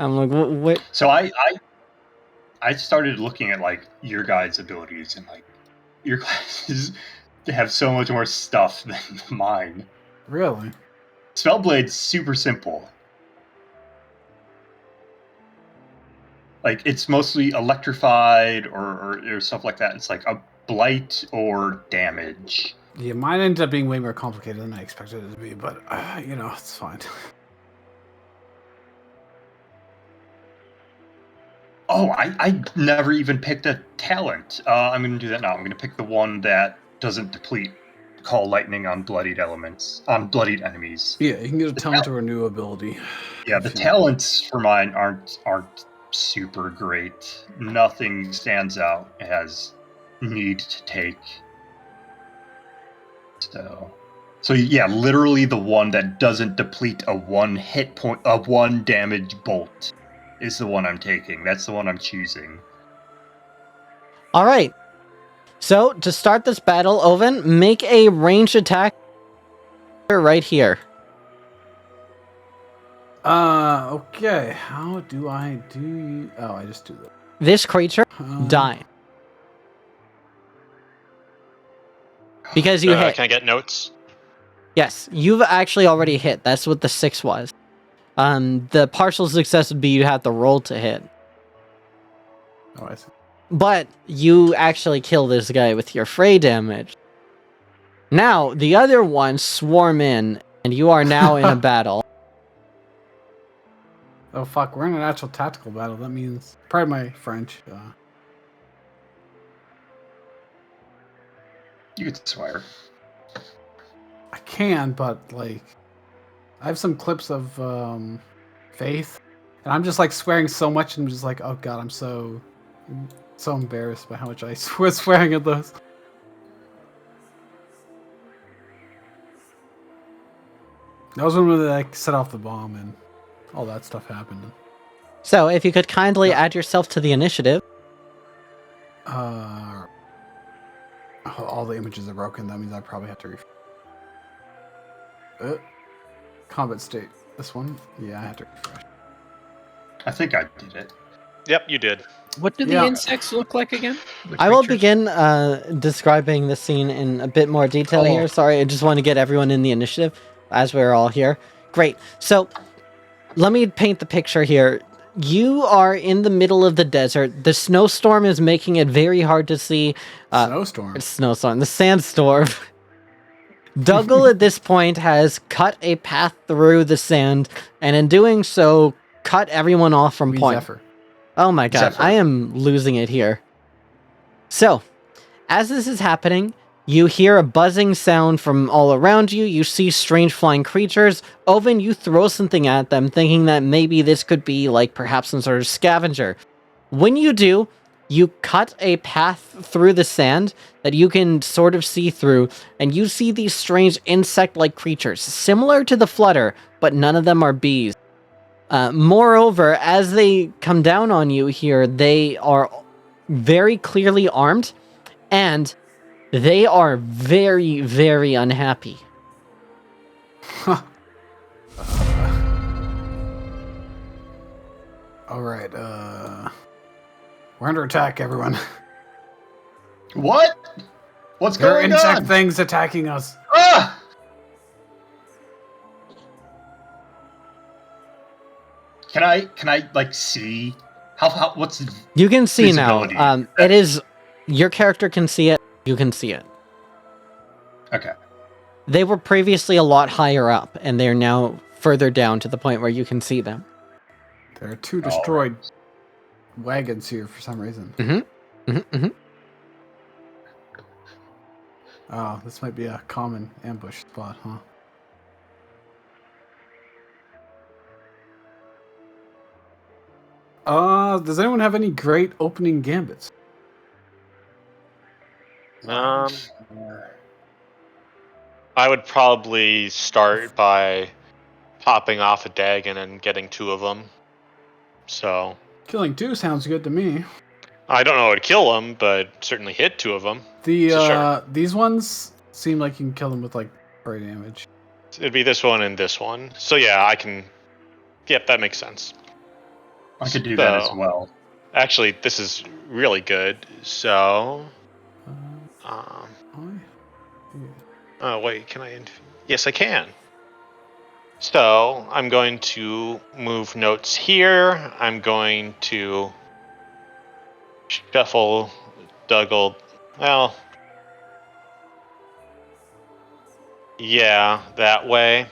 S1: I'm like, what?
S2: So I started looking at like your guys' abilities, and like your classes have so much more stuff than mine.
S4: Really?
S2: Spellblade's super simple. Like it's mostly electrified or stuff like that. It's like a blight or damage.
S4: Yeah, mine ended up being way more complicated than I expected it to be, but it's fine.
S2: Oh, I never even picked a talent. I'm going to do that now. I'm going to pick the one that doesn't deplete Call Lightning on bloodied enemies.
S4: Yeah, you can get a talent or a new ability.
S2: Yeah, the talents for mine aren't super great. Nothing stands out as need to take. So yeah, literally the one that doesn't deplete a 1 hit point, a 1 damage bolt is the one I'm taking. That's the one I'm choosing.
S1: All right. So to start this battle, Oven, make a ranged attack right here.
S4: Okay. How do I do? Oh, I just do that.
S1: This creature die. Because you hit.
S3: Can I get notes?
S1: Yes, you've actually already hit. That's what the 6 was. The partial success would be you have to roll to hit.
S4: Oh, I see.
S1: But you actually kill this guy with your fray damage. Now, the other ones swarm in, and you are now in a battle.
S4: Oh fuck, we're in an actual tactical battle. That means, pardon my French.
S2: You could swear.
S4: I can, but like, I have some clips of Faith, and I'm just like swearing so much, and I'm just like, oh god, I'm so embarrassed by how much I was swearing at those. That was when they like set off the bomb and all that stuff happened.
S1: So, if you could kindly add yourself to the initiative.
S4: All the images are broken. That means I probably have to refresh. Combat state. This one? Yeah, I have to refresh.
S2: I think I did it.
S3: Yep, you did.
S5: What do the insects look like again?
S1: I will begin describing the scene in a bit more detail here. Sorry, I just want to get everyone in the initiative as we're all here. Great. So, let me paint the picture here. You are in the middle of the desert. The snowstorm is making it very hard to see.
S4: Snowstorm.
S1: Snowstorm. The sandstorm. Dougal at this point has cut a path through the sand, and in doing so, cut everyone off from point.
S4: Zephyr.
S1: Oh my god,
S2: Zephyr.
S1: I am losing it here. So, as this is happening, you hear a buzzing sound from all around you. You see strange flying creatures. Oven, you throw something at them, thinking that maybe this could be like perhaps some sort of scavenger. When you do, you cut a path through the sand that you can sort of see through, and you see these strange insect-like creatures, similar to the flutter, but none of them are bees. Moreover, as they come down on you here, they are very clearly armed, and they are very, very unhappy.
S4: Alright, we're under attack, everyone.
S2: What? What's
S4: There are
S2: going
S4: insect
S2: on?
S4: things attacking us.
S2: Ah! Can I like see how what's the
S1: You can see now.
S2: visibility?
S1: It is your character can see it. You can see it.
S2: Okay.
S1: They were previously a lot higher up, and they're now further down to the point where you can see them.
S4: There are 2 destroyed wagons here for some reason. Oh, this might be a common ambush spot, huh? Does anyone have any great opening gambits?
S3: I would probably start by popping off a dagon and getting 2 of them. So
S4: Killing 2 sounds good to me.
S3: I don't know how to kill them, but certainly hit 2 of them.
S4: These ones seem like you can kill them with like fray damage.
S3: It'd be this one and this one. So yeah, I can. Yep, that makes sense.
S2: I could do that as well.
S3: Actually, this is really good. So, oh wait, can I? Yes, I can. So I'm going to move notes here. I'm going to shuffle Dougal. Well, yeah, that way.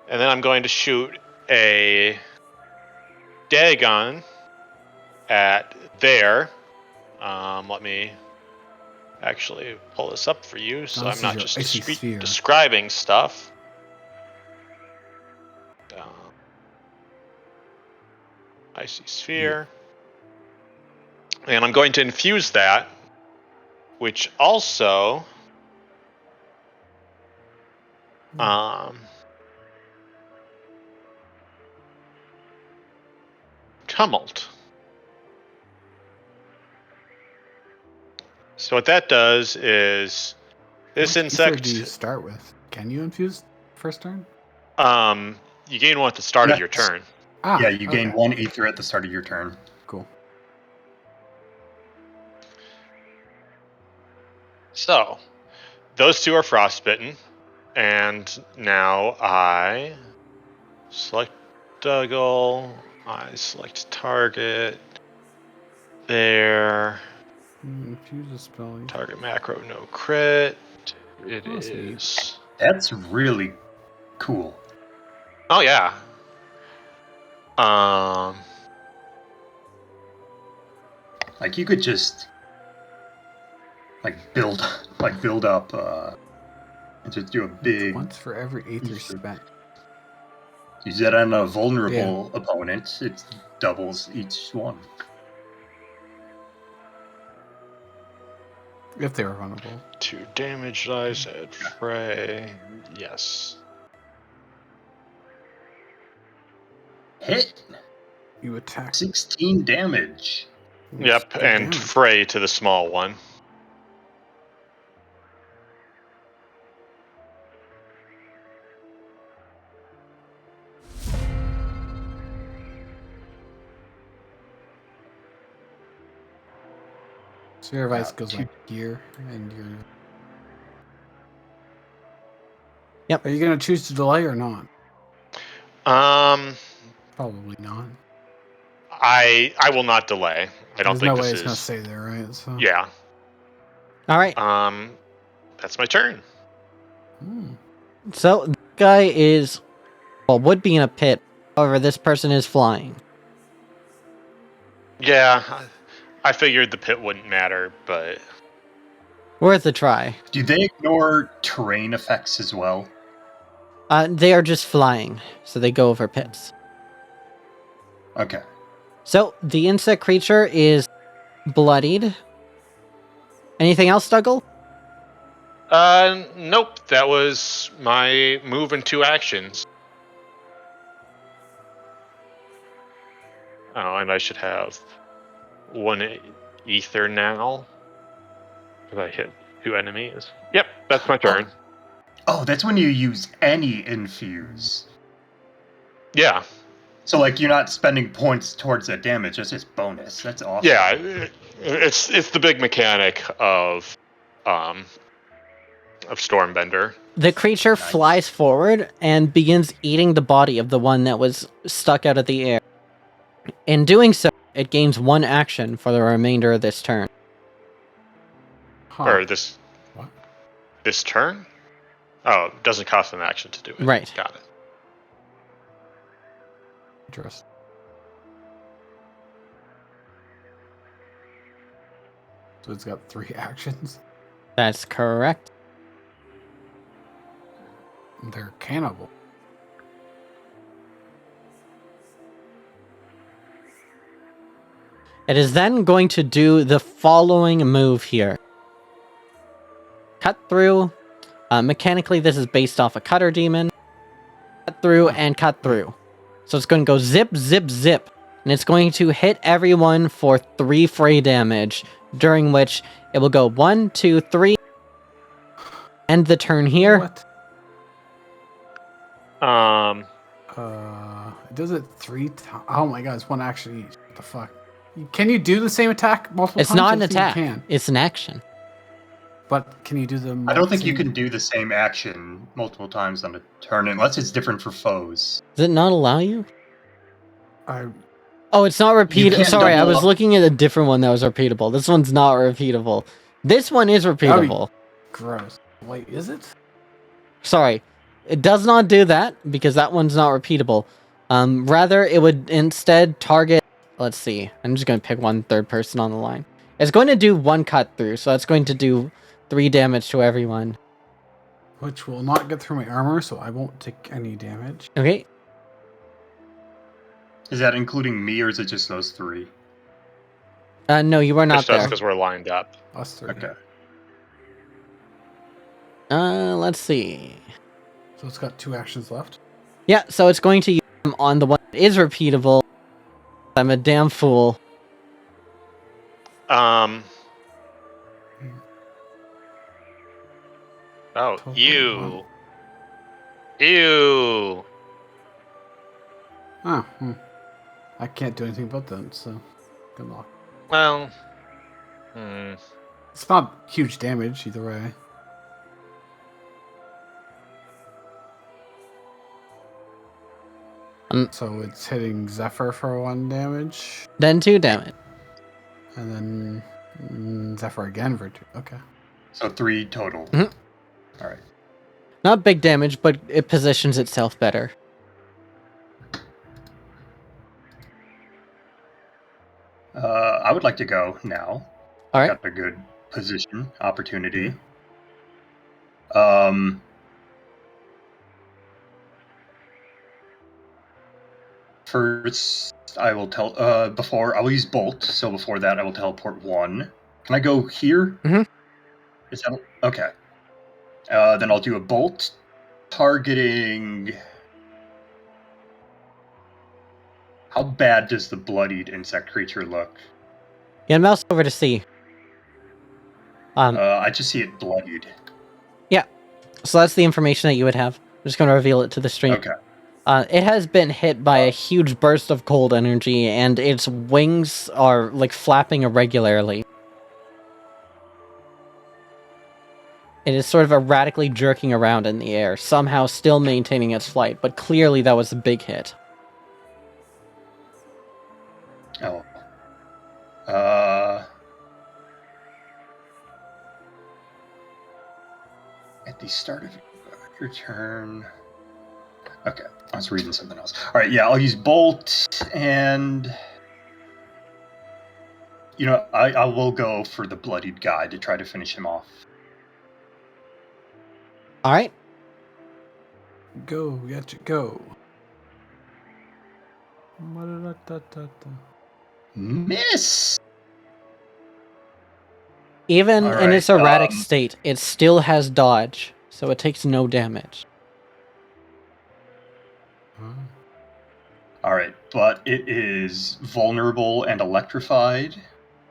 S3: And then I'm going to shoot a dagon at there. Let me actually pull this up for you, so I'm not just describing stuff. Icy sphere. Yeah. And I'm going to infuse that, which also tumult. So what that does is this insect.
S4: Do you start with? Can you infuse first turn?
S3: You gain one at the start of your turn.
S2: Yeah, you gain 1 ether at the start of your turn.
S4: Cool.
S3: So, those two are frostbitten. And now I select Dougal. I select target. There.
S4: Infuse a spell.
S3: Target macro, no crit. It
S4: Oh, that's neat.
S3: is.
S2: That's really cool.
S3: Oh, yeah. Um,
S2: Like you could just build up and just do a big
S4: Once for every Aether spent.
S2: use that on a vulnerable opponent, it doubles each one.
S4: If they were vulnerable.
S3: 2 damage dice at fray. Yes.
S2: Hit
S4: You attack.
S2: 16 damage.
S4: That's
S3: Yep,
S4: good
S3: and
S4: damage.
S3: fray to the small one.
S4: So your advice
S2: Yeah,
S4: goes
S2: two-
S4: like gear, and you're.
S1: Yep.
S4: Are you gonna choose to delay or not?
S3: Um,
S4: Probably not.
S3: I will not delay. I don't
S4: There's
S3: think
S4: no way
S3: this
S4: it's gonna
S3: is.
S4: stay there, right? So.
S3: Yeah.
S1: All right.
S3: That's my turn.
S4: Hmm.
S1: So this guy is, well, would be in a pit. However, this person is flying.
S3: Yeah, I figured the pit wouldn't matter, but
S1: Worth a try.
S2: Do they ignore terrain effects as well?
S1: They are just flying, so they go over pits.
S2: Okay.
S1: So the insect creature is bloodied. Anything else, Dougal?
S3: nope. That was my move and 2 actions. Oh, and I should have 1 ether now. Because I hit 2 enemies. Yep, that's my turn.
S2: Oh, that's when you use any infuse.
S3: Yeah,
S2: So like you're not spending points towards that damage, that's just bonus. That's awesome.
S3: yeah. It's the big mechanic of Stormbender.
S1: The creature
S2: Nice.
S1: flies forward and begins eating the body of the one that was stuck out of the air. In doing so, it gains 1 action for the remainder of this turn.
S4: Huh.
S3: Or this
S4: What?
S3: this turn? Oh, it doesn't cost an action to do it.
S1: Right.
S3: Got it.
S4: Interesting. So it's got 3 actions.
S1: That's correct.
S4: They're cannibal.
S1: It is then going to do the following move here. Cut through. Mechanically, this is based off a cutter demon. Cut through and cut through. So it's going to go zip, zip, zip. And it's going to hit everyone for 3 fray damage, during which it will go 1, 2, 3. End the turn here.
S4: What? It does it 3 times. Oh my god, it's 1 action each. What the fuck? Can you do the same attack multiple
S1: It's
S4: times?
S1: not
S4: I
S1: an
S4: think you
S1: attack.
S4: can.
S1: It's an action.
S4: But can you do them?
S2: I don't think you can do the same action multiple times on a turn unless it's different for foes.
S1: Does it not allow you?
S4: I
S1: Oh, it's not repeatable.
S2: can't
S1: Sorry, I
S2: double
S1: was
S2: up.
S1: looking at a different one that was repeatable. This one's not repeatable. This one is repeatable.
S4: gross. Wait, is it?
S1: Sorry. It does not do that because that one's not repeatable. Rather, it would instead target... Let's see. I'm just going to pick one third person on the line. It's going to do 1 cut through, so that's going to do 3 damage to everyone.
S4: Which will not get through my armor, so I won't take any damage.
S1: Okay.
S2: Is that including me or is it just those 3?
S1: No, you are not
S3: Just us
S1: there.
S3: because we're lined up.
S4: Us 3.
S2: Okay.
S1: Let's see.
S4: So it's got 2 actions left.
S1: Yeah, so it's going to use them on the one that is repeatable. I'm a damn fool.
S3: Oh,
S4: Totally
S3: ew. Ew.
S4: Oh, I can't do anything about that, so good luck.
S3: Well,
S4: It's not huge damage either way. So it's hitting Zephyr for 1 damage,
S1: Then 2 damage.
S4: and then Zephyr again for 2. Okay.
S2: So 3 total.
S1: Mhm.
S2: All right.
S1: Not big damage, but it positions itself better.
S2: I would like to go now.
S1: All right.
S2: Got a good position, opportunity. First, I will before I will use Bolt. So before that, I will teleport 1. Can I go here?
S1: Mhm.
S2: Is that okay? Then I'll do a Bolt targeting. How bad does the bloodied insect creature look?
S1: Yeah, mouse over to see.
S2: I just see it bloodied.
S1: Yeah. So that's the information that you would have. I'm just going to reveal it to the stream.
S2: Okay.
S1: It has been hit by a huge burst of cold energy, and its wings are like flapping irregularly. It is sort of erratically jerking around in the air, somehow still maintaining its flight, but clearly that was a big hit.
S2: Oh. At the start of your turn. Okay, I was reading something else. All right, yeah, I'll use Bolt, and I will go for the bloodied guy to try to finish him off.
S1: All right.
S4: Go, Gadget, go.
S2: Miss.
S1: Even
S2: All
S1: in
S2: right,
S1: its erratic state, it still has dodge, so it takes no damage.
S2: All right, but it is vulnerable and electrified.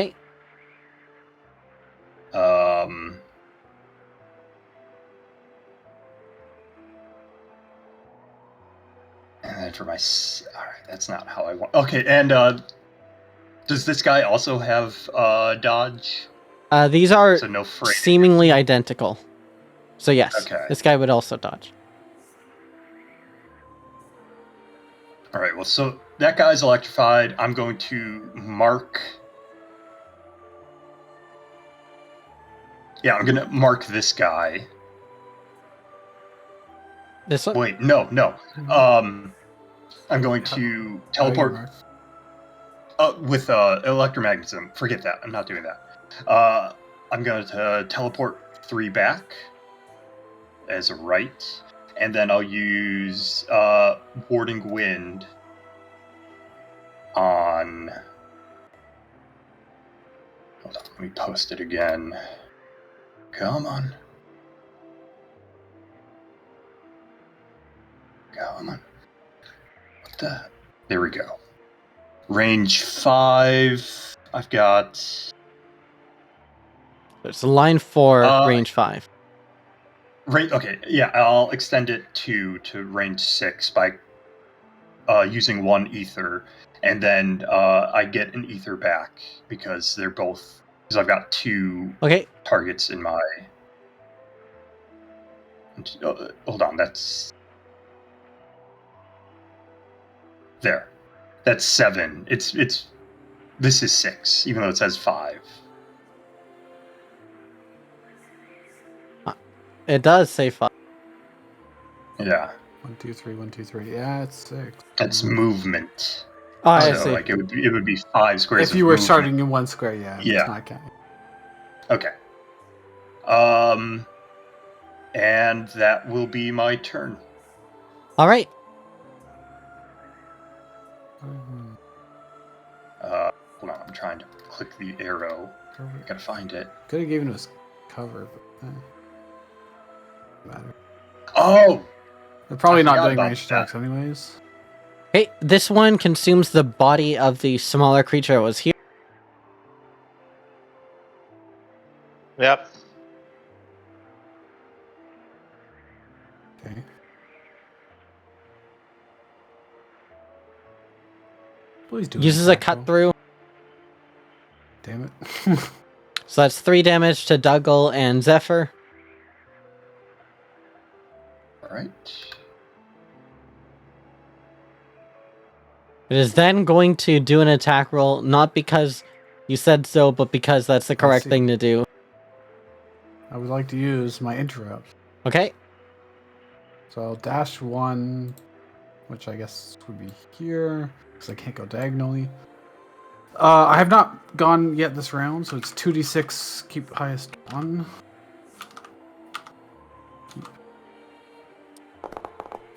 S1: Okay.
S2: And then for my... All right, that's not how I want... Okay, and does this guy also have dodge?
S1: These are
S2: So no fray.
S1: seemingly identical. So yes,
S2: Okay.
S1: this guy would also dodge.
S2: All right, well, so that guy's electrified. I'm going to mark... Yeah, I'm going to mark this guy.
S1: This one?
S2: Wait, no. I'm going to teleport with electromagnetism. Forget that. I'm not doing that. I'm going to teleport 3 back as a right, and then I'll use Warding Wind on... Hold on, let me post it again. Come on. Come on. What the... There we go. Range 5. I've got...
S1: There's a line 4, range 5.
S2: Right. Okay. Yeah, I'll extend it to range 6 by using 1 ether, and then I get an ether back because they're both... Because I've got 2 targets in my... hold on, that's... There. That's 7. It's... This is 6, even though it says 5.
S1: It does say 5.
S2: Yeah.
S4: 1, 2, 3, 1, 2, 3. Yeah, it's 6.
S2: That's movement.
S1: Oh, I
S2: So,
S1: see.
S2: like, it would be 5 squares.
S4: If you were starting in 1 square, yeah.
S2: Yeah.
S4: It's not counting.
S2: Okay. And that will be my turn.
S1: All right.
S2: Hold on, I'm trying to click the arrow. Gotta find it.
S4: Could have given us cover, but matter.
S2: Oh!
S4: They're probably
S2: I
S4: not
S2: forgot
S4: doing
S2: about
S4: range attacks anyways.
S1: Okay, this one consumes the body of the smaller creature that was here.
S3: Yep.
S4: Okay. Please do.
S1: Uses a cut through.
S4: Damn it.
S1: So that's 3 damage to Dougal and Zephyr.
S2: All right.
S1: It is then going to do an attack roll, not because you said so, but because that's the correct
S4: see.
S1: thing to do.
S4: I would like to use my interrupt.
S1: Okay.
S4: So I'll dash 1, which I guess would be here, because I can't go diagonally. I have not gone yet this round, so it's 2d6, keep highest 1.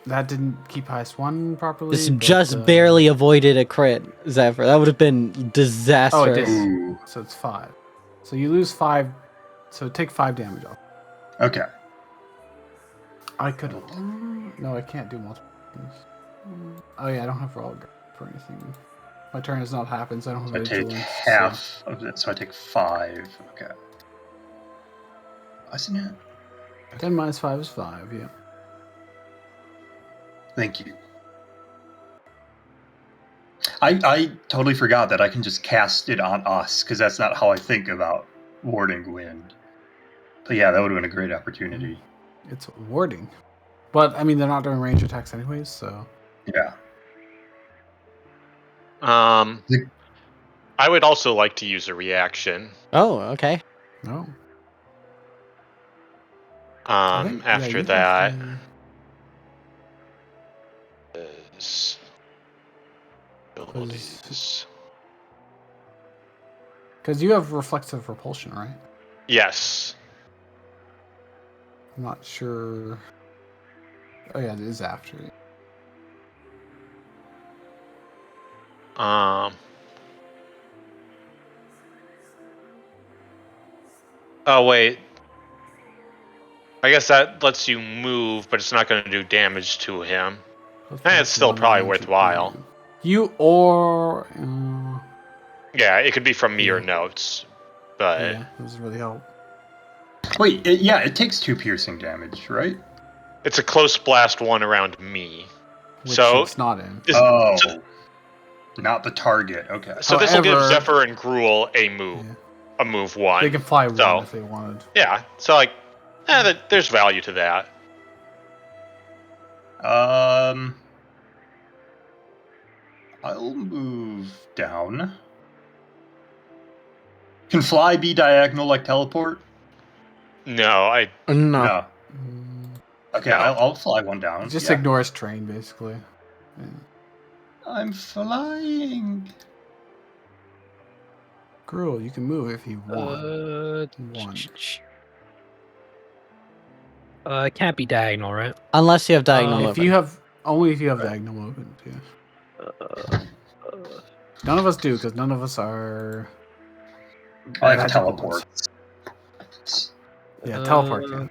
S4: That didn't keep highest 1 properly.
S1: This
S4: but,
S1: just barely avoided a crit, Zephyr. That would have been disastrous.
S4: Oh, it did.
S2: Ooh.
S4: So it's 5. So you lose 5, so take 5 damage off.
S2: Okay.
S4: I could... No, I can't do multiple things. Oh yeah, I don't have roll for anything. My turn has not happened, so I don't have
S2: So I take
S4: vigilance.
S2: half of it, so I take 5. Okay. Wasn't it?
S4: 10 minus 5 is 5, yeah.
S2: Thank you. I totally forgot that I can just cast it on us, because that's not how I think about warding wind. But yeah, that would have been a great opportunity.
S4: It's warding. But, I mean, they're not doing range attacks anyways, so...
S2: Yeah.
S3: I would also like to use a reaction.
S1: Oh, okay.
S4: No. I think- yeah,
S3: After
S4: you
S3: that.
S4: have
S3: Is abilities.
S4: Because you have reflexive repulsion, right?
S3: Yes.
S4: I'm not sure... Oh yeah, it is after.
S3: Oh wait. I guess that lets you move, but it's not going to do damage to him. It's still probably worthwhile.
S4: You or...
S3: Yeah, it could be from me or
S4: Yeah.
S3: notes, but
S4: yeah, that doesn't really help.
S2: Wait, it takes 2 piercing damage, right?
S3: it's a close blast one around me.
S4: Which
S3: So
S4: it's not in.
S2: Oh.
S3: so,
S2: Not the target. Okay.
S3: so this will give
S4: However-
S3: Zephyr and Gruul a move,
S4: Yeah.
S3: a move one.
S4: They can fly one
S3: So
S4: if they wanted.
S3: yeah, so like, there's value to that.
S2: I'll move down. Can fly be diagonal like teleport?
S3: No,
S1: No.
S2: No.
S4: Mm,
S2: Okay,
S3: No.
S2: I'll fly one down.
S4: just
S2: Yeah.
S4: ignores train, basically. Yeah.
S2: I'm flying.
S4: Gruul, you can move if you want.
S5: It can't be diagonal, right?
S1: Unless you have diagonal
S4: If
S1: movement.
S4: you have... Only if you have
S2: Right.
S4: diagonal movement, yeah. None of us do, because none of us are...
S2: I have
S4: magical
S2: teleport.
S4: ones. Yeah, teleport. Yeah.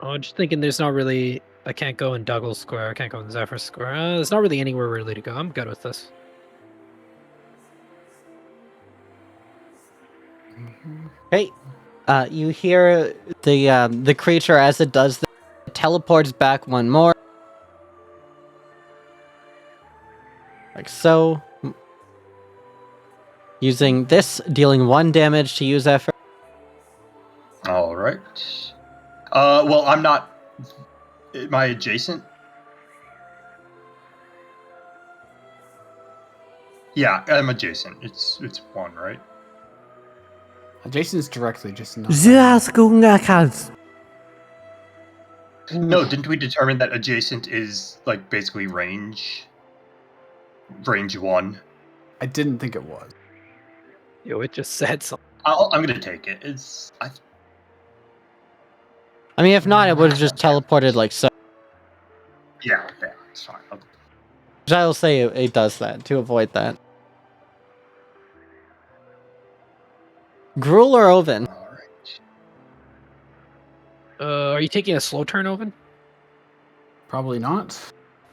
S5: I'm just thinking there's not really... I can't go in Douglas Square. I can't go in Zephyr Square. There's not really anywhere really to go. I'm good with this.
S1: Okay. You hear the creature as it does this, it teleports back one more. Like so. Using this, dealing 1 damage to use effort.
S2: All right. Well, I'm not. Am I adjacent? Yeah, I'm adjacent. It's 1, right?
S4: Jason's directly just not.
S2: No, didn't we determine that adjacent is like basically range? Range 1.
S4: I didn't think it was.
S5: Yo, it just said something.
S2: I'm gonna take it.
S1: I mean, if not, it would have just teleported like so.
S2: Yeah, it's fine.
S1: Which I will say it does that to avoid that. Gruul or Oven?
S2: All right.
S5: Are you taking a slow turn, Oven?
S4: Probably not.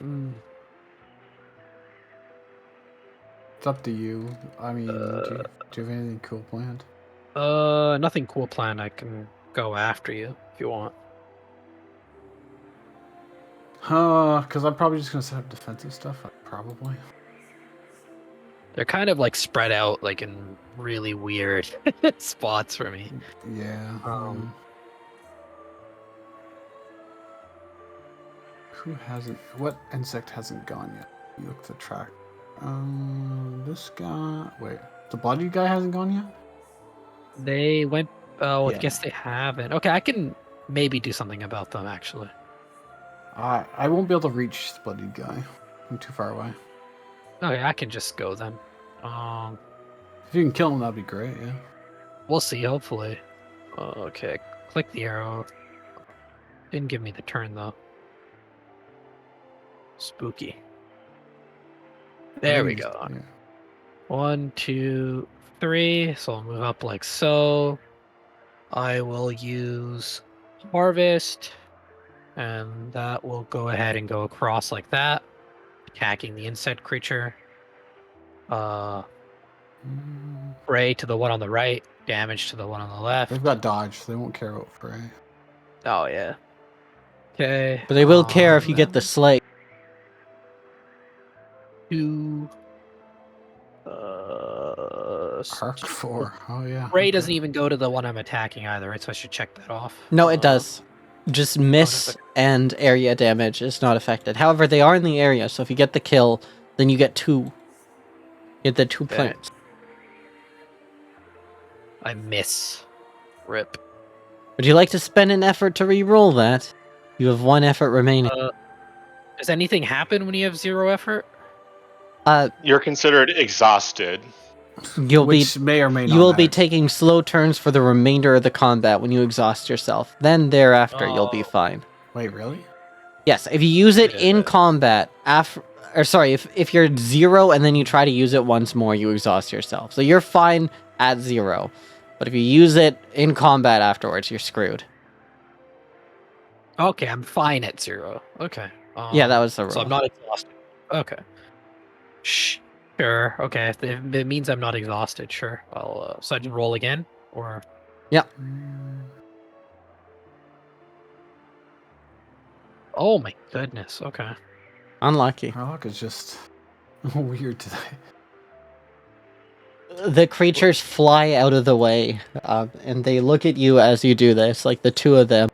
S5: Mm.
S4: It's up to you. I mean, do you have anything cool planned?
S5: Nothing cool planned. I can go after you if you want.
S4: Because I'm probably just gonna set up defensive stuff. Probably.
S5: They're kind of like spread out like in really weird spots for me.
S4: Yeah.
S5: Um,
S4: Who hasn't? What insect hasn't gone yet? You look at the track. This guy. Wait, the bloodied guy hasn't gone yet.
S5: They went. Oh, I
S4: Yeah.
S5: guess they haven't. Okay, I can maybe do something about them actually.
S4: I won't be able to reach the bloodied guy. I'm too far away.
S5: Okay, I can just go then.
S4: If you can kill him, that'd be great. Yeah.
S5: We'll see. Hopefully. Okay, click the arrow. Didn't give me the turn though. Spooky. There we go.
S4: Yeah.
S5: 1, 2, 3. So I'll move up like so. I will use harvest, and that will go ahead and go across like that, attacking the insect creature. Fray to the one on the right, damage to the one on the left.
S4: They've got dodge, so they won't care about fray.
S5: Oh yeah. Okay.
S1: But they will care if you get the slay.
S5: 2.
S4: Arc 4. Oh yeah.
S5: Fray
S4: okay.
S5: doesn't even go to the one I'm attacking either, right? So I should check that off.
S1: No, it does. Just miss and area damage is not affected. However, they are in the area, so if you get the kill, then you get 2. You get the 2
S5: Okay.
S1: points.
S5: I miss. Rip.
S1: Would you like to spend an effort to re-roll that? You have 1 effort remaining.
S5: Does anything happen when you have 0 effort?
S3: You're considered exhausted.
S1: You'll
S4: Which may or may not.
S1: You will be
S4: matter.
S1: taking slow turns for the remainder of the combat when you exhaust yourself. Then thereafter, you'll be fine.
S4: Wait, really?
S1: Yes, if you use it
S5: Yeah.
S1: in combat, if you're 0 and then you try to use it once more, you exhaust yourself. So you're fine at 0. But if you use it in combat afterwards, you're screwed.
S5: Okay, I'm fine at 0. Okay.
S1: Yeah, that was the roll.
S5: So I'm not exhausted. Okay. Sure. Okay. If it means I'm not exhausted, sure. I'll. So I just roll again, or oh my goodness. Okay.
S1: Unlucky.
S4: Our luck is just weird today.
S1: The creatures fly out of the way, and they look at you as you do this, like the 2 of them.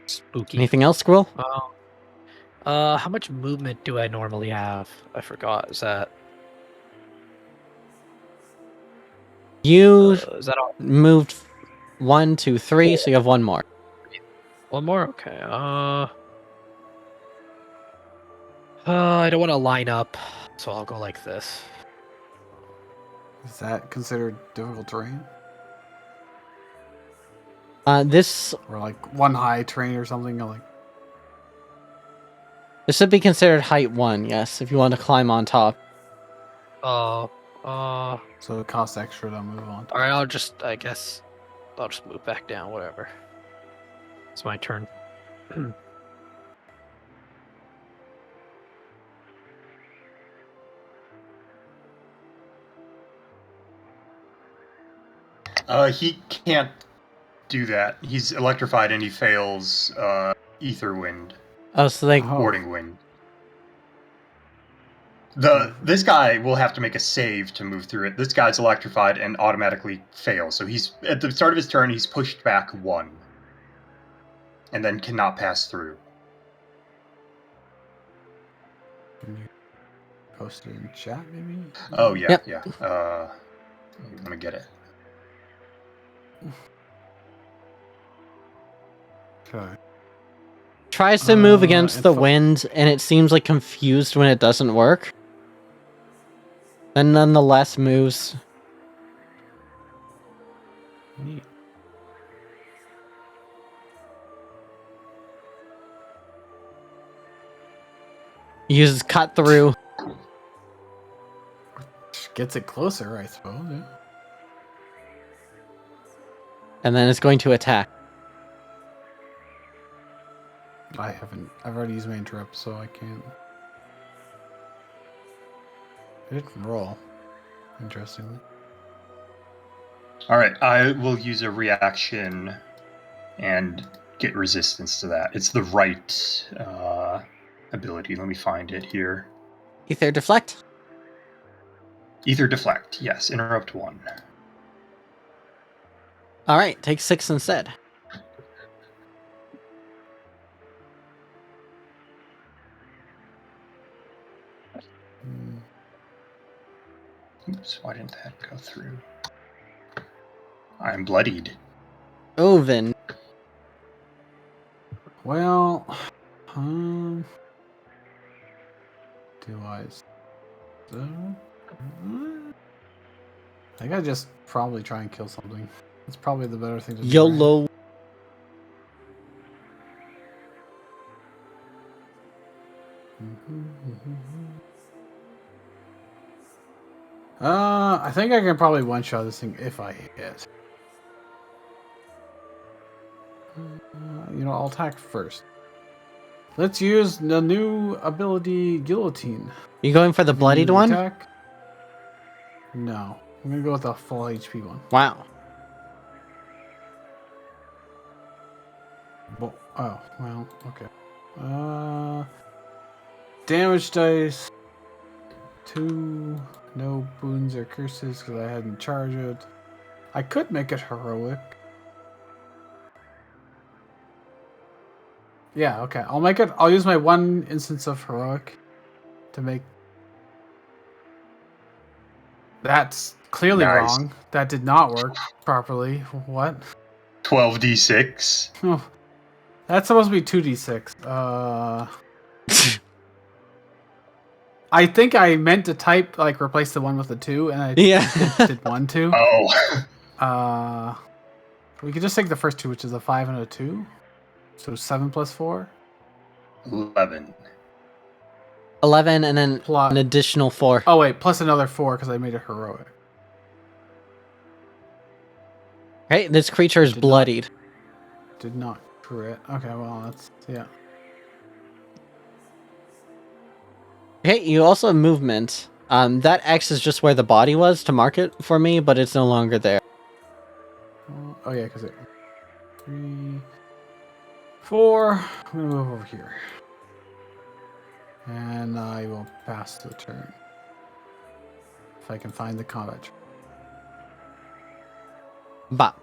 S5: Spooky.
S1: Anything else, Squirrel?
S5: How much movement do I normally have? I forgot. Is that
S1: You
S5: is that all?
S1: moved 1, 2, 3, so you have 1 more.
S5: One more? Okay. I don't want to line up, so I'll go like this.
S4: Is that considered difficult terrain?
S1: This
S4: Or like one high terrain or something? Like
S1: would be considered height 1, yes, if you want to climb on top.
S4: so it costs extra to move on.
S5: All right. I guess, I'll just move back down. Whatever. It's my turn.
S2: He can't do that. He's electrified and he fails Aether Wind,
S1: Oh, so like,
S2: Warding Wind. This guy will have to make a save to move through it. This guy's electrified and automatically fails. So he's at the start of his turn, he's pushed back 1, and then cannot pass through.
S4: Can you post it in chat, maybe?
S2: Oh yeah,
S1: Yep.
S2: yeah. I'm gonna get it.
S4: Okay.
S1: tries to move against
S4: it
S1: the
S4: fu-
S1: wind, and it seems like confused when it doesn't work. Then nonetheless moves.
S4: Neat.
S1: Uses cut through.
S4: Gets it closer, I suppose. Yeah.
S1: And then it's going to attack.
S4: I haven't. I've already used my interrupt, so I can't. It didn't roll. Interestingly.
S2: All right, I will use a reaction and get resistance to that. It's the right ability. Let me find it here.
S1: Ether deflect.
S2: Ether deflect. Yes, interrupt 1.
S1: All right, take 6 instead.
S2: Oops, why didn't that go through? I'm bloodied.
S1: Oven.
S4: Well, do I? I think I just probably try and kill something. It's probably the better thing to do. Right?
S1: YOLO.
S4: I think I can probably one-shot this thing if I hit. I'll attack first. Let's use the new ability, Guillotine.
S1: You going for the bloodied one?
S4: Attack? No. I'm gonna go with the full HP one.
S1: Wow.
S4: Oh, well, okay. Damage dice. 2. No boons or curses because I hadn't charged it. I could make it heroic. Yeah, okay. I'll use my 1 instance of heroic to make. That's clearly
S2: Nice.
S4: wrong. That did not work properly. What?
S2: 12d6.
S4: Oh, that's supposed to be 2d6. I think I meant to type replace the 1 with the 2, and I did 1 2.
S2: Oh.
S4: We could just take the first 2, which is a 5 and a 2. So 7 plus 4.
S2: 11.
S1: 11 and then an additional 4.
S4: Oh wait, plus another 4 because I made it heroic.
S1: Hey, this creature is bloodied.
S4: Did not crit. Okay, well that's yeah.
S1: Hey, you also have movement. That X is just where the body was to mark it for me, but it's no longer there.
S4: Oh yeah, because 3, 4. I'm gonna move over here, and I will pass the turn if I can find the combat.
S1: Bop.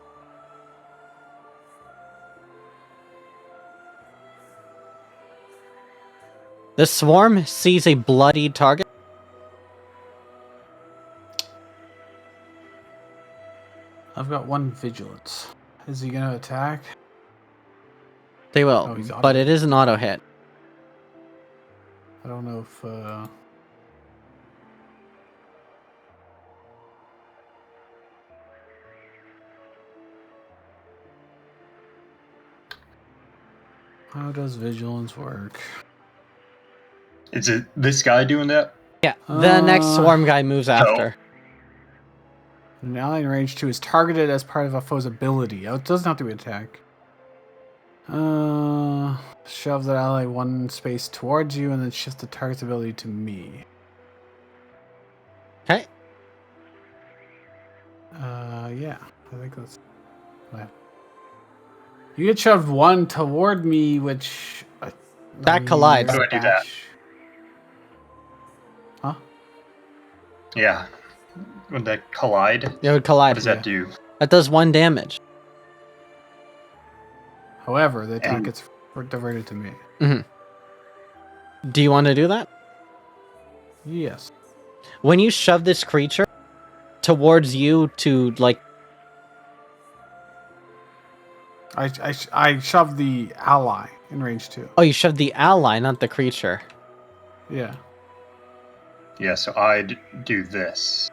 S1: The swarm sees a bloodied target.
S4: I've got 1 vigilance. Is he gonna attack?
S1: They will, but it is an auto hit.
S4: I don't know if how does vigilance work?
S2: Is it this guy doing that?
S1: Yeah, the next swarm guy moves after.
S4: An ally in range 2 is targeted as part of a foe's ability. Oh, it doesn't have to be attack. Shove that ally 1 space towards you and then shift the target's ability to me.
S1: Okay.
S4: Yeah, I think that's. You get shoved 1 toward me, which
S1: that collides.
S2: How do I do that?
S4: Huh?
S2: Yeah. Would that collide?
S1: It would collide.
S2: What does that do?
S1: That does 1 damage.
S4: However, the attack gets diverted to me.
S1: Mm-hmm. Do you want to do that?
S4: Yes.
S1: When you shove this creature towards you to
S4: I shoved the ally in range 2.
S1: Oh, you shoved the ally, not the creature.
S4: Yeah.
S2: Yeah, so I'd do this.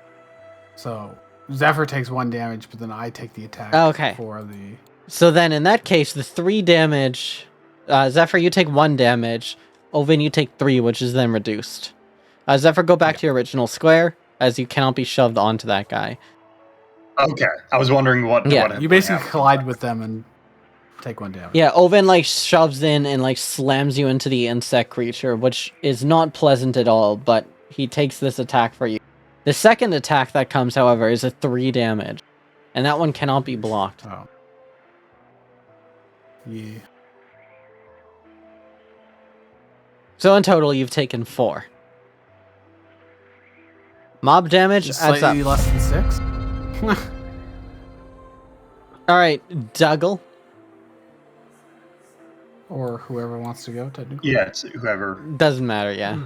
S4: So Zephyr takes 1 damage, but then I take the attack.
S1: Okay.
S4: For the.
S1: So then, in that case, the 3 damage. Zephyr, you take 1 damage. Oven, you take 3, which is then reduced. Zephyr, go back to your original square, as you cannot be shoved onto that guy.
S2: Okay, I was wondering what.
S1: Yeah,
S2: what
S4: you basically collide with them and take 1 damage.
S1: Yeah, Oven shoves in and slams you into the insect creature, which is not pleasant at all. But he takes this attack for you. The second attack that comes, however, is a 3 damage, and that one cannot be blocked.
S4: Oh. Yeah.
S1: So in total, you've taken 4. Mob damage
S4: Just
S1: adds up.
S4: slightly less than 6.
S1: All right, Dougal.
S4: Or whoever wants to go, technically.
S2: Yeah, it's whoever.
S1: Doesn't matter, yeah.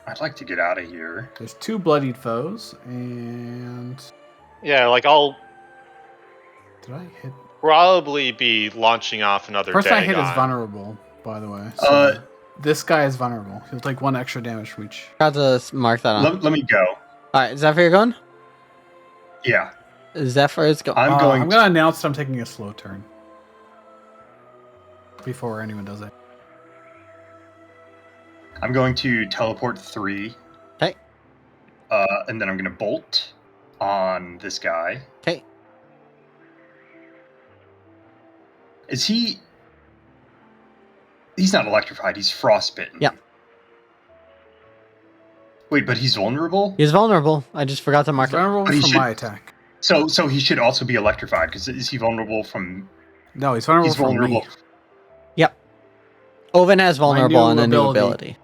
S2: I'd like to get out of here.
S4: There's 2 bloodied foes, and
S3: Yeah, like I'll
S4: did I hit?
S3: probably be launching off another
S4: Person I hit is
S3: Dagon.
S4: vulnerable, by the way. So this guy is vulnerable. He'll take 1 extra damage from each.
S1: Got to mark that on.
S2: Let me go.
S1: All right, Zephyr, you're going?
S2: Yeah,
S1: Zephyr is going.
S2: I'm going.
S4: I'm gonna announce that I'm taking a slow turn before anyone does it.
S2: I'm going to teleport 3.
S1: Okay.
S2: And then I'm going to bolt on this guy.
S1: Okay.
S2: Is he? He's not electrified. He's frostbitten.
S1: Yep.
S2: Wait, but he's vulnerable.
S1: He's vulnerable. I just forgot to mark
S4: He's
S1: it.
S4: vulnerable
S2: But he
S4: from
S2: should-
S4: my attack.
S2: So he should also be electrified because is he vulnerable from?
S4: No, he's vulnerable
S2: He's
S4: from
S2: vulnerable.
S4: me.
S1: Oven has vulnerable
S4: new
S1: and a new
S4: ability.
S1: ability.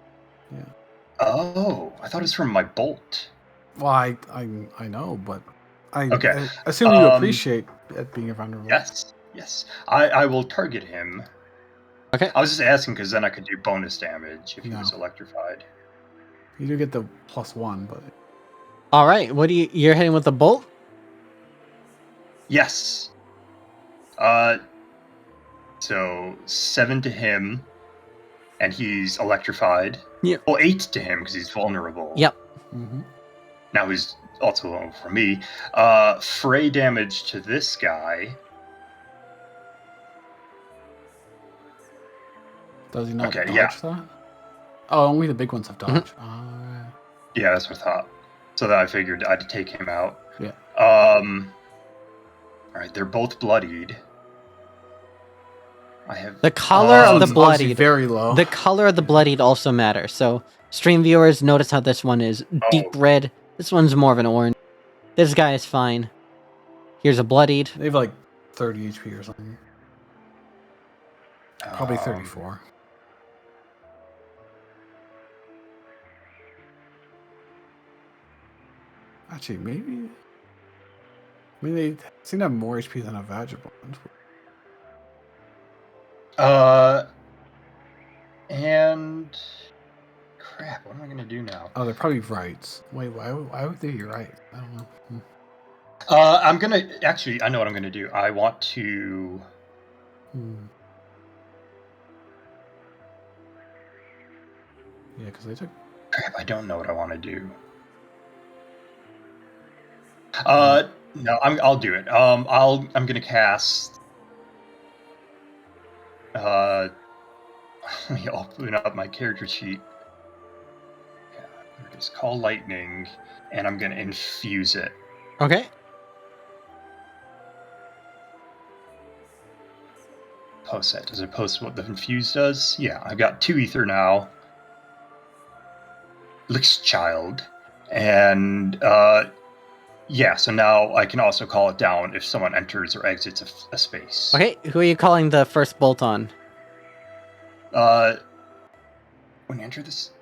S2: Oh, I thought it was from my bolt.
S4: Well, I know, but I assume you appreciate it being a vulnerable.
S2: Yes. I will target him.
S1: Okay.
S2: I was just asking because then I could do bonus damage if he
S4: No.
S2: was electrified.
S4: You do get the +1, but
S1: All right, what do you're hitting with the bolt?
S2: Yes. So 7 to him, and he's electrified.
S1: Yeah.
S2: Well, 8 to him because he's vulnerable.
S1: Yep.
S2: Now he's also vulnerable for me. Fray damage to this guy.
S4: does he not
S2: Okay,
S4: dodge
S2: yeah.
S4: that? Oh, only the big ones have dodge. Alright.
S2: Yeah, that's what I thought. So that I figured I'd take him out.
S4: Yeah.
S2: All right, they're both bloodied. I have
S1: The color of the
S4: It's obviously
S1: bloodied.
S4: very low.
S1: The color of the bloodied also matters. So, stream viewers, notice how this one is deep red. This one's more of an orange. This guy is fine. Here's a bloodied.
S4: They have like 30 HP or something. Probably 34. Actually, maybe. I mean, they seem to have more HP than a Vagabond.
S2: And crap, what am I gonna do now?
S4: Oh, they're probably rights. Wait, why would they be right? I don't know.
S2: I'm gonna actually. I know what I'm gonna do. I want to.
S4: Yeah, because they took.
S2: Crap, I don't know what I want to do. No, I'll do it. I'm gonna cast. Let me open up my character sheet. Yeah, there it is. Call lightning, and I'm gonna infuse it.
S1: Okay.
S2: Post that. Does it post what the infuse does? Yeah, I've got 2 ether now. Child, and yeah. So now I can also call it down if someone enters or exits a space.
S1: Okay, who are you calling the first bolt on?
S2: When you enter this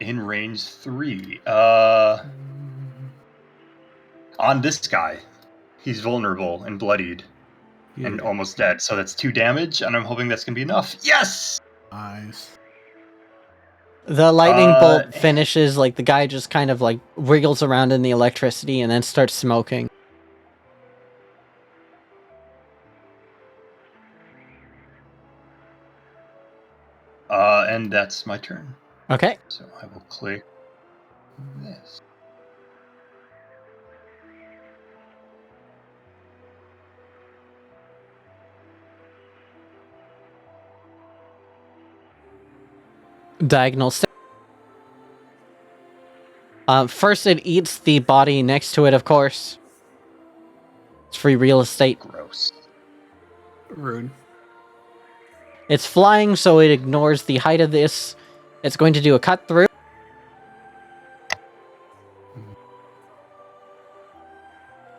S2: in range 3, on this guy, he's vulnerable and bloodied and almost dead. So that's 2 damage, and I'm hoping that's gonna be enough. Yes.
S4: Nice.
S1: The lightning bolt finishes, like, the guy just kind of, like, wriggles around in the electricity and then starts smoking.
S2: And that's my turn.
S1: Okay.
S2: So I will click this.
S1: Diagonal step. First, it eats the body next to it, of course. It's free real estate.
S2: Gross.
S4: Rude.
S1: It's flying, so it ignores the height of this. It's going to do a cut through.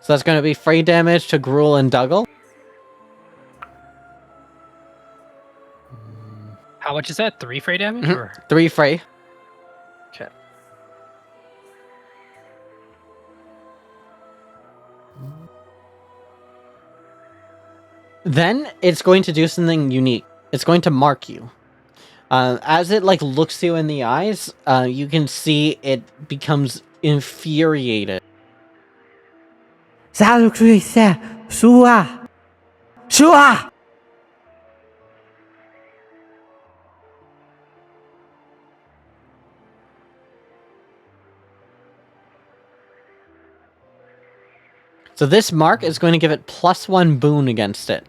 S1: So that's going to be free damage to Gruel and Dougal.
S5: How much is that? 3 fray damage?
S1: Mhm.
S5: Or
S1: 3 fray.
S5: okay.
S1: Then it's going to do something unique. It's going to mark you. As it like looks you in the eyes, you can see it becomes infuriated.
S6: 杀戮对下，输啊，输啊！
S1: So this mark is going to give it +1 boon against it.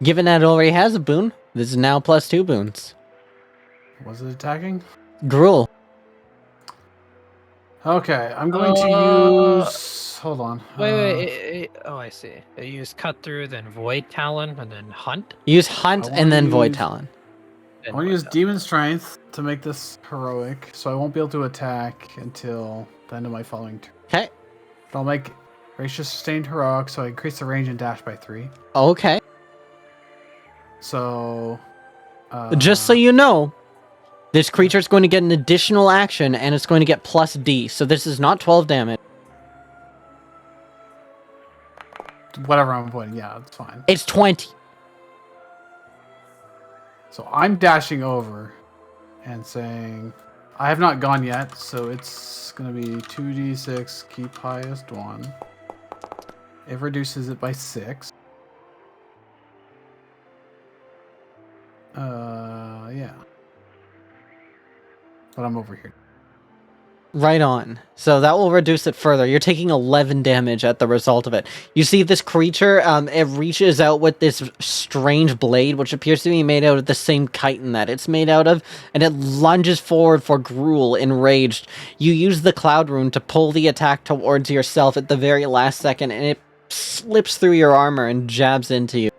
S1: Given that it already has a boon, this is now +2 boons.
S4: Was it attacking?
S1: Gruel.
S4: Okay, I'm going to use. Hold on.
S5: Wait. Oh, I see. They use cut through, then void talon, and then hunt.
S1: Use Hunt
S4: I
S1: and then
S4: wanna
S1: Void
S4: use-
S1: Talon.
S4: I
S5: Then
S4: want to
S5: void
S4: use
S5: talon.
S4: Demon Strength to make this heroic, so I won't be able to attack until the end of my following turn.
S1: Okay.
S4: But I'll make Gracious Sustained Heroic, so I increase the range and dash by 3.
S1: Okay.
S4: So.
S1: Just so you know, this creature is going to get an additional action, and it's going to get +D. So this is not 12 damage.
S4: Whatever I'm putting, yeah, that's fine.
S1: It's 20.
S4: So I'm dashing over and saying, I have not gone yet, so it's going to be 2d6, keep highest 1. It reduces it by 6. Yeah. But I'm over here.
S1: Right on. So that will reduce it further. You're taking 11 damage at the result of it. You see this creature, it reaches out with this strange blade, which appears to be made out of the same chitin that it's made out of, and it lunges forward for Gruel, enraged. You use the Cloud Rune to pull the attack towards yourself at the very last second, and it slips through your armor and jabs into you.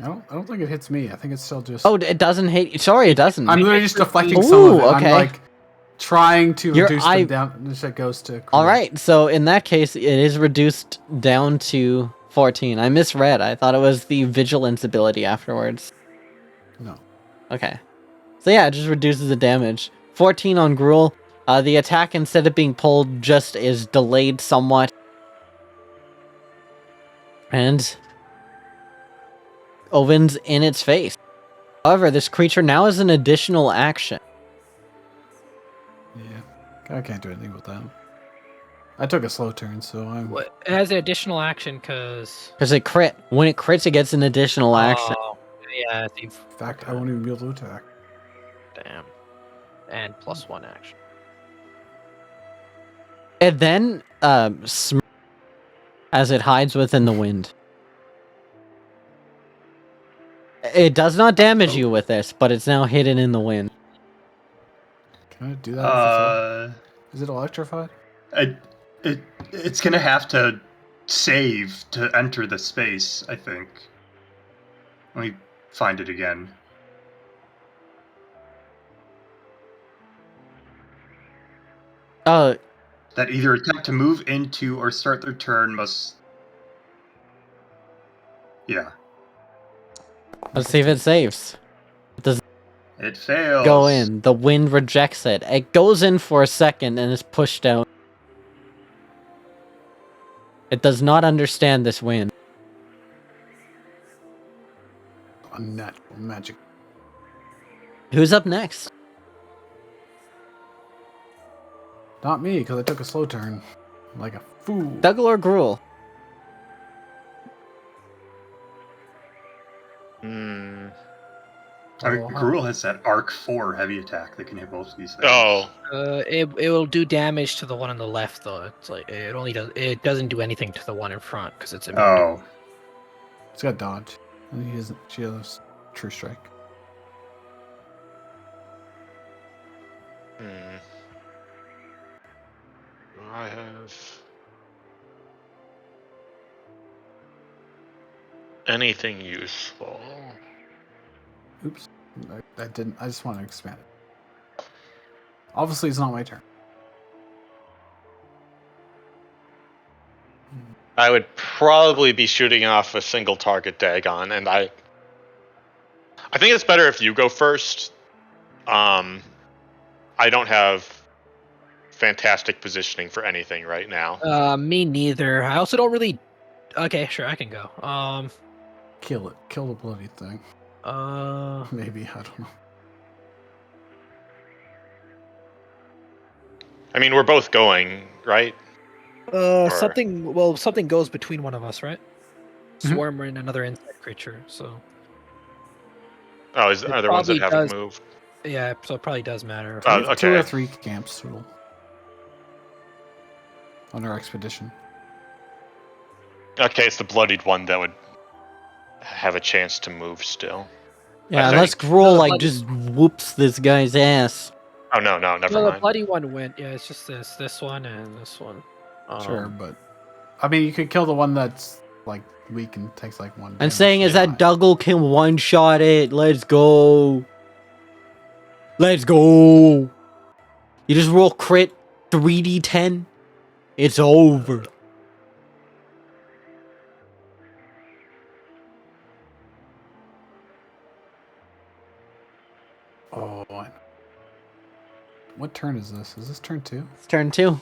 S4: I don't think it hits me. I think it's still just.
S1: Oh, it doesn't hit you. Sorry, it doesn't.
S4: I'm literally just deflecting
S1: Ooh,
S4: some of it.
S1: okay.
S4: I'm like trying to
S1: Your
S4: reduce
S1: eye-
S4: them down as it goes to.
S1: All right, so in that case, it is reduced down to 14. I misread. I thought it was the vigilance ability afterwards.
S4: No.
S1: Okay. So yeah, it just reduces the damage. 14 on Gruel. The attack, instead of being pulled, just is delayed somewhat. And Oven's in its face. However, this creature now has an additional action.
S4: Yeah. I can't do anything with that. I took a slow turn, so I'm.
S5: What? It has an additional action because.
S1: Because it crit. When it crits, it gets an additional action.
S5: Oh, yeah.
S4: In fact, I won't even be able to attack.
S5: Damn. And +1 action.
S1: It then as it hides within the wind. It does not damage you with this, but it's now hidden in the wind.
S4: Can I do that? Is it electrified?
S2: It's gonna have to save to enter the space, I think. Let me find it again. That either attempt to move into or start their turn must. Yeah.
S1: Let's see if it saves.
S2: It fails.
S1: Go in. The wind rejects it. It goes in for a second and is pushed out. It does not understand this wind.
S4: Unnatural magic.
S1: Who's up next?
S4: Not me, because I took a slow turn. Like a fool.
S1: Dougal or Gruel?
S3: Hmm.
S2: I mean, Gruel has that Arc 4 heavy attack that can hit both of these things.
S3: Oh,
S5: It will do damage to the one on the left though. It's like it doesn't do anything to the one in front because it's immune.
S2: Oh.
S4: It's got dodge. And he isn't. She has true strike.
S3: hmm. Do I have anything useful?
S4: Oops. I didn't. I just want to expand it. Obviously, it's not my turn.
S3: I would probably be shooting off a single target Dagon, and I think it's better if you go first. I don't have fantastic positioning for anything right now.
S5: Me neither. I also don't really. Okay, sure, I can go.
S4: Kill it. Kill the bloody thing. Maybe, I don't know.
S3: I mean, we're both going, right?
S5: Something goes between one of us, right?
S1: Mhm.
S5: Swarm and another insect creature. So
S3: Oh,
S5: It
S3: are there ones that
S5: probably
S3: haven't
S5: does.
S3: moved?
S5: yeah, so it probably does matter.
S3: Oh,
S4: We have 2 or
S3: okay.
S4: 3 camps total on our expedition.
S3: Okay, it's the bloodied one that would have a chance to move still.
S1: Yeah,
S3: Is there
S1: unless
S3: any-
S1: Gruul
S5: No,
S1: like
S5: but-
S1: just whoops this guy's ass.
S3: Oh no, never
S5: No, the
S3: mind.
S5: bloody one went. Yeah, it's just this one and this one.
S4: Sure, but I mean, you could kill the one that's like weak and takes like 1
S1: I'm
S4: damage.
S1: saying is
S3: Yeah.
S1: that Dougal can one-shot it. Let's go. Let's go. You just roll crit 3d10. It's over.
S4: Oh, what turn is this? Is this turn 2?
S1: It's turn 2.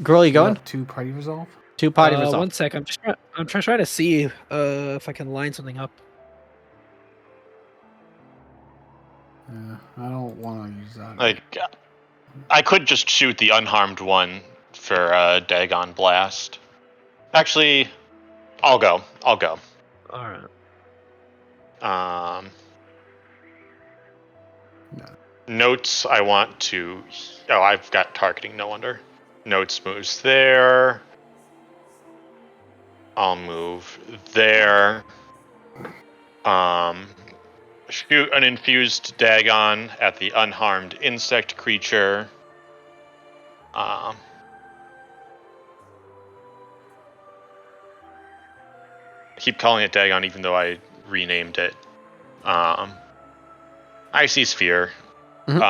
S1: Girl, you going?
S4: 2 party resolve?
S1: 2 party resolve.
S5: One sec. I'm trying to see if I can line something up.
S4: Yeah, I don't want to use that.
S3: Like, I could just shoot the unharmed one for Dagon Blast. Actually, I'll go.
S5: All right.
S4: No.
S3: Notes, I want to... Oh, I've got targeting no wonder. Notes moves there. I'll move there. Shoot an infused Dagon at the unharmed insect creature. I keep calling it Dagon even though I renamed it. Icy Sphere.
S1: Mhm.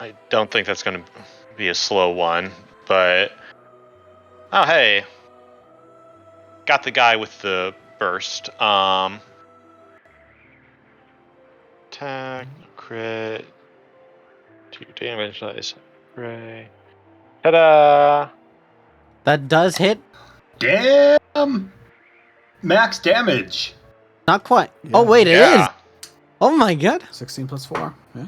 S3: I don't think that's going to be a slow one, but... Oh, hey. Got the guy with the burst. Attack, crit, 2 damage, nice. Ray. Ta-da!
S1: That does hit.
S2: Damn! Max damage.
S1: Not quite.
S4: Yeah.
S1: Oh, wait, it is.
S3: Yeah.
S1: Oh my god.
S4: 16 plus 4. Yeah.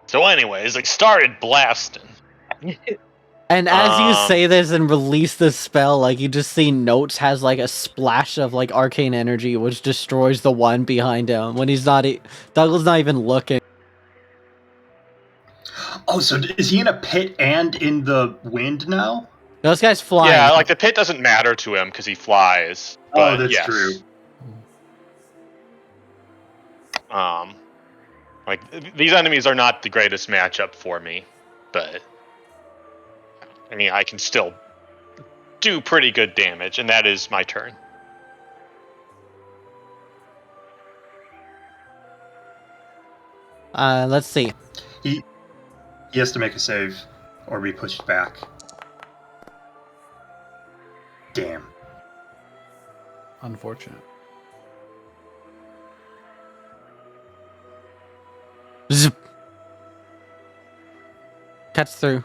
S3: So anyways, I started blasting.
S1: And as you
S3: Um,
S1: say this and release the spell, like you just see Notes has like a splash of like arcane energy, which destroys the one behind him when he's not. Douglas not even looking.
S2: Oh, so is he in a pit and in the wind now?
S1: Those guys flying.
S3: Yeah, like the pit doesn't matter to him because he flies. But
S2: Oh, that's
S3: yes.
S2: true.
S3: Like these enemies are not the greatest matchup for me, but I mean I can still do pretty good damage, and that is my turn.
S1: Let's see.
S2: He has to make a save or be pushed back. Damn.
S4: Unfortunate.
S1: Zip. Cuts through.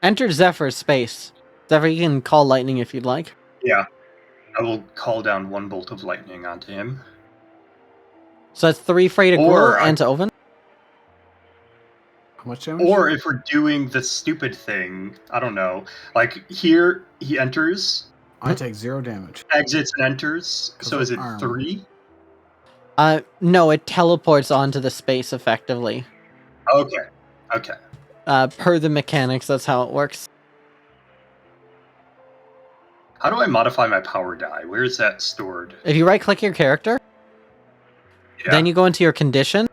S1: Enter Zephyr's space. Zephyr, you can call lightning if you'd like.
S2: Yeah. I will call down 1 bolt of lightning onto him.
S1: So that's 3 Frey to
S2: Or
S1: Gruul and to Oven.
S4: How much damage?
S2: Or if we're doing the stupid thing, I don't know. Like here, he enters,
S4: I take 0 damage.
S2: exits, and enters. So
S4: of
S2: is it
S4: armor.
S2: 3?
S1: No, it teleports onto the space effectively.
S2: Okay. Okay.
S1: Per the mechanics, that's how it works.
S2: How do I modify my power die? Where is that stored?
S1: If you right-click your character,
S2: Yeah.
S1: then you go into your condition,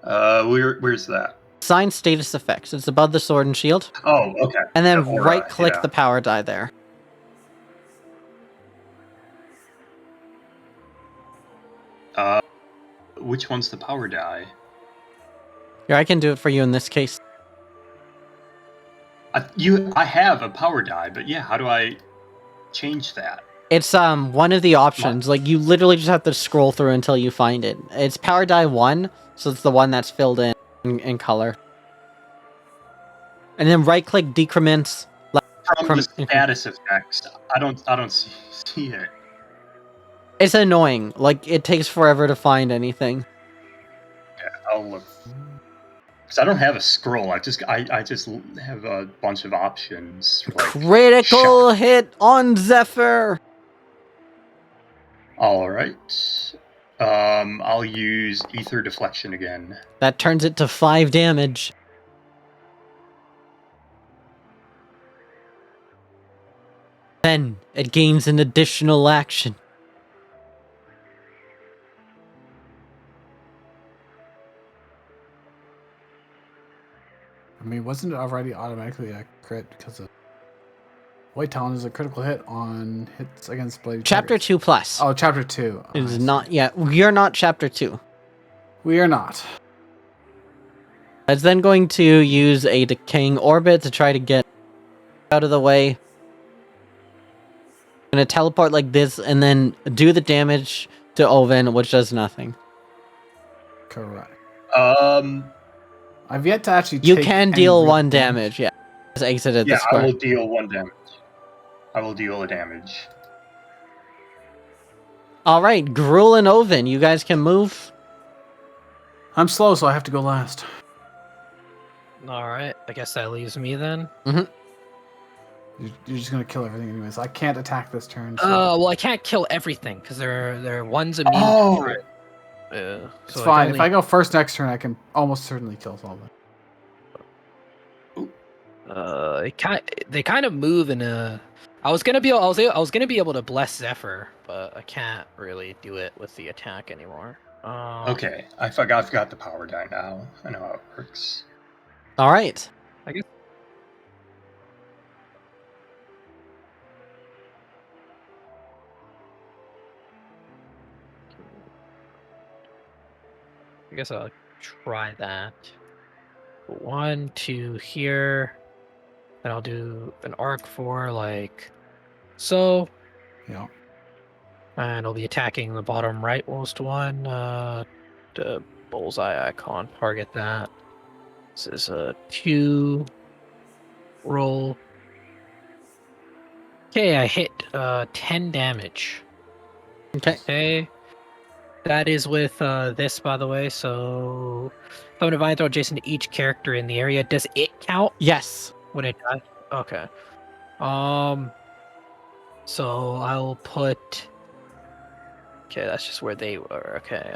S2: Where's that?
S1: assign status effects. It's above the sword and shield,
S2: Oh, okay.
S1: and then
S2: The aura,
S1: right-click
S2: yeah.
S1: the power die there.
S2: Which one's the power die?
S1: Here, I can do it for you in this case.
S2: I have a power die, but yeah, how do I change that?
S1: It's one of the options. Like you literally just have to scroll through until you find it. It's power die 1, so it's the one that's filled in color. And then right click decrements.
S2: From the status effects, I don't see it.
S1: It's annoying. Like it takes forever to find anything.
S2: Yeah, I'll look. Because I don't have a scroll. I just have a bunch of options. Like
S1: Critical hit on Zephyr.
S2: All right. I'll use Aether Deflection again.
S1: That turns it to 5 damage. Then it gains an additional action.
S4: I mean, wasn't it already automatically a crit because of White Talon is a critical hit on hits against blade.
S1: Chapter
S4: targets.
S1: 2 plus.
S4: Oh, chapter 2.
S1: It is not yet. We are not chapter 2.
S4: We are not.
S1: It's then going to use a decaying orbit to try to get out of the way. Gonna teleport like this and then do the damage to Oven, which does nothing.
S4: Correct.
S2: I've
S4: yet to actually.
S1: You can deal 1 damage. Yeah, just exited the square.
S2: I will deal 1 damage. I will deal a damage.
S1: All right, Gruel and Oven, you guys can move.
S4: I'm slow, so I have to go last.
S5: All right, I guess that leaves me then.
S4: You're just gonna kill everything anyways. I can't attack this turn.
S5: So. Well, I can't kill everything because there are one's immune to it. Yeah,
S4: it's
S5: so
S4: fine. If I go first next turn, I can almost certainly kill something.
S5: They kind of move in a. I was gonna be able to bless Zephyr, but I can't really do it with the attack anymore.
S2: Okay, I forgot the power die now. I know how it works.
S1: All right.
S5: I guess. I'll try that. 1, 2 here. Then I'll do an arc for like so.
S4: Yeah.
S5: And I'll be attacking the bottom rightmost one. The bullseye icon. Target that. This is a 2 roll. Okay, I hit 10 damage. Okay. That is with this, by the way. So, if I'm divine throw adjacent to each character in the area, does it count?
S1: Yes.
S5: When it does? Okay. So I'll put. Okay, that's just where they were. Okay.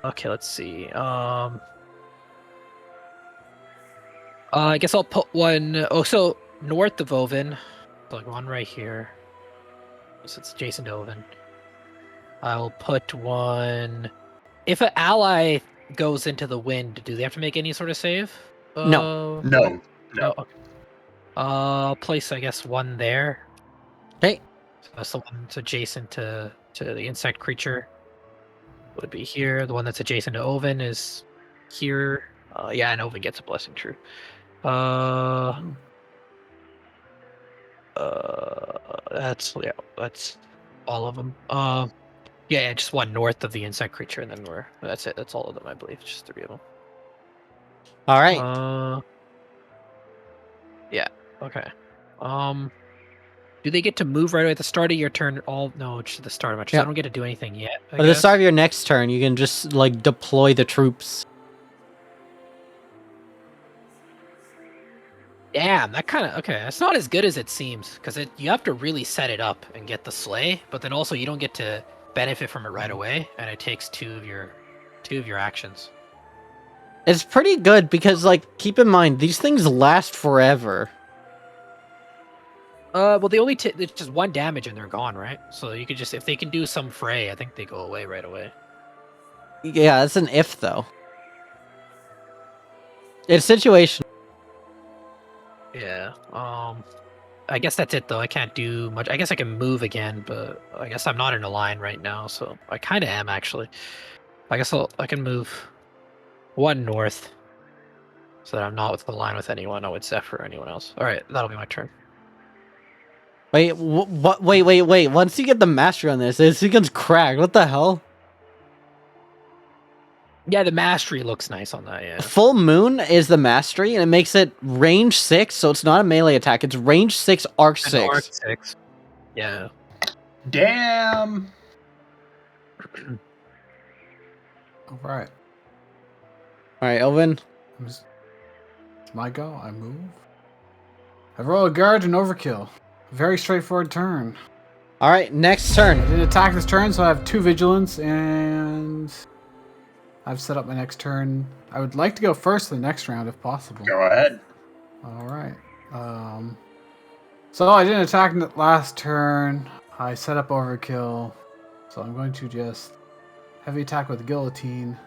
S5: Okay. Let's see. I guess I'll put one. Oh, so north of Oven, like one right here. So it's adjacent to Oven. I'll put one. If an ally goes into the wind, do they have to make any sort of save?
S1: No.
S2: No.
S5: Okay. I'll place, I guess, one there.
S1: Okay.
S5: So that's the one that's adjacent to the insect creature. Would be here. The one that's adjacent to Oven is here. Yeah, and Oven gets a blessing true. That's all of them. Yeah, just one north of the insect creature, and then that's it. That's all of them, I believe. Just 3 of them.
S1: All right.
S5: Yeah. Okay. Do they get to move right away at the start of your turn? No, just at the start of my turn.
S1: Yeah.
S5: I don't get to do anything yet.
S1: At the start of your next turn, you can just like deploy the troops.
S5: Damn, that kind of okay. It's not as good as it seems because you have to really set it up and get the slay, but then also you don't get to benefit from it right away, and it takes 2 of your actions.
S1: It's pretty good because, like, keep in mind these things last forever.
S5: Well, they only it's just 1 damage and they're gone, right? So you could just if they can do some fray, I think they go away right away.
S1: Yeah, that's an if though. It's situation.
S5: Yeah. I guess that's it though. I can't do much. I guess I can move again, but I guess I'm not in a line right now, so I kind of am actually. I guess I can move one north, so that I'm not with the line with anyone. No, with Zephyr or anyone else. All right, that'll be my turn.
S1: Wait, what? Wait. Once you get the mastery on this becomes cracked. What the hell?
S5: Yeah, the mastery looks nice on that. Yeah.
S1: Full Moon is the mastery, and it makes it range 6, so it's not a melee attack. It's range 6, arc 6.
S5: Arc 6. Yeah.
S2: Damn.
S4: All right.
S1: All right, Elvin.
S4: It's my go. I move. I roll a guard and overkill. Very straightforward turn.
S1: All right, next
S4: I
S1: turn.
S4: didn't attack this turn, so I have 2 vigilance, and I've set up my next turn. I would like to go first the next round if possible.
S2: Go ahead.
S4: All right. So I didn't attack last turn. I set up overkill, so I'm going to just heavy attack with guillotine,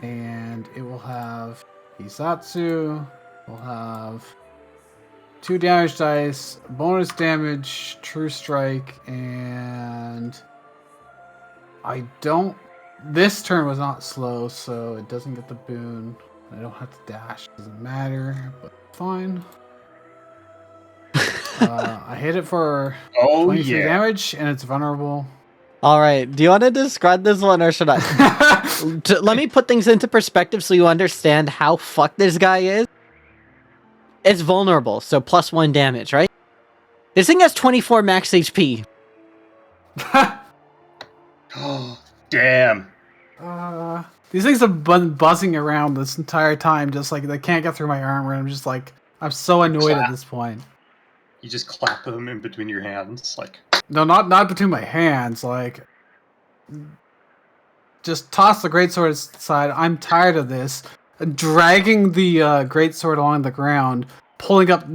S4: and it will have Hisatsu. Will have 2 damage dice, bonus damage, true strike, and I don't. This turn was not slow, so it doesn't get the boon. I don't have to dash. Doesn't matter, but fine. I hit it for 23 damage, and it's vulnerable.
S1: All right, do you want to describe this one, or should I? Let me put things into perspective so you understand how fucked this guy is. It's vulnerable, so +1 damage, right? This thing has 24 max HP.
S2: Oh, damn.
S4: These things have been buzzing around this entire time, just like they can't get through my armor, and I'm just like, I'm so annoyed at this point.
S2: You just clap them in between your hands, like.
S4: No, not between my hands, like. Just toss the greatsword aside. I'm tired of this. Dragging the greatsword along the ground, pulling up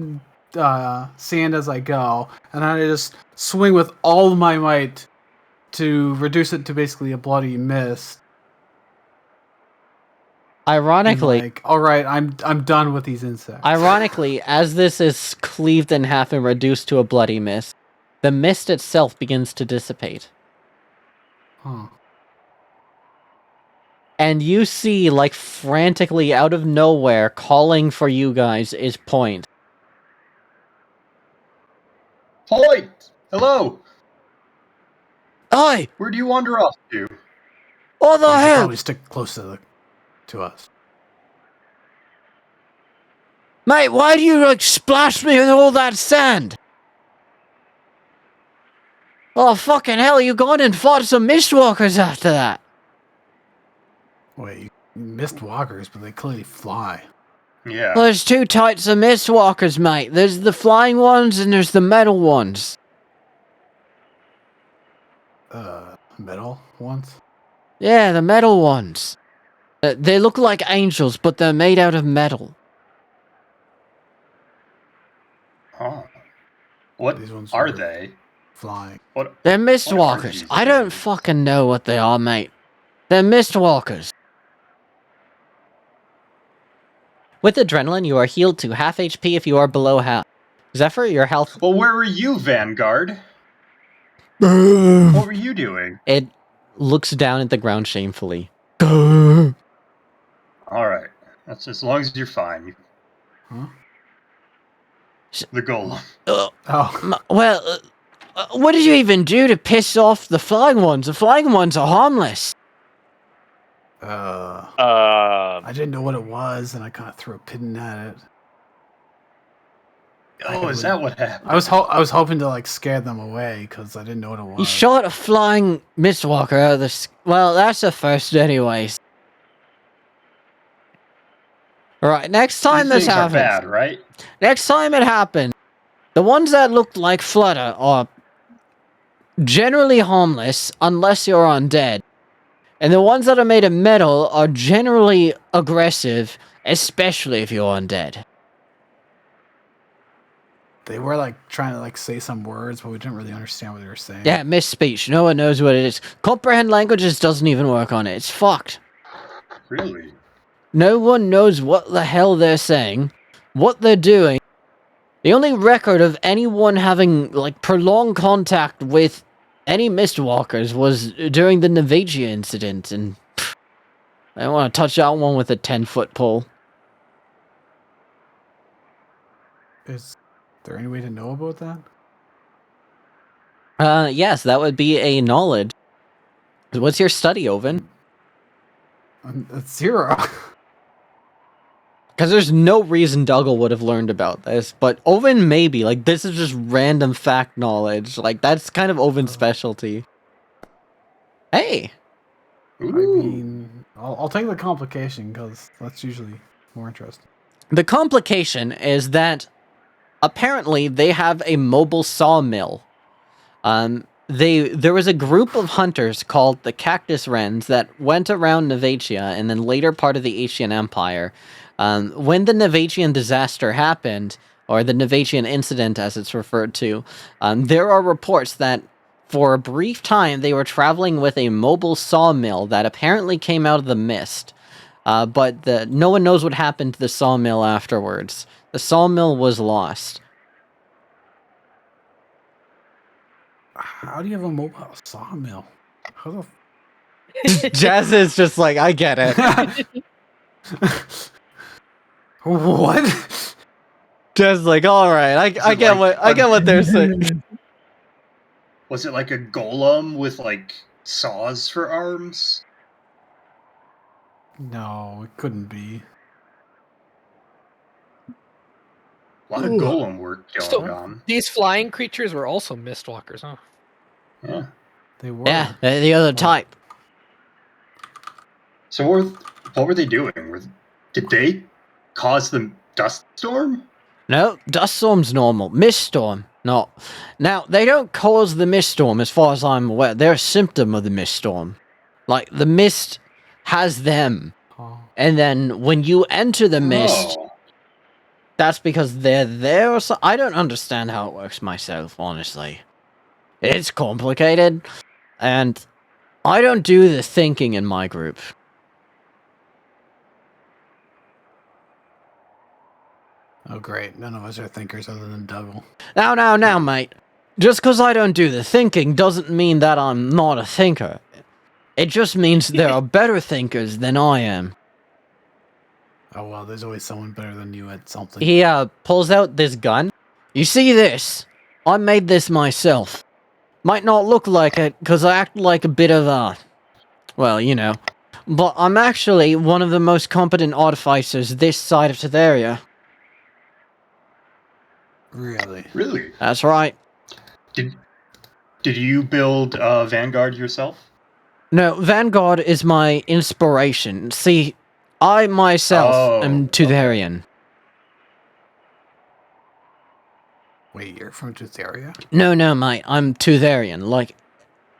S4: sand as I go, and then I just swing with all my might to reduce it to basically a bloody mist.
S1: Ironically,
S4: like, all right, I'm done with these insects.
S1: Ironically, as this is cleaved in half and reduced to a bloody mist, the mist itself begins to dissipate.
S4: Huh.
S1: And you see, like, frantically out of nowhere, calling for you guys is Point.
S2: Point! Hello!
S1: Oi!
S2: Where do you wander off to?
S1: What the
S4: You should
S1: hell?
S4: probably stick close to us.
S1: Mate, why do you, like, splash me with all that sand? Oh, fucking hell, you gone and fought some mistwalkers after that?
S4: Wait, you missed walkers, but they clearly fly.
S2: Yeah.
S1: Well, there's 2 types of mistwalkers, mate. There's the flying ones and there's the metal ones.
S4: Metal ones?
S1: Yeah, the metal ones. They look like angels, but they're made out of metal.
S2: Huh. What
S4: These ones
S2: are
S4: are-
S2: they?
S4: Flying.
S2: What?
S1: They're
S2: What are
S1: mistwalkers.
S2: these
S1: I don't
S2: things?
S1: fucking know what they are, mate. They're mistwalkers. With adrenaline, you are healed to half HP if you are below half. Zephyr, your health...
S2: Well, where were you, Vanguard? What were you doing?
S1: It looks down at the ground shamefully.
S2: All right. That's as long as you're fine.
S4: Huh?
S2: The golem.
S4: Oh.
S1: Well, what did you even do to piss off the flying ones? The flying ones are harmless.
S4: I didn't know what it was, and I kind of threw a pin at it.
S2: Oh, is that what happened?
S4: I was hoping to like scare them away because I didn't know what it was.
S1: You shot a flying mistwalker out of the... Well, that's a first anyways. Alright, next time
S2: These
S1: this
S2: things are
S1: happens...
S2: bad, right?
S1: Next time it happens, the ones that look like Flutter are generally harmless unless you're undead. And the ones that are made of metal are generally aggressive, especially if you're undead.
S4: They were like trying to like say some words, but we didn't really understand what they were saying.
S1: Yeah, misspeech. No one knows what it is. Comprehend languages doesn't even work on it. It's fucked.
S2: Really?
S1: No one knows what the hell they're saying, what they're doing, The only record of anyone having, like, prolonged contact with any Mistwalkers was during the Navagia incident, and I don't want to touch that one with a 10-foot pole.
S4: Is there any way to know about that?
S1: Yes, that would be a knowledge. What's your study, Oven?
S4: It's 0.
S1: Because there's no reason Dougal would have learned about this, but Oven maybe. Like, this is just random fact knowledge. Like, that's kind of Oven's specialty. Hey!
S4: I mean, I'll take the complication because that's usually more interesting.
S1: The complication is that apparently they have a mobile sawmill. There was a group of hunters called the Cactus Wrens that went around Navatia and then later part of the Asian Empire. When the Navatian disaster happened, or the Navatian incident as it's referred to, there are reports that for a brief time they were traveling with a mobile sawmill that apparently came out of the mist. But no one knows what happened to the sawmill afterwards. The sawmill was lost.
S4: How do you have a mobile sawmill? How the
S1: Jazz is just like, I get it.
S4: What?
S1: Jazz is like, all right, I get what they're saying.
S2: Was it like a golem with like saws for arms?
S4: No, it couldn't be.
S2: A lot of golem work going on.
S5: These flying creatures were also Mistwalkers, huh?
S2: Yeah.
S4: They were.
S1: Yeah, they're the other type.
S2: So what were they doing? Did they cause the dust storm?
S1: No, dust storm's normal. Mist storm, not. Now, they don't cause the mist storm as far as I'm aware. They're a symptom of the mist storm. Like, the mist has them.
S4: Oh.
S1: And then when you enter the mist, that's because they're there or so. I don't understand how it works myself, honestly. It's complicated. And I don't do the thinking in my group.
S4: Oh, great. None of us are thinkers other than Dougal.
S1: Now, mate. Just because I don't do the thinking doesn't mean that I'm not a thinker. It just means there are better thinkers than I am.
S4: Oh, well, there's always someone better than you at something.
S1: He pulls out this gun. You see this? I made this myself. Might not look like it, because I act like a bit of a... well, you know. But I'm actually one of the most competent artificers this side of Tetheria.
S4: Really?
S2: Really?
S1: That's right.
S2: Did you build Vanguard yourself?
S1: No, Vanguard is my inspiration. See, I myself am Tutherian.
S4: Wait, you're from Tetheria?
S1: No, mate, I'm Tutherian. Like,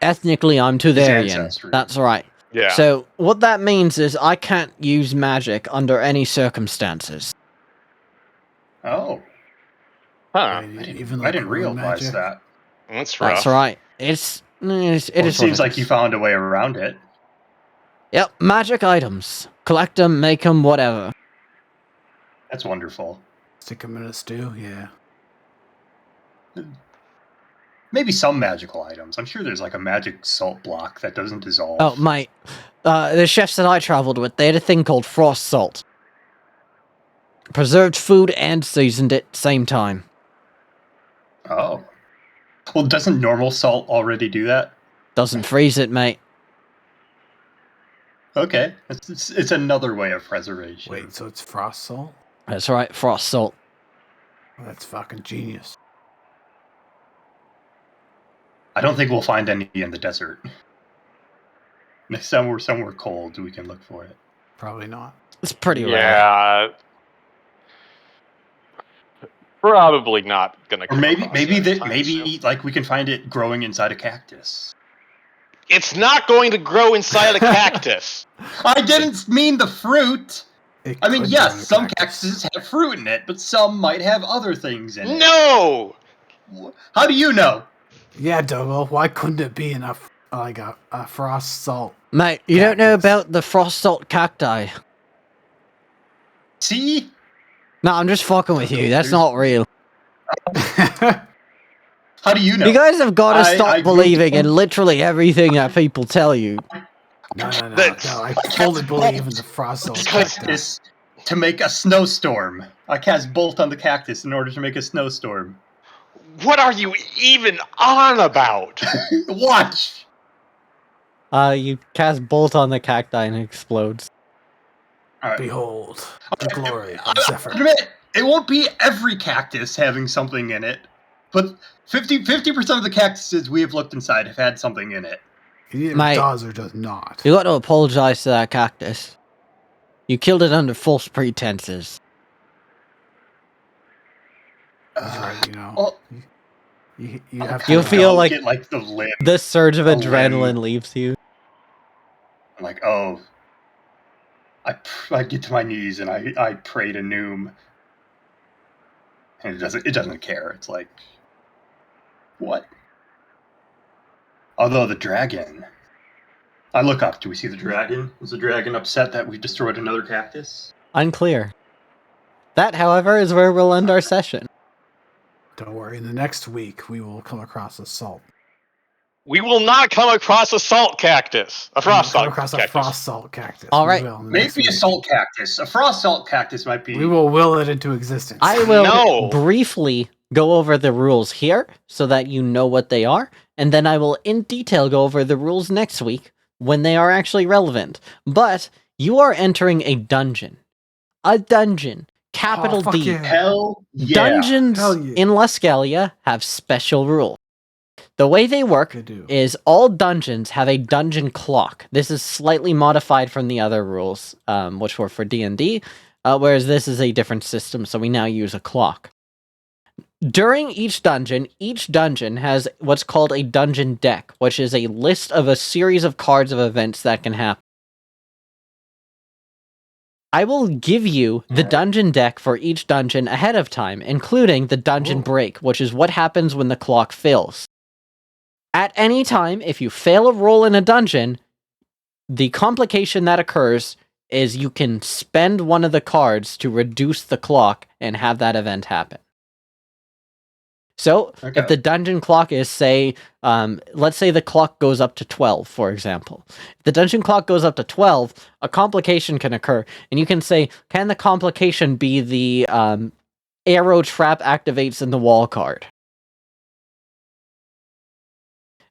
S1: ethnically, I'm Tutherian.
S2: ancestry.
S1: That's right.
S3: Yeah.
S1: So, what that means is I can't use magic under any circumstances.
S2: Oh,
S3: Huh.
S2: I didn't realize that.
S3: That's rough.
S1: That's right. It is
S2: It seems like you found a way around it.
S1: Yep, magic items. Collect them, make them, whatever.
S2: That's wonderful.
S4: Stick them in a stew? Yeah.
S2: Maybe some magical items. I'm sure there's like a magic salt block that doesn't dissolve.
S1: Oh, mate. The chefs that I traveled with, they had a thing called frost salt. Preserved food and seasoned it same time.
S2: Oh. Well, doesn't normal salt already do that?
S1: Doesn't freeze it, mate.
S2: Okay. It's another way of preservation.
S4: Wait, so it's frost salt?
S1: That's right, frost salt.
S4: Oh, that's fucking genius.
S2: I don't think we'll find any in the desert. Next time we're somewhere cold, we can look for it.
S4: Probably not.
S1: It's pretty rare.
S3: Yeah. Probably not gonna.
S2: Or maybe like we can find it growing inside a cactus.
S3: It's not going to grow inside a cactus.
S2: I didn't mean the fruit. I mean,
S4: could
S2: yes,
S4: grow in a
S2: some
S4: cactus.
S2: cactuses have fruit in it, but some might have other things in it.
S3: No.
S2: How do you know?
S4: Yeah, Dougal, why couldn't it be enough like a frost salt?
S1: Mate, you don't know
S4: Cactus.
S1: about the frost salt cacti.
S2: See?
S1: No, I'm just fucking with you. That's not real.
S2: How do you know?
S1: You guys have got to
S2: I
S1: stop
S2: moved
S1: believing
S2: from-
S1: in literally everything that people tell you.
S4: No.
S3: That's-
S4: I fully believe in the frost soul cactus.
S2: cactus to make a snowstorm. I cast bolt on the cactus in order to make a snowstorm.
S3: What are you even on about?
S2: Watch.
S1: You cast bolt on the cacti and it explodes.
S2: All right.
S4: Behold the glory of
S2: I'll
S4: Zephyr.
S2: admit, it won't be every cactus having something in it, but 50% of the cactuses we have looked inside have had something in it.
S4: It either
S1: Mate.
S4: does or does not.
S1: You got to apologize to that cactus. You killed it under false pretenses.
S4: He's right, you know.
S2: Oh,
S4: You have
S1: You
S4: to
S1: feel
S2: go
S1: like-
S2: get, like the limb.
S1: The surge of
S2: A
S1: adrenaline
S2: limb.
S1: leaves you.
S2: I'm like, oh. I get to my knees and I pray to Noom. And it doesn't care. It's like, what? Although the dragon. I look up. Do we see the dragon? Was the dragon upset that we destroyed another cactus?
S1: Unclear. That, however, is where we'll end our session.
S4: Don't worry, in the next week we will come across a salt.
S3: We will not come across a salt cactus. A frost
S4: Come
S3: salt
S4: across
S3: cactus.
S4: a frost salt cactus.
S1: All
S4: We
S1: right.
S4: will in the next
S2: Maybe a
S4: week.
S2: salt cactus. A frost salt cactus might be.
S4: We will will it into existence.
S1: I will
S3: No.
S1: briefly go over the rules here so that you know what they are, and then I will in detail go over the rules next week when they are actually relevant. But you are entering a dungeon. A dungeon. Capital
S4: fuck
S1: D.
S4: yeah.
S2: Hell yeah.
S1: Dungeons
S4: Hell yeah.
S1: in Luskalia have special rules. The way they work
S4: They do.
S1: is all dungeons have a dungeon clock. This is slightly modified from the other rules, which were for D&D, whereas this is a different system, so we now use a clock. During each dungeon has what's called a dungeon deck, which is a list of a series of cards of events that can happen. I will give you the dungeon deck for each dungeon ahead of time, including the dungeon
S4: Ooh.
S1: break, which is what happens when the clock fills. At any time, if you fail a roll in a dungeon, the complication that occurs is you can spend one of the cards to reduce the clock and have that event happen. So,
S2: Okay.
S1: if the dungeon clock is, say, let's say the clock goes up to 12, for example. If the dungeon clock goes up to 12, a complication can occur, and you can say, can the complication be the arrow trap activates in the wall card?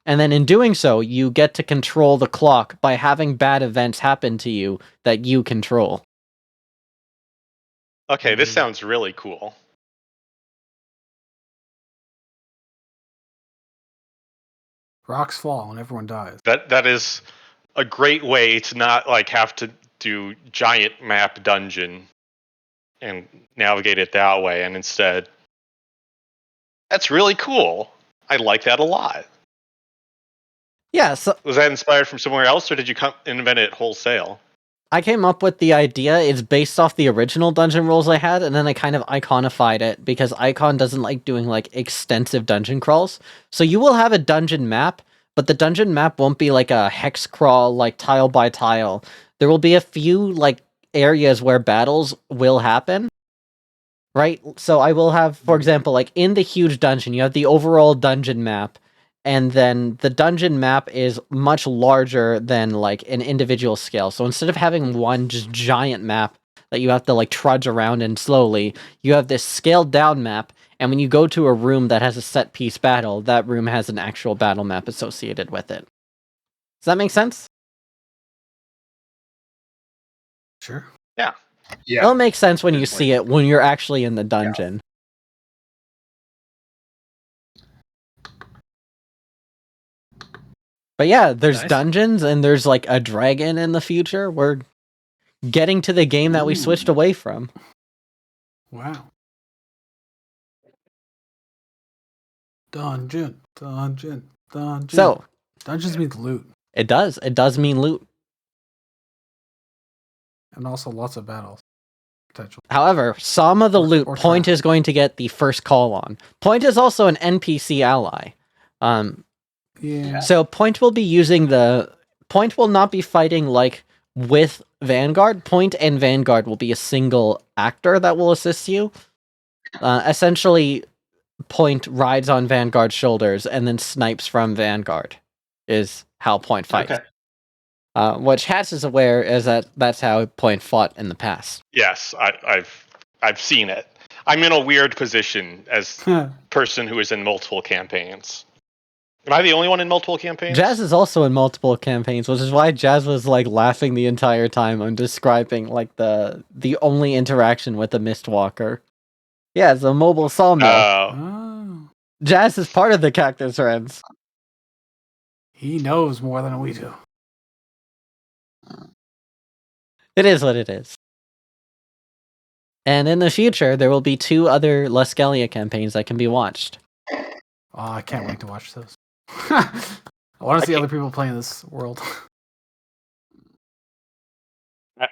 S1: And then in doing so, you get to control the clock by having bad events happen to you that you control.
S3: Okay, this sounds really cool.
S4: Rocks fall and everyone dies.
S3: That is a great way to not like have to do giant map dungeon and navigate it that way, and instead, that's really cool. I like that a lot.
S1: Yeah, so
S3: Was that inspired from somewhere else, or did you invent it wholesale?
S1: I came up with the idea. It's based off the original dungeon rules I had, and then I kind of iconified it because Icon doesn't like doing like extensive dungeon crawls. So you will have a dungeon map, but the dungeon map won't be like a hex crawl, like tile by tile. There will be a few like areas where battles will happen. Right? So I will have, for example, like in the huge dungeon, you have the overall dungeon map, and then the dungeon map is much larger than like an individual scale. So instead of having one just giant map that you have to like trudge around in slowly, you have this scaled down map, and when you go to a room that has a set piece battle, that room has an actual battle map associated with it. Does that make sense?
S4: Sure.
S2: Yeah.
S1: It'll make sense when you
S2: Definitely.
S1: see it when you're actually in the dungeon. But yeah, there's
S5: Nice.
S1: dungeons and there's like a dragon in the future. We're getting to the game that we switched
S4: Ooh.
S1: away from.
S4: Wow. Dungeon.
S1: So
S4: Dungeons means loot.
S1: it does mean loot.
S4: And also lots of battles. Potential.
S1: However, some of the
S4: Or-
S1: loot
S4: or
S1: Point
S4: trap.
S1: is going to get the first call on. Point is also an NPC ally.
S4: Yeah.
S1: So Point will be using Point will not be fighting like with Vanguard. Point and Vanguard will be a single actor that will assist you. Essentially, Point rides on Vanguard's shoulders and then snipes from Vanguard. Is how Point fights.
S2: Okay.
S1: Which Hats is aware is that's how Point fought in the past.
S3: Yes, I've seen it. I'm in a weird position as person who is in multiple campaigns. Am I the only one in multiple campaigns?
S1: Jazz is also in multiple campaigns, which is why Jazz was like laughing the entire time on describing like the only interaction with the Mistwalker. Yeah, it's a mobile sawmill.
S4: Oh.
S1: Jazz is part of the Cactus Reds.
S4: He knows more than we do.
S1: It is what it is. And in the future, there will be 2 other Luskalia campaigns that can be watched.
S4: Oh, I can't wait to watch those. I want to see other people playing this world.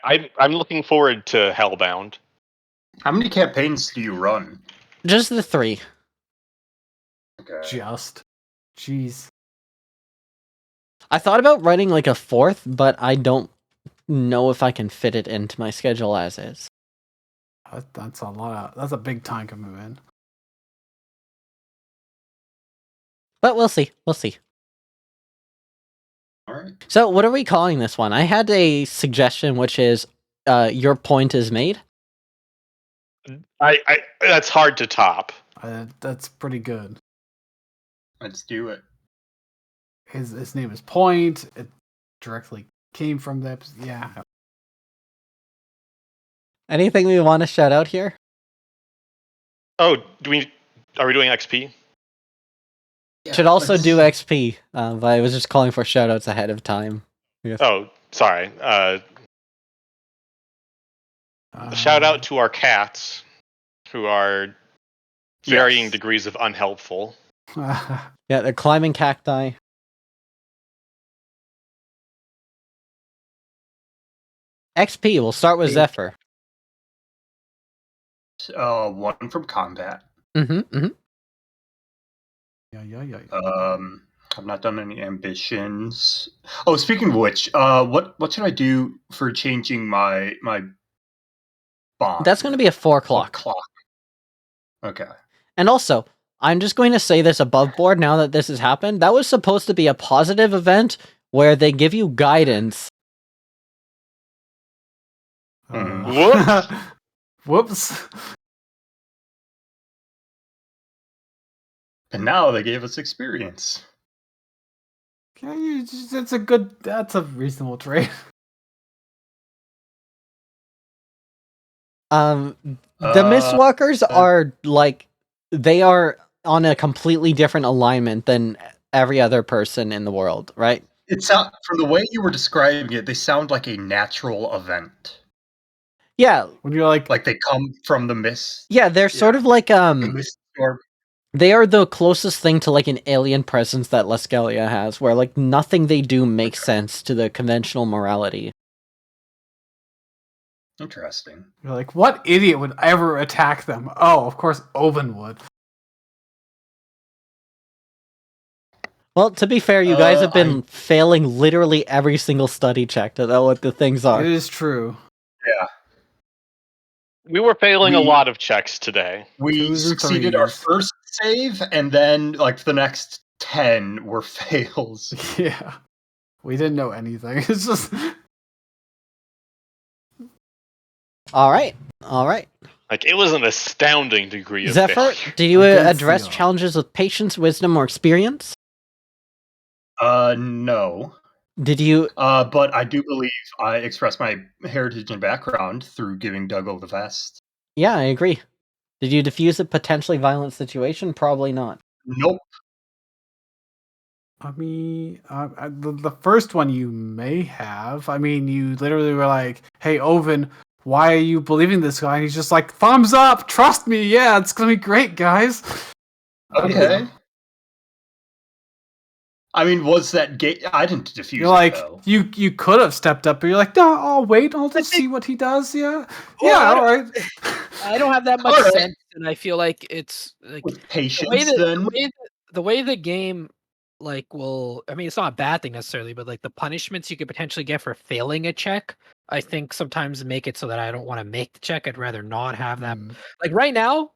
S3: I'm looking forward to Hellbound.
S2: How many campaigns do you run?
S1: Just the 3.
S2: Okay.
S4: Just. Jeez.
S1: I thought about writing like a 4th, but I don't know if I can fit it into my schedule as is.
S4: That's a lot. That's a big time commitment.
S1: But we'll see. We'll see.
S2: All right.
S1: So, what are we calling this one? I had a suggestion, which is your point is made.
S3: I that's hard to top.
S4: That's pretty good.
S2: Let's do it.
S4: His name is Point. It directly came from the episode. Yeah.
S1: Anything we want to shout out here?
S3: Oh, are we doing XP?
S2: Yeah,
S1: Should also
S2: let's-
S1: do XP, but I was just calling for shoutouts ahead of time.
S3: Oh, sorry. Shout out to our cats, who are varying
S2: Yes.
S3: degrees of unhelpful.
S1: Yeah, they're climbing cacti. XP, we'll start with
S2: Hey.
S1: Zephyr.
S2: 1 from combat.
S1: Mm-hmm.
S4: Yeah.
S2: I've not done any ambitions. Oh, speaking of which, what should I do for changing my bond?
S1: That's going to be a 4
S2: What
S1: o'clock.
S2: clock. Okay.
S1: And also, I'm just going to say this above board now that this has happened. That was supposed to be a positive event where they give you guidance.
S3: Whoops.
S4: Whoops.
S2: And now they gave us experience.
S4: Okay, that's a reasonable trade.
S1: The Mistwalkers are like, they are on a completely different alignment than every other person in the world, right?
S2: It sound from the way you were describing it, they sound like a natural event.
S1: Yeah,
S4: When you're like
S2: Like they come from the mist.
S1: yeah, they're sort of like
S2: The mist storm.
S1: they are the closest thing to like an alien presence that Luskalia has, where like nothing they do makes sense to the conventional morality.
S2: Interesting.
S4: you're like, what idiot would ever attack them? Oh, of course Owen would.
S1: Well, to be fair, you guys have
S2: I-
S1: been failing literally every single study check to know what the things are.
S4: It is true.
S2: Yeah.
S3: We were failing a
S2: We-
S3: lot of checks today.
S2: We
S4: Twos and
S2: succeeded our
S4: threes.
S2: first save, and then like the next 10 were fails.
S4: Yeah. We didn't know anything. It's just
S1: All right.
S3: Like, it was an astounding degree of
S1: Zephyr,
S3: failure.
S1: did you
S4: Against
S1: address
S4: the
S1: challenges with patience, wisdom, or experience?
S2: No.
S1: Did you?
S2: But I do believe I expressed my heritage and background through giving Dougal the vest.
S1: Yeah, I agree. Did you diffuse a potentially violent situation? Probably not.
S2: Nope.
S4: I mean, the first one you may have. I mean, you literally were like, "Hey, Owen, why are you believing this guy?" And he's just like, "Thumbs up, trust me. Yeah, it's gonna be great, guys."
S2: Okay. I mean, was that gate? I didn't diffuse
S4: You're
S2: it,
S4: like,
S2: though.
S4: you could have stepped up, but you're like, "No, I'll wait. I'll just see what he does." Yeah,
S5: Well,
S4: yeah,
S5: I
S4: all right.
S5: I don't have that much
S2: Alright.
S5: sense, and I feel like it's like
S2: With patience,
S5: the way
S2: then.
S5: the way the game like will. I mean, it's not a bad thing necessarily, but like the punishments you could potentially get for failing a check, I think sometimes make it so that I don't want to make the check. I'd rather not have that.
S4: Mm.
S5: Like right now,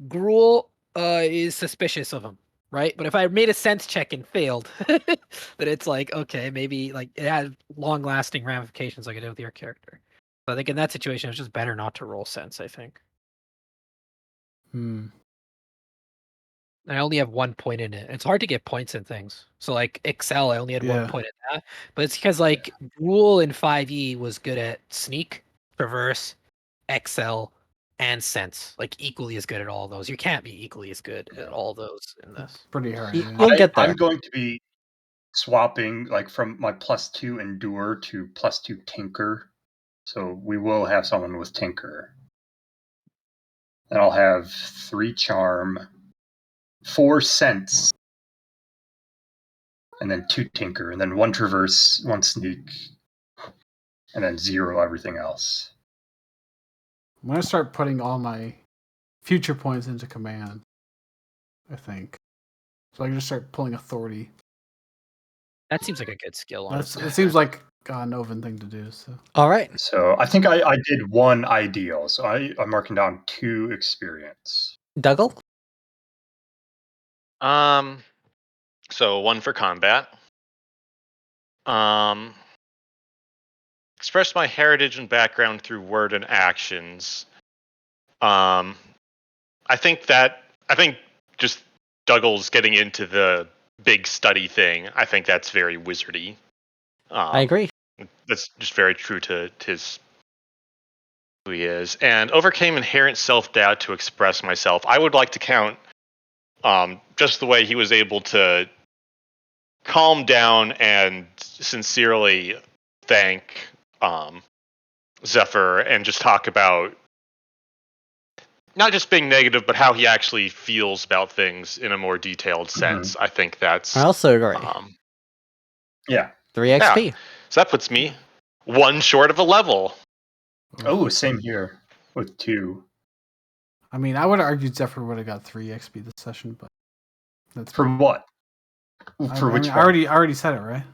S5: Gruel is suspicious of him, right? But if I made a sense check and failed, then it's like, okay, maybe like it has long-lasting ramifications like I did with your character. So I think in that situation, it's just better not to roll sense, I think.
S4: Hmm.
S5: I only have 1 point in it. It's hard to get points in things. So like Excel, I only had 1
S4: Yeah.
S5: point in that. But it's because like Rule in 5e was good at sneak, traverse, Excel, and sense. Like equally as good at all those. You can't be equally as good at all those in this.
S4: Pretty hard.
S1: Y-
S4: Yeah.
S1: You'll get there.
S2: I'm going to be swapping like from my +2 endure to +2 tinker. So we will have someone with tinker. And I'll have 3 charm, 4 sense, and then 2 tinker, and then 1 traverse, 1 sneak, and then 0 everything else.
S4: I'm gonna start putting all my future points into command, I think. So I can just start pulling authority.
S5: That seems like a good skill, honestly.
S4: It seems like an Oven thing to do. So
S1: All right.
S2: So I think I did 1 ideal. So I'm marking down 2 experience.
S1: Dougal?
S3: So 1 for combat. Express my heritage and background through word and actions. I think just Douglas getting into the big study thing, I think that's very wizardy.
S1: I agree.
S3: That's just very true to his who he is. And overcame inherent self-doubt to express myself. I would like to count just the way he was able to calm down and sincerely thank Zephyr and just talk about not just being negative, but how he actually feels about things in a more detailed sense. I think that's
S1: I also agree.
S2: Yeah.
S1: 3 XP.
S3: So that puts me 1 short of a level.
S2: Oh, same here with 2.
S4: I mean, I would have argued Zephyr would have got 3 XP this session, but that's
S2: For what? For which
S4: I
S2: one?
S4: already said it, right?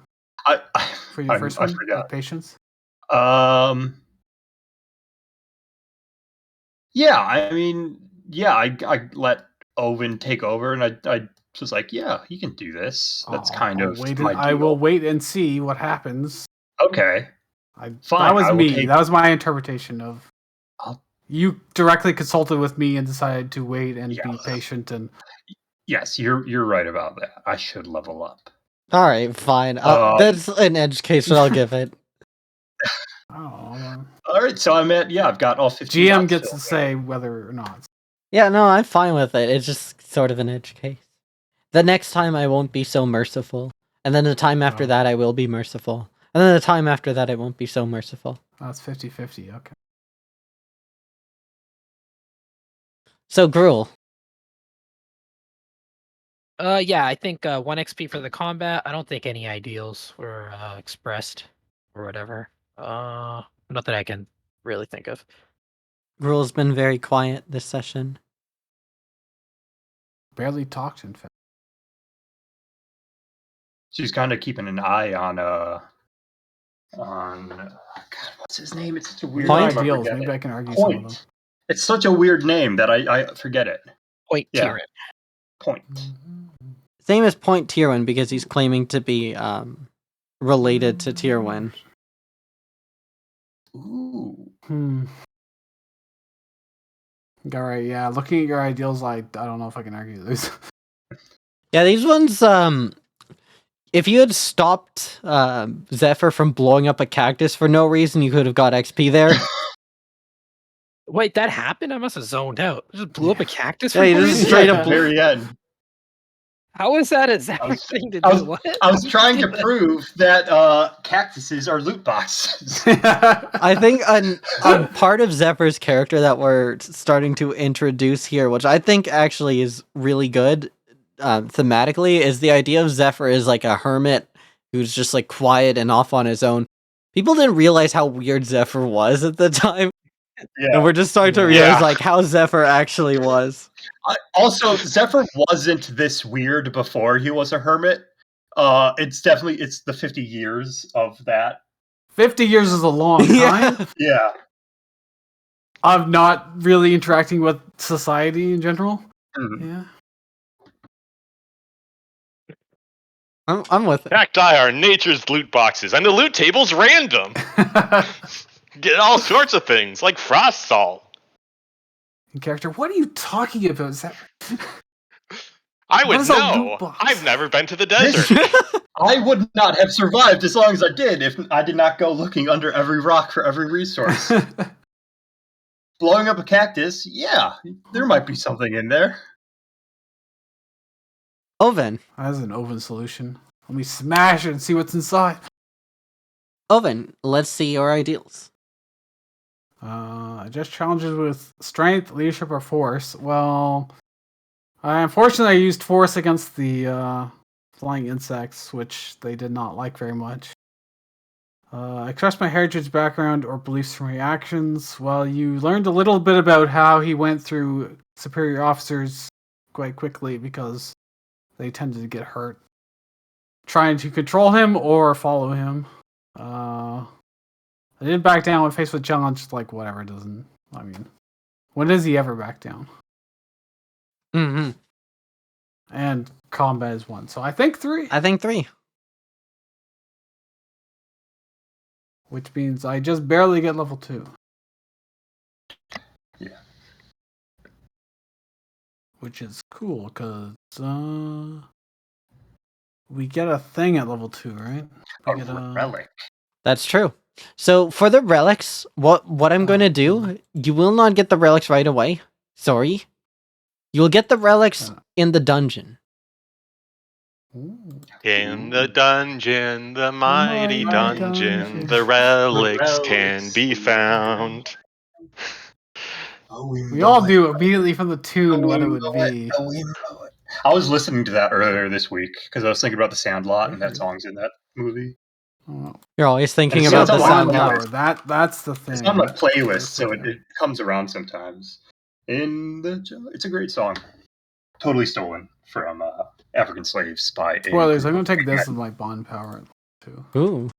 S4: For your first one,
S2: I forgot.
S4: Patience.
S2: Yeah, I mean, yeah, I let Owen take over, and I was like, yeah, he can do this. That's kind of my deal.
S4: I will wait and see what happens.
S2: Okay, fine.
S4: That was
S2: I will
S4: me. That was my interpretation of.
S2: I'll-
S4: You directly consulted with me and decided to wait and be
S2: Yes.
S4: patient and.
S2: Yes, you're right about that. I should level up.
S1: All right, fine. That's an edge case that I'll give it.
S4: Oh.
S2: All right, so I've got all 15
S4: GM
S2: dots
S4: gets
S2: filled
S4: to
S2: in.
S4: say whether or not.
S1: Yeah, no, I'm fine with it. It's just sort of an edge case. The next time I won't be so merciful. And then the time after that I will be merciful. And then the time after that I won't be so merciful.
S4: That's 50-50, okay.
S1: So, Gruel.
S5: Yeah, I think 1 XP for the combat. I don't think any ideals were expressed or whatever. Not that I can really think of.
S1: Gruel's been very quiet this session.
S4: Barely talked, in fact.
S2: She's kind of keeping an eye on God, what's his name? It's such a weird name.
S4: Ideals. Maybe I can argue
S2: Point.
S4: some of them.
S2: It's such a weird name that I forget it.
S5: Point
S2: Yeah.
S5: Tyrann.
S2: Point.
S1: Same as Point Tyrwin because he's claiming to be related to Tyrwin.
S2: Ooh.
S4: All right, yeah. Looking at your ideals, I don't know if I can argue these.
S1: Yeah, these ones, if you had stopped Zephyr from blowing up a cactus for no reason, you could have got XP there.
S5: Wait, that happened? I must have zoned out. Just blew up a cactus.
S1: Yeah,
S5: for
S1: you
S5: no
S1: just
S5: reason?
S1: straight
S2: At
S1: up
S2: the very end.
S5: How is that a Zephyr thing to do?
S2: I was-
S5: What?
S2: I was trying to prove that cactuses are loot boxes.
S1: I think a part of Zephyr's character that we're starting to introduce here, which I think actually is really good thematically, is the idea of Zephyr is like a hermit who's just like quiet and off on his own. People didn't realize how weird Zephyr was at the time.
S2: Yeah.
S1: And we're just starting to realize like how Zephyr actually was.
S2: Also, Zephyr wasn't this weird before he was a hermit. It's the 50 years of that.
S4: 50 years is a long time
S2: Yeah.
S4: of not really interacting with society in general.
S2: Mhm.
S4: Yeah.
S1: I'm with it.
S3: Cacti are nature's loot boxes, and the loot table's random. Get all sorts of things, like frost salt.
S4: Character, what are you talking about? Is that
S3: I
S4: What
S3: would
S4: is a loot
S3: know.
S4: box?
S3: I've never been to the desert.
S2: I would not have survived as long as I did if I did not go looking under every rock for every resource. Blowing up a cactus, yeah, there might be something in there.
S1: Oven.
S4: That's an oven solution. Let me smash it and see what's inside.
S1: Oven, let's see your ideals.
S4: Just challenges with strength, leadership, or force. Well, unfortunately, I used force against the flying insects, which they did not like very much. Express my heritage, background, or beliefs from my actions. Well, you learned a little bit about how he went through superior officers quite quickly because they tended to get hurt trying to control him or follow him. I didn't back down when faced with challenge. Like, whatever, doesn't. I mean, when does he ever back down?
S1: Mm-hmm.
S4: And combat is 1. So I think 3.
S1: I think 3.
S4: Which means I just barely get level 2.
S2: Yeah.
S4: Which is cool, because we get a thing at level 2, right? We get
S2: A relic.
S1: That's true. So for the relics, what I'm going to do, you will not get the relics right away. Sorry. You'll get the relics in the dungeon.
S4: Ooh.
S3: In the dungeon, the mighty
S4: mighty
S3: dungeon,
S4: dungeon.
S3: the relics
S2: The
S3: can
S2: relics
S3: be found.
S4: We all knew immediately from the tune what it would be.
S2: I was listening to that earlier this week because I was thinking about the Sandlot and that song's in that movie.
S4: Oh.
S1: You're always thinking
S2: It's
S1: about
S2: not
S1: the
S2: the
S1: sound
S2: one
S1: now.
S4: That's the thing.
S2: It's on my playlist,
S4: That's
S2: so
S4: the
S2: it
S4: thing.
S2: comes around sometimes. It's a great song. Totally stolen from African Slaves by a
S4: Spoilers, I'm
S2: group
S4: going to take
S2: of-
S4: this as my bond power, too.
S1: Ooh.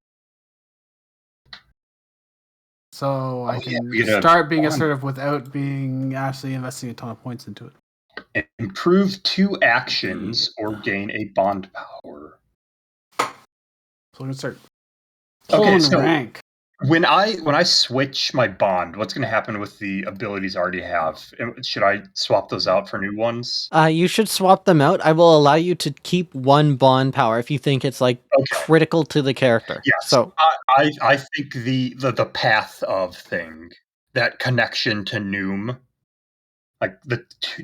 S4: So I
S2: yeah,
S4: can
S2: we get a
S4: start being
S2: bond.
S4: assertive without being actually investing a ton of points into it.
S2: Improve 2 actions or gain a bond power.
S4: So I'm going to start
S2: Okay,
S4: pulling
S2: so
S4: rank.
S2: when I switch my bond, what's going to happen with the abilities I already have? Should I swap those out for new ones?
S1: You should swap them out. I will allow you to keep 1 bond power if you think it's like critical to the character.
S2: Yes.
S1: So
S2: I think the path of thing, that connection to Noom, like the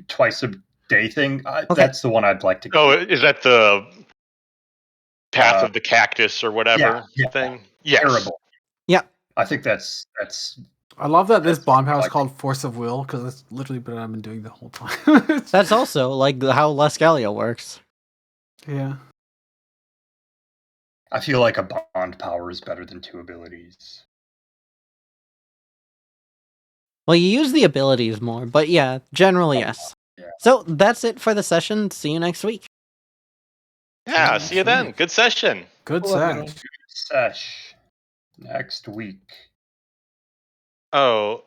S2: twice a day thing, that's the one I'd like to
S3: Oh,
S2: go.
S3: is that the Path of the Cactus or whatever thing? Yes.
S2: Terrible.
S1: Yeah.
S2: I think that's
S4: I love that this
S2: That's
S4: bond power is
S2: like-
S4: called Force of Will, because that's literally what I've been doing the whole time.
S1: that's also like how Luskalia works.
S4: Yeah.
S2: I feel like a bond power is better than 2 abilities.
S1: Well, you use the abilities more, but yeah, generally yes.
S2: Yeah.
S1: So that's it for the session. See you next week.
S3: Yeah, see you then. Good session.
S4: Good
S5: Well, I
S4: set.
S2: Sesh next week.
S3: Oh,